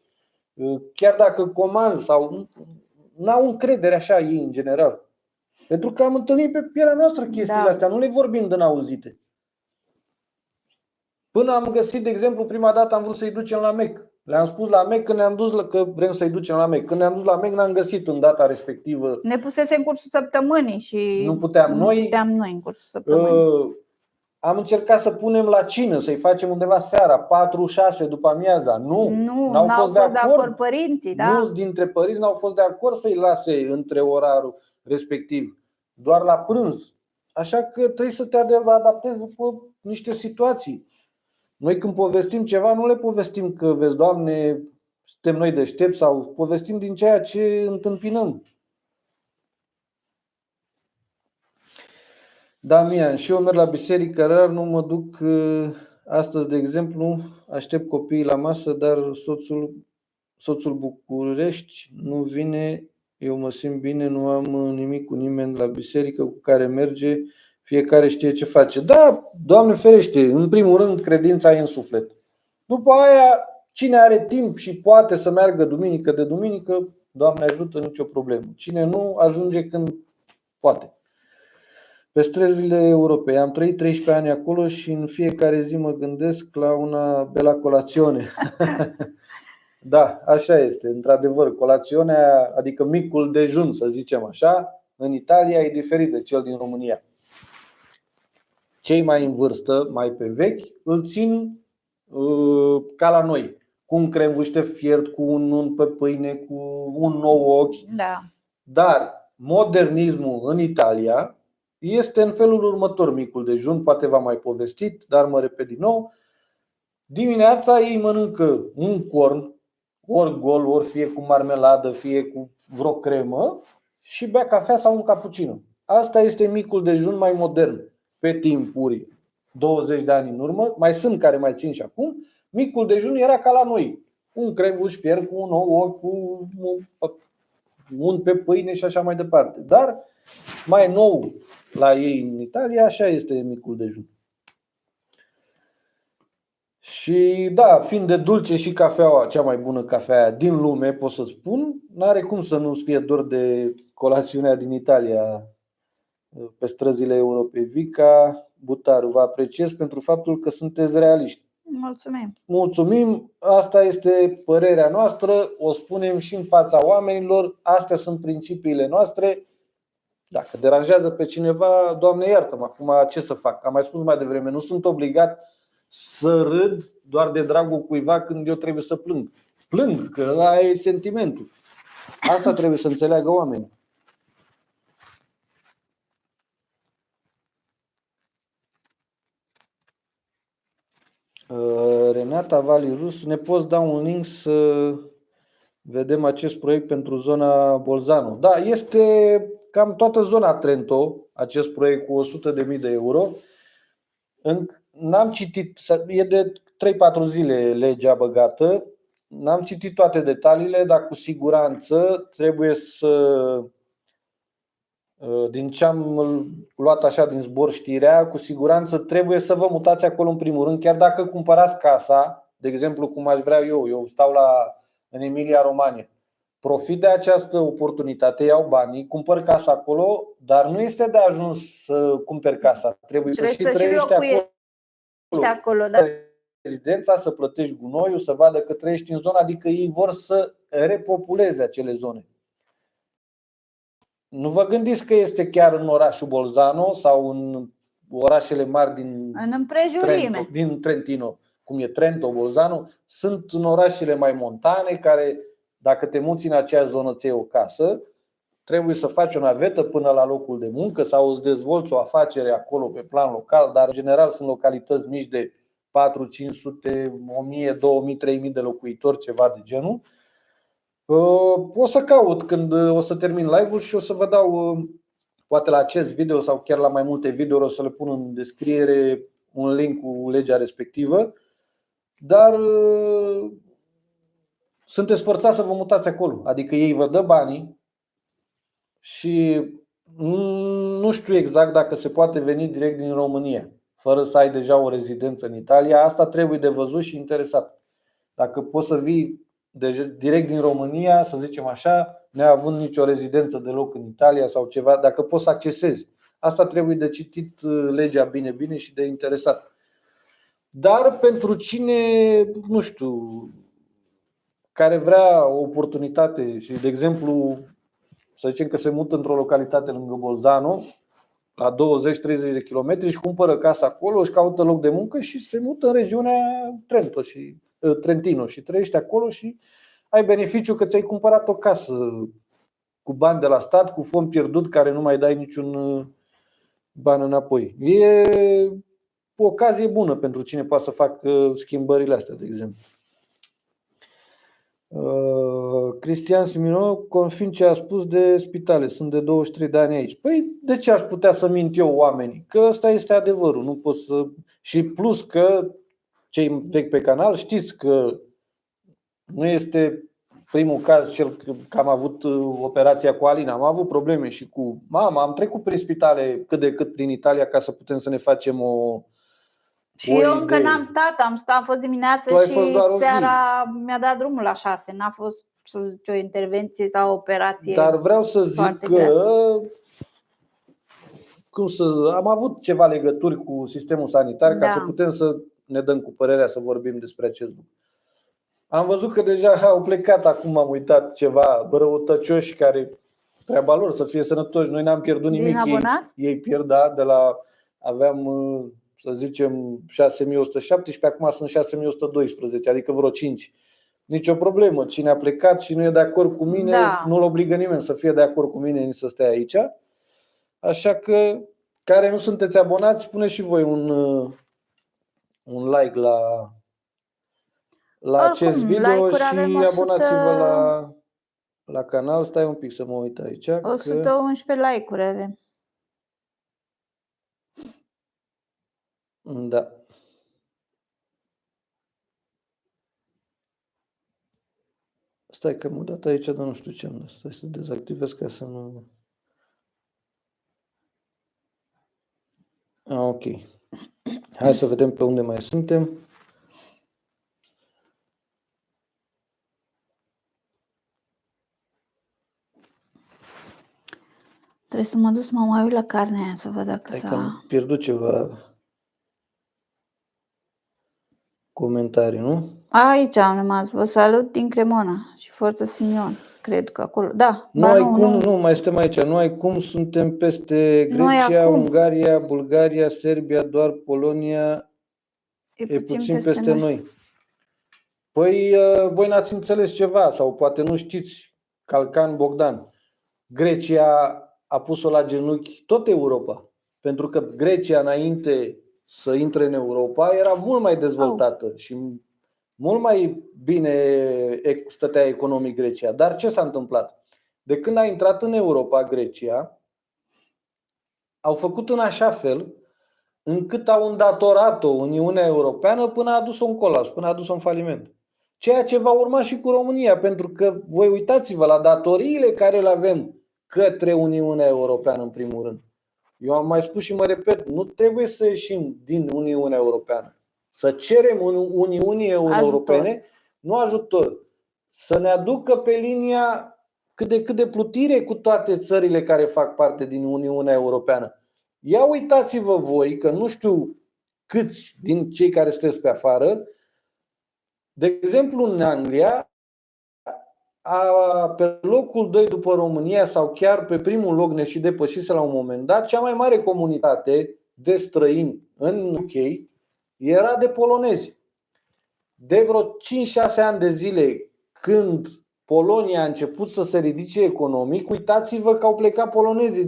Chiar dacă comanzi sau n-au încredere așa ei în general. Pentru că am întâlnit pe pielea noastră chestiile astea, nu le vorbim din auzite. Până am găsit, de exemplu, prima dată am vrut să-i ducem la Mec. Le-am spus la MEC când ne-am dus, că vrem să-i ducem la MEC. Când ne-am dus la MEC, n-am găsit în data respectivă. Ne pusese în cursul săptămânii și nu puteam noi în cursul săptămânii. Am încercat să punem la cină, să-i facem undeva seara, 4-6 după amiaza. N-au fost de acord părinții, da? Mulți dintre părinți n-au fost de acord să-i lase între orarul respectiv, doar la prânz. Așa că trebuie să te adaptezi după niște situații. Noi când povestim ceva, nu le povestim că, vezi, Doamne, suntem noi deștepți, sau povestim din ceea ce întâmpinăm. Damian, și eu merg la biserică rar, nu mă duc astăzi, de exemplu, aștept copiii la masă, dar soțul București nu vine, eu mă simt bine, nu am nimic cu nimeni la biserică cu care merge, fiecare știe ce face. Da, Doamne ferește, în primul rând credința e în suflet. După aia, cine are timp și poate să meargă duminică de duminică, Doamne ajută, nicio problemă. Cine nu, ajunge când poate. Pe străzile Europei. Am trăit 13 ani acolo și în fiecare zi mă gândesc la una bella colazione. Da, așa este. Într-adevăr, colațiunea, adică micul dejun, să zicem așa, în Italia e diferit de cel din România. Cei mai în vârstă, mai pe vechi, îl țin ca la noi, cu un cremvuște fiert, cu un unt pe pâine, cu un nou ochi. Da. Dar modernismul în Italia este în felul următor: micul dejun, poate v-am mai povestit, dar mă repet din nou. Dimineața ei mănâncă un corn, ori gol, ori fie cu marmeladă, fie cu vreo cremă, și bea cafea sau un cappuccino. Asta este micul dejun mai modern. Pe timpuri 20 de ani în urmă, mai sunt care mai țin și acum, micul dejun era ca la noi: un cremvuș fiert cu un nou ochi, cu un pe pâine și așa mai departe. Dar mai nou la ei în Italia, așa este micul dejun. Și da, fiind de dulce și cafeaua, cea mai bună cafea din lume, pot să spun, n-are cum să nu-ți fie dor de colațiunea din Italia pe străzile Europei. Vica Butaru, vă apreciez pentru faptul că sunteți realiști. Mulțumim. Mulțumim, asta este părerea noastră, o spunem și în fața oamenilor, astea sunt principiile noastre. Dacă deranjează pe cineva, Doamne iartă-mă, acum ce să fac? Am mai spus mai devreme, nu sunt obligat să râd doar de dragul cuiva când eu trebuie să plâng. Plâng, că ăla e sentimentul. Asta trebuie să înțeleagă oamenii. Renata Vali Rus, ne poți da un link să vedem acest proiect pentru zona Bolzano? Da, este cam toată zona Trento, acest proiect cu 100.000 de euro. N-am citit, e de 3-4 zile legea băgată. N-am citit toate detaliile, dar cu siguranță trebuie să, din ce am luat așa din zbor știrea, cu siguranță trebuie să vă mutați acolo în primul rând. Chiar dacă cumpărați casa, de exemplu cum aș vrea eu stau în Emilia Romagna, profit de această oportunitate, iau banii, cumpăr casa acolo, dar nu este de ajuns să cumperi casa. Trebuie să și trăiești acolo, da. Rezidența, să plătești gunoiul, să vadă că trăiești în zona, adică ei vor să repopuleze acele zone. Nu vă gândiți că este chiar în orașul Bolzano sau în orașele mari din Trentino, cum e Trento, Bolzano. Sunt în orașele mai montane care, dacă te muți în acea zonă, ți iei o casă, trebuie să faci o navetă până la locul de muncă sau îți dezvolți o afacere acolo pe plan local, dar în general sunt localități mici de 4, 500, 1000, 2000, 3000 de locuitori, ceva de genul. O să caut când o să termin live-ul și o să vă dau, poate la acest video sau chiar la mai multe videouri, o să le pun în descriere un link cu legea respectivă. Dar sunteți forțați să vă mutați acolo, adică ei vă dă banii și nu știu exact dacă se poate veni direct din România fără să ai deja o rezidență în Italia. Asta trebuie de văzut și interesat. Dacă poți să vii direct din România, să zicem așa, neavând nicio rezidență deloc în Italia sau ceva, dacă poți să accesezi. Asta trebuie de citit legea bine și de interesat. Dar pentru cine, nu știu, care vrea o oportunitate și, de exemplu, să zicem că se mută într-o localitate lângă Bolzano, la 20-30 de kilometri, și cumpără casă acolo, își caută loc de muncă și se mută în regiunea Trentino și trăiește acolo și ai beneficiu că ți-ai cumpărat o casă cu bani de la stat, cu fond pierdut care nu mai dai niciun ban înapoi. E o ocazie bună pentru cine poate să facă schimbările astea, de exemplu. Cristian Simino, confirm ce a spus de spitale, sunt de 23 de ani aici. Păi de ce aș putea să mint eu oamenii? Că ăsta este adevărul, nu pot să... Și plus că cei vechi pe canal știți că nu este primul caz cel că am avut operația cu Alina. Am avut probleme și cu mama, am trecut prin spitale cât de cât prin Italia ca să putem să ne facem o... Și eu încă n-am stat, am fost dimineață și seara mi-a dat drumul la 6. N-a fost, să zic, o intervenție sau o operație. Dar vreau să zic că am avut ceva legături cu sistemul sanitar ca să putem să ne dăm cu părerea să vorbim despre acest lucru. Am văzut că deja au plecat, acum am uitat, ceva răutăcioși care treaba lor să fie sănătoși. Noi n-am pierdut nimic, ei pierd, de la aveam, să zicem, 6117, acum sunt 6112, adică vreo 5. Nicio problemă. Cine a plecat și nu e de acord cu mine, nu-l obligă nimeni să fie de acord cu mine, nici să stea aici. Așa că, care nu sunteți abonați, puneți și voi un like la acest video și abonați-vă la canal. Stai un pic să mă uit aici. 111 like-uri avem. Da. Stai că m-a dat aici, dar nu știu ce am dat. Stai să dezactivez ca să nu... Ok. Hai să vedem pe unde mai suntem. Trebuie să mă duc să mă mai uit la carnea aia să văd dacă s-a... am pierdut ceva comentarii, nu? Aici am rămas. Vă salut din Cremona și Forță Simion. Cred că acolo. Da. Nu mai suntem aici. Nu ai cum, suntem peste Grecia, Ungaria, Bulgaria, Serbia, doar Polonia e puțin peste noi. Păi voi n-ați înțeles ceva sau poate nu știți. Calcan Bogdan. Grecia a pus-o la genunchi tot Europa. Pentru că Grecia, înainte să intre în Europa, era mult mai dezvoltată și mult mai bine stătea economic Grecia. Dar ce s-a întâmplat? De când a intrat în Europa Grecia, au făcut în așa fel încât au îndatorat-o Uniunea Europeană până a adus-o în colaps, până a adus-o în faliment. Ceea ce va urma și cu România, pentru că voi uitați-vă la datoriile care le avem către Uniunea Europeană în primul rând. Eu am mai spus și mă repet, nu trebuie să ieșim din Uniunea Europeană. Să cerem Uniunii Europene, nu ajutor, să ne aducă pe linia cât de cât de plutire cu toate țările care fac parte din Uniunea Europeană. Ia uitați-vă voi, că nu știu câți din cei care sunteți pe afară, de exemplu în Anglia, pe locul 2 după România sau chiar pe primul loc ne și depășise la un moment dat, cea mai mare comunitate de străini în UK era de polonezi. De vreo 5-6 ani de zile, când Polonia a început să se ridice economic, uitați-vă că au plecat polonezii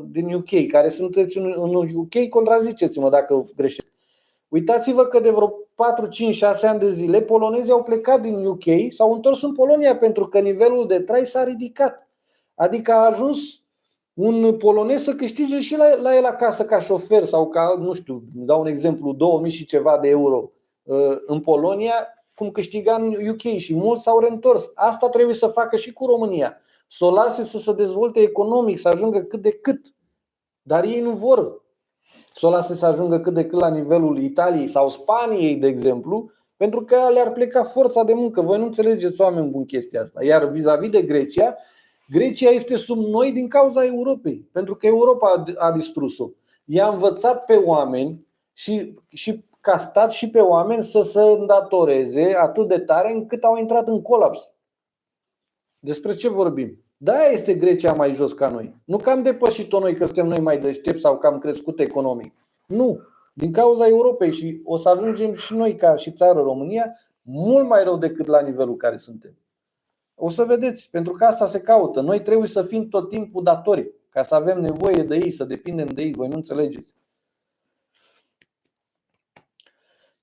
din UK, care sunteți în UK, contraziceți-mă dacă greșesc. Uitați-vă că de vreo 4, 5, 6 ani de zile polonezii au plecat din UK, s-au întors în Polonia pentru că nivelul de trai s-a ridicat. Adică a ajuns un polonez să câștige și la el acasă ca șofer sau ca, nu știu, dau un exemplu, 2000 și ceva de euro în Polonia, cum câștiga în UK, și mulți s-au reîntors. Asta trebuie să facă și cu România. Să o lase să se dezvolte economic, să ajungă cât de cât. Dar ei nu vor să o lase să ajungă cât de cât la nivelul Italiei sau Spaniei, de exemplu, pentru că le-ar pleca forța de muncă. Voi nu înțelegeți, oameni buni, chestia asta. Iar vis-a-vis de Grecia, Grecia este sub noi din cauza Europei, pentru că Europa a distrus-o. I-a învățat pe oameni și ca stat și pe oameni să se îndatoreze atât de tare încât au intrat în colaps. Despre ce vorbim? Da, este Grecia mai jos ca noi. Nu că am depășit-o noi, că suntem noi mai deștepți sau că am crescut economic. Nu. Din cauza Europei și o să ajungem și noi ca și țară România mult mai rău decât la nivelul care suntem. O să vedeți, pentru că asta se caută. Noi trebuie să fim tot timpul datori, ca să avem nevoie de ei, să depindem de ei. Voi nu înțelegeți.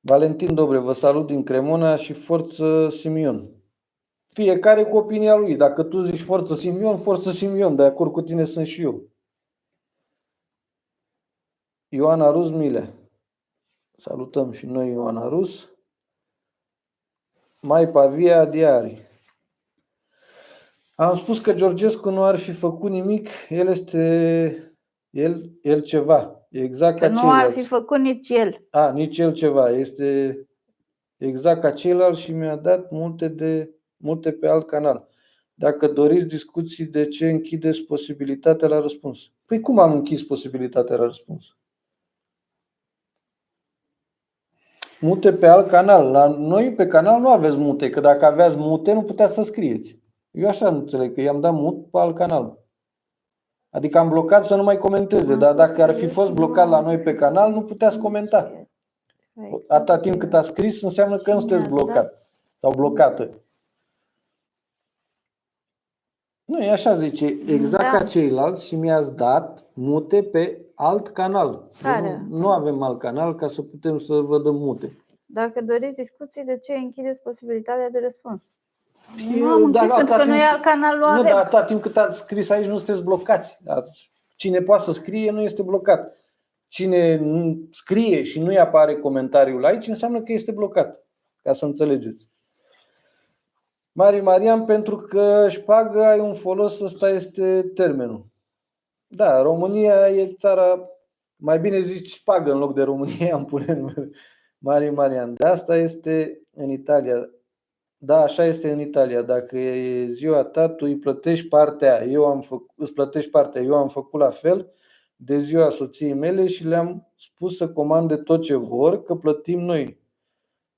Valentin Dobre, vă salut din Cremona și forță Simion. Fiecare cu opinia lui. Dacă tu zici forță Simion, de acord cu tine sunt și eu. Ioana Rus Mile. Salutăm și noi Ioana Rus. Mai Pavia Diari. Am spus că Georgescu nu ar fi făcut nimic, el este el ceva. Exact că ca nu ceilalți. ar fi făcut nici el. Nici el ceva. Este exact ca ceilalți și mi-a dat multe pe alt canal. Dacă doriți discuții, de ce închideți posibilitatea la răspuns? Păi cum am închis posibilitatea la răspuns? Mute pe alt canal. La noi pe canal nu aveți mute, că dacă aveați mute nu puteați să scrieți. Eu așa nu înțeleg, că i-am dat mut pe alt canal. Adică am blocat să nu mai comenteze, dar dacă ar fi fost blocat la noi pe canal, nu puteți comenta. Atâta timp cât a scris înseamnă că nu sunteți blocat sau blocată. Nu, e așa zice, exact ca ceilalți și mi-ați dat mute pe alt canal. Nu avem alt canal ca să putem să vă dăm mute. Dacă doriți discuții, de ce închideți posibilitatea de răspuns? Nu am închis pentru că noi alt canal nu avem. Nu, dar atâta timp cât ați scris aici nu sunteți blocați. Cine poate să scrie nu este blocat. Cine scrie și nu-i apare comentariul aici înseamnă că este blocat. Ca să înțelegeți. Marian, pentru că șpagă ai un folos, ăsta este termenul. Da, România e țara, mai bine zici șpagă în loc de România, îmi pune numele. Marian, de asta este în Italia. Da, așa este în Italia. Dacă e ziua ta, tu îi plătești partea. Îți plătești partea. Eu am făcut la fel de ziua soției mele și le-am spus să comande tot ce vor, că plătim noi.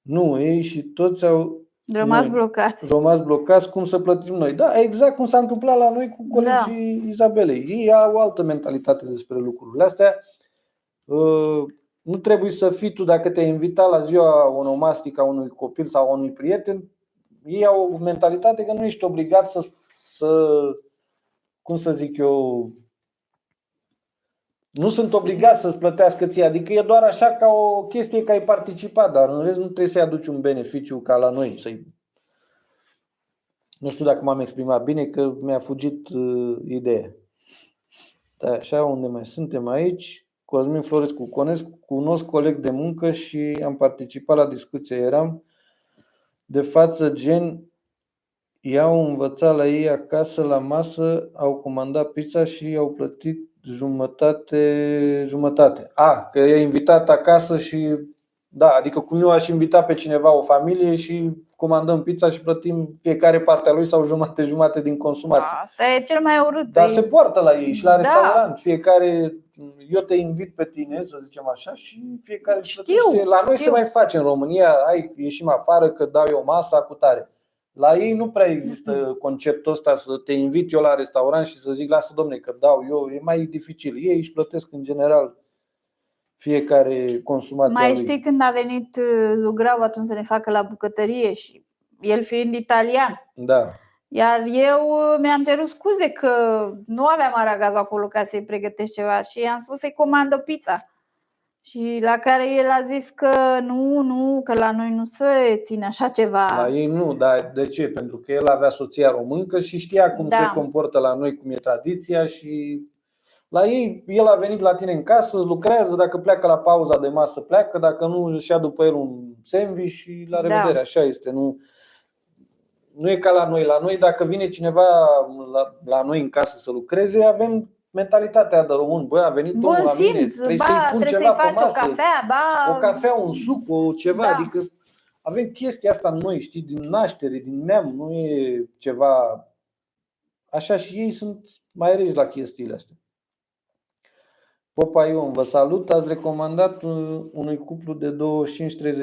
Nu, ei și toți au rămas blocați, cum să plătim noi. Da, exact cum s-a întâmplat la noi cu colegii Izabelei. Ei au o altă mentalitate despre lucrurile astea. Nu trebuie să fii tu, dacă te-ai invitat la ziua onomastică a unui copil sau a unui prieten, ei au o mentalitate că nu ești obligat nu sunt obligați să-ți plătească ție, adică e doar așa ca o chestie că ai participat, dar în rest nu trebuie să-i aduci un beneficiu ca la noi. Nu știu dacă m-am exprimat bine, că mi-a fugit ideea. Da, așa, unde mai suntem aici? Cosmin Florescu, cunosc coleg de muncă și am participat la discuție. Eram de față gen, i-au învățat la ei acasă la masă, au comandat pizza și i-au plătit jumătate. Că i-a invitat acasă și da, adică cum eu aș invita pe cineva, o familie, și comandăm pizza și plătim fiecare partea lui sau jumătate din consumație. Asta e cel mai urât. Dar se poartă la ei și la restaurant. Fiecare, eu te invit pe tine, să zicem așa, și fiecare plătește. La noi se mai face în România, ieșim afară că dau eu masa cu tare. La ei nu prea există conceptul ăsta să te invit eu la restaurant și să zic lasă domne că dau eu, e mai dificil. Ei își plătesc în general fiecare consumație. Mai știi când a venit Zugrau atunci să ne facă la bucătărie și el fiind italian. Da. Iar eu mi-am cerut scuze că nu aveam aragaz acolo ca să-i pregătesc ceva și i-am spus să-i comand o pizza. Și la care el a zis că nu, că la noi nu se ține așa ceva. La ei nu, dar de ce? Pentru că el avea soția româncă și știa cum se comportă la noi, cum e tradiția și la ei, el a venit la tine în casă, îți lucrează, dacă pleacă la pauza de masă pleacă, dacă nu își ia după el un sandwich și la revedere, așa este. Nu e ca la noi. La noi, dacă vine cineva la noi în casă să lucreze, avem mentalitatea de român. Băi, a venit omul la mine, trebuie să-i pun ceva pe masă, o cafea, un suc, ceva. Adică avem chestia asta în noi, știi, din naștere, din neam. Nu e ceva așa și ei sunt mai regi la chestiile astea. Popa Ion, vă salut. Ați recomandat unui cuplu de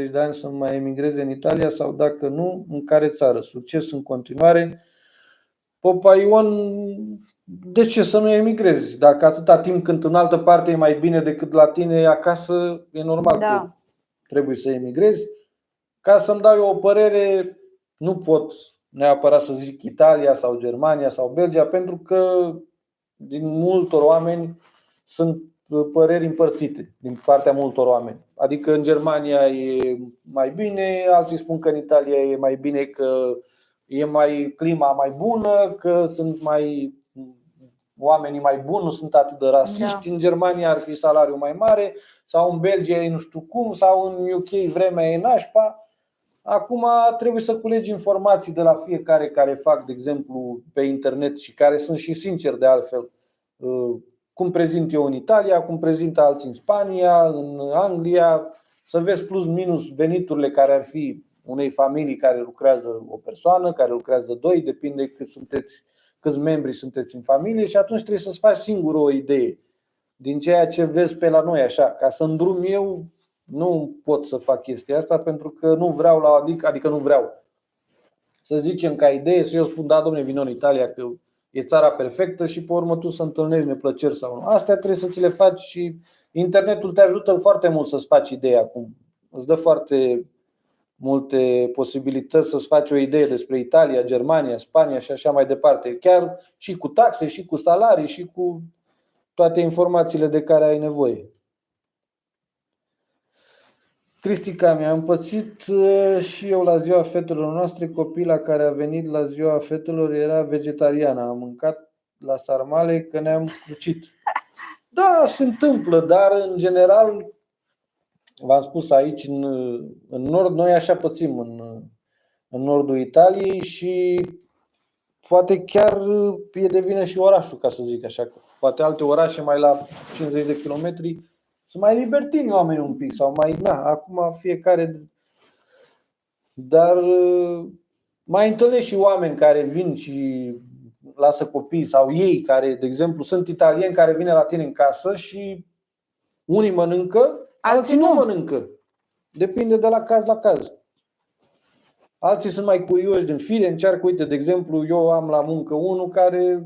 25-30 de ani să mai emigreze în Italia sau dacă nu, în care țară? Succes în continuare. Popa Ion, de ce să nu emigrezi? Dacă atâta timp când în altă parte e mai bine decât la tine acasă, e normal că trebuie să emigrezi. Ca să-mi dau eu o părere, nu pot neapărat să zic Italia sau Germania sau Belgia, pentru că din multor oameni sunt păreri împărțite din partea multor oameni. Adică în Germania e mai bine, alții spun că în Italia e mai bine, că e clima mai bună, că sunt oamenii mai buni, nu sunt atât de rasiști. În Germania ar fi salariul mai mare, sau în Belgia e nu știu cum, sau în UK vremea e nașpa. Acum trebuie să culegi informații de la fiecare care fac, de exemplu, pe internet și care sunt și sinceri de altfel. Cum prezint eu în Italia, cum prezintă alții în Spania, în Anglia, să vezi plus minus veniturile care ar fi unei familii care lucrează o persoană, care lucrează doi, depinde câți membri sunteți în familie, și atunci trebuie să-ți faci singur o idee din ceea ce vezi pe la noi așa. Ca să îndrum eu, nu pot să fac chestia asta pentru că nu vreau adică nu vreau. Să zicem ca idee, să eu spun, da, dom'le, vino în Italia că e țara perfectă și pe urmă tu să întâlnești neplăceri sau nu. Astea trebuie să ți le faci și internetul te ajută foarte mult să-ți faci ideea acum. Îți dă foarte multe posibilități să-ți faci o idee despre Italia, Germania, Spania și așa mai departe. Chiar și cu taxe, și cu salarii, și cu toate informațiile de care ai nevoie. Cristica, mi-a împățit și eu la ziua fetelor noastre. Copila care a venit la ziua fetelor era vegetariană. Am mâncat la sarmale că ne-am crucit. Da, se întâmplă, dar în general, v-am spus, aici în nord, noi așa pățim în nordul Italiei și poate chiar e de vină și orașul, ca să zic așa. Poate alte orașe mai la 50 de kilometri sunt mai libertini oamenii un pic sau mai, acum fiecare. Dar mai întâlnești și oameni care vin și lasă copii, sau ei care, de exemplu, sunt italieni care vin la tine în casă și unii mănâncă, alții nu mănâncă. Depinde de la caz la caz. Alții sunt mai curioși din fire, încearcă, uite, de exemplu, eu am la muncă unul care,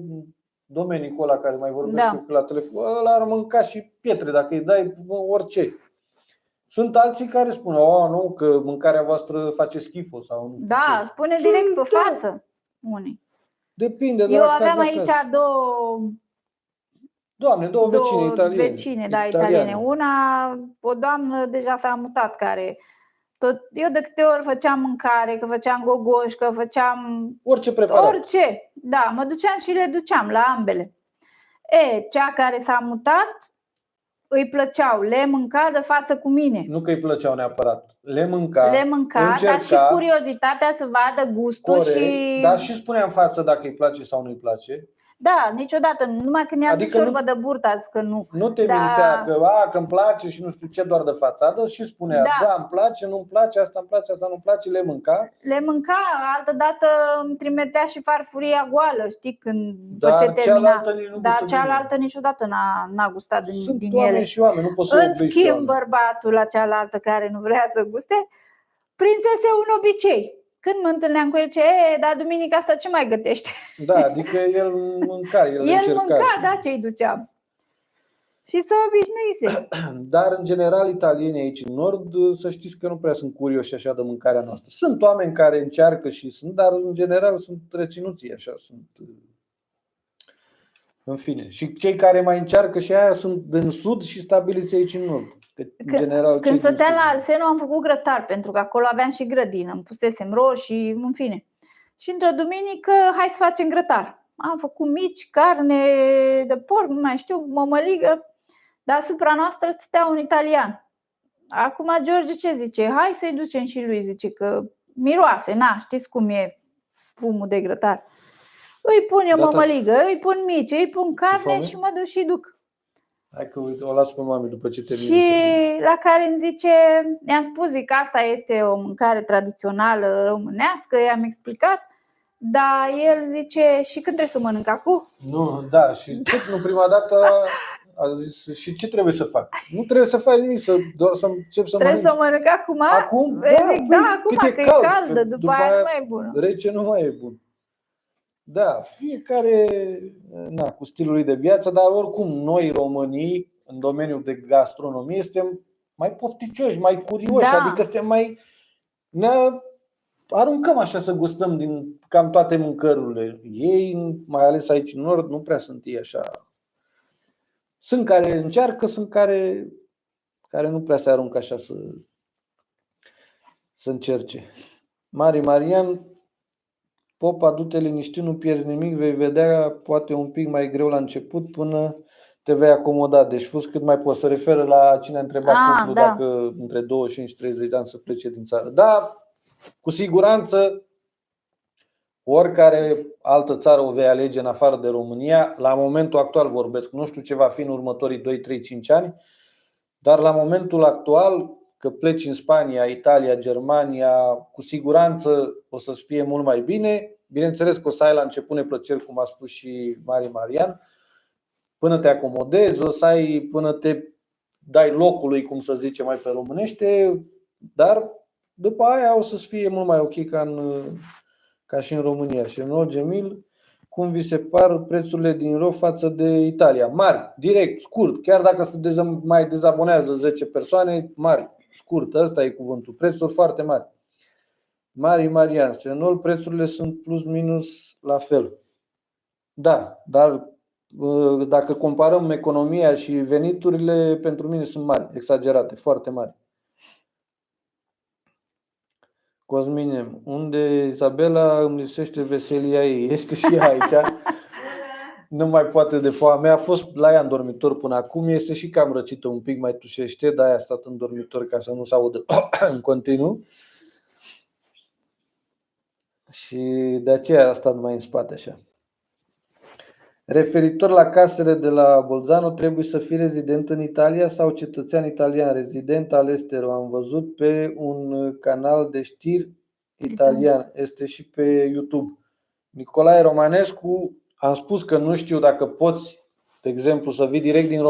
Domenicul ăla care mai vorbesc eu la telefon, ăla ar mânca și pietre dacă îi dai orice. Sunt alții care spun, nu, că mâncarea voastră face schifo sau nu. Da, spune direct pe față unii. Depinde de eu la aveam caz aici la caz. două vecine italiene. O doamnă deja s-a mutat, care eu de câte ori făceam mâncare, că făceam gogoși, că făceam orice preparat. Orice. Da, mă duceam și le duceam la ambele. Cea care s-a mutat îi plăceau, le mânca de față cu mine. Nu că îi plăceau neapărat, le mânca, încerca, dar și curiozitatea să vadă gustul. Corect, și... Dar și spunea în față dacă îi place sau nu îi place. Da, niciodată, numai când i-a dus ciorbă de burtă, a zis că nu. Nu te mințea că îmi place și nu știu ce, doar de fațadă, și spunea, da, îmi place, nu-mi place, asta îmi place, asta nu-mi place, le mânca. Le mânca, altădată îmi trimitea și farfuria goală, știi, când ce termina. Dar cealaltă niciodată n-a gustat din ele. Sunt oameni și oameni, nu poți să În schimb, bărbatul la cealaltă care nu vrea să guste, prinsese un obicei. Când mă întâlneam cu el, dar duminica asta ce mai gătește? Da, adică el mânca, el mânca, da, ce-i duceam. Și să obișnuise. Dar în general italienii aici în nord, să știți că nu prea sunt curioși așa de mâncarea noastră. Sunt oameni care încearcă și sunt, dar în general sunt reținuți așa, sunt. În fine, și cei care mai încearcă și aia sunt din sud și stabiliți aici în nord. Când stăteam la Alsenu am făcut grătar, pentru că acolo aveam și grădină, îmi pusesem roșii, în fine. Și într-o duminică, hai să facem grătar. Am făcut mici, carne de porc, nu mai știu, mămăligă. Dar asupra noastră stătea un italian. Acum George ce zice? Hai să-i ducem și lui, zice că miroase, știți cum e fumul de grătar. Îi pun eu mămăligă, îi pun mici, îi pun carne și mă duc și duc. Hai că uite, o las pe mami după ce termin. Și la care îmi zice, i-am spus, zic, asta este o mâncare tradițională românească, i-am explicat. Dar el zice, și când trebuie să mănânc acum? Nu, da, și nu prima dată A zis, și ce trebuie să fac? Nu trebuie să faci nimic, doar să încep să mănânci. Trebuie să mănânc acum? Acum? Zic, Da, acum cât e că cald, e caldă, după aia nu mai e bună. Rece nu mai e bun. Da, fiecare cu stilul lui de viață, dar oricum noi românii în domeniul de gastronomie suntem mai pofticioși, mai curioși, adică suntem mai... Ne aruncăm așa să gustăm din cam toate mâncărurile. Ei, mai ales aici în nord, nu prea sunt ei așa. Sunt care încearcă, sunt care nu prea se aruncă așa să încerce. Mari Marian, Popa, du-te liniștit, nu pierzi nimic, vei vedea, poate un pic mai greu la început până te vei acomoda. Deci fus cât mai poți, să referă la cine a întrebat cuplu dacă între 25 și 30 de ani să plece din țară. Da, cu siguranță oricare altă țară o vei alege în afară de România, la momentul actual vorbesc, nu știu ce va fi în următorii 2, 3, 5 ani, dar la momentul actual, că pleci în Spania, Italia, Germania, cu siguranță o să fie mult mai bine. Bineînțeles că o să ai la început neplăceri, cum a spus și Mari Marian, până te acomodezi, o să ai până te dai locului, cum să zice mai pe românește, dar după aia o să fie mult mai ok ca și în România. Și în Gemil, cum vi se par prețurile din RO față de Italia? Mari, direct, scurt, chiar dacă se mai dezabonează 10 persoane, mari, scurt, ăsta e cuvântul, prețuri foarte mari. Mari Marian, Senol, prețurile sunt plus minus la fel. Da, dar dacă comparăm economia și veniturile, pentru mine sunt mari, exagerate, foarte mari. Cosmine, unde Izabela îmi lipsește veselia ei, este și ea aici. Nu mai poate de foame. A fost la ea în dormitor până acum, este și cam răcită, un pic mai tușește, de-aia a stat în dormitor ca să nu se audă în continuu. Și de aceea a stat mai în spate așa. Referitor la casele de la Bolzano, trebuie să fii rezident în Italia sau cetățean italian rezident al estero. Am văzut pe un canal de știri italian, este și pe YouTube. Nicolae Romanescu, am spus că nu știu dacă poți, de exemplu, să vii direct din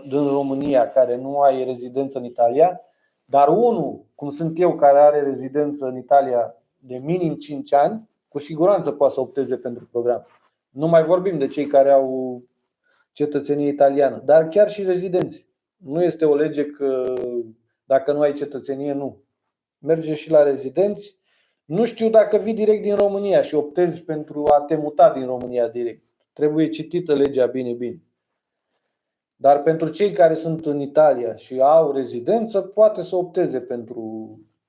România, care nu ai rezidență în Italia, dar unul, cum sunt eu, care are rezidență în Italia de minim 5 ani, cu siguranță poate să opteze pentru program. Nu mai vorbim de cei care au cetățenie italiană, dar chiar și rezidenți. Nu este o lege că dacă nu ai cetățenie, nu. Merge și la rezidenți. Nu știu dacă vii direct din România și optezi pentru a te muta din România direct. Trebuie citită legea bine. Dar pentru cei care sunt în Italia și au rezidență, poate să opteze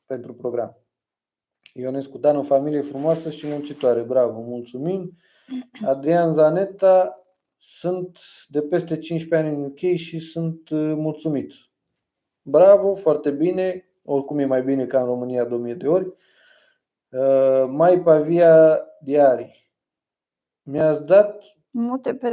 pentru program. Ionescu Dan, o familie frumoasă și muncitoare. Bravo, mulțumim. Adrian Zaneta, sunt de peste 15 ani în UK și sunt mulțumit. Bravo, foarte bine. Oricum e mai bine ca în România de 1000 de ori. Mai Pavia Diari. Mi-ați dat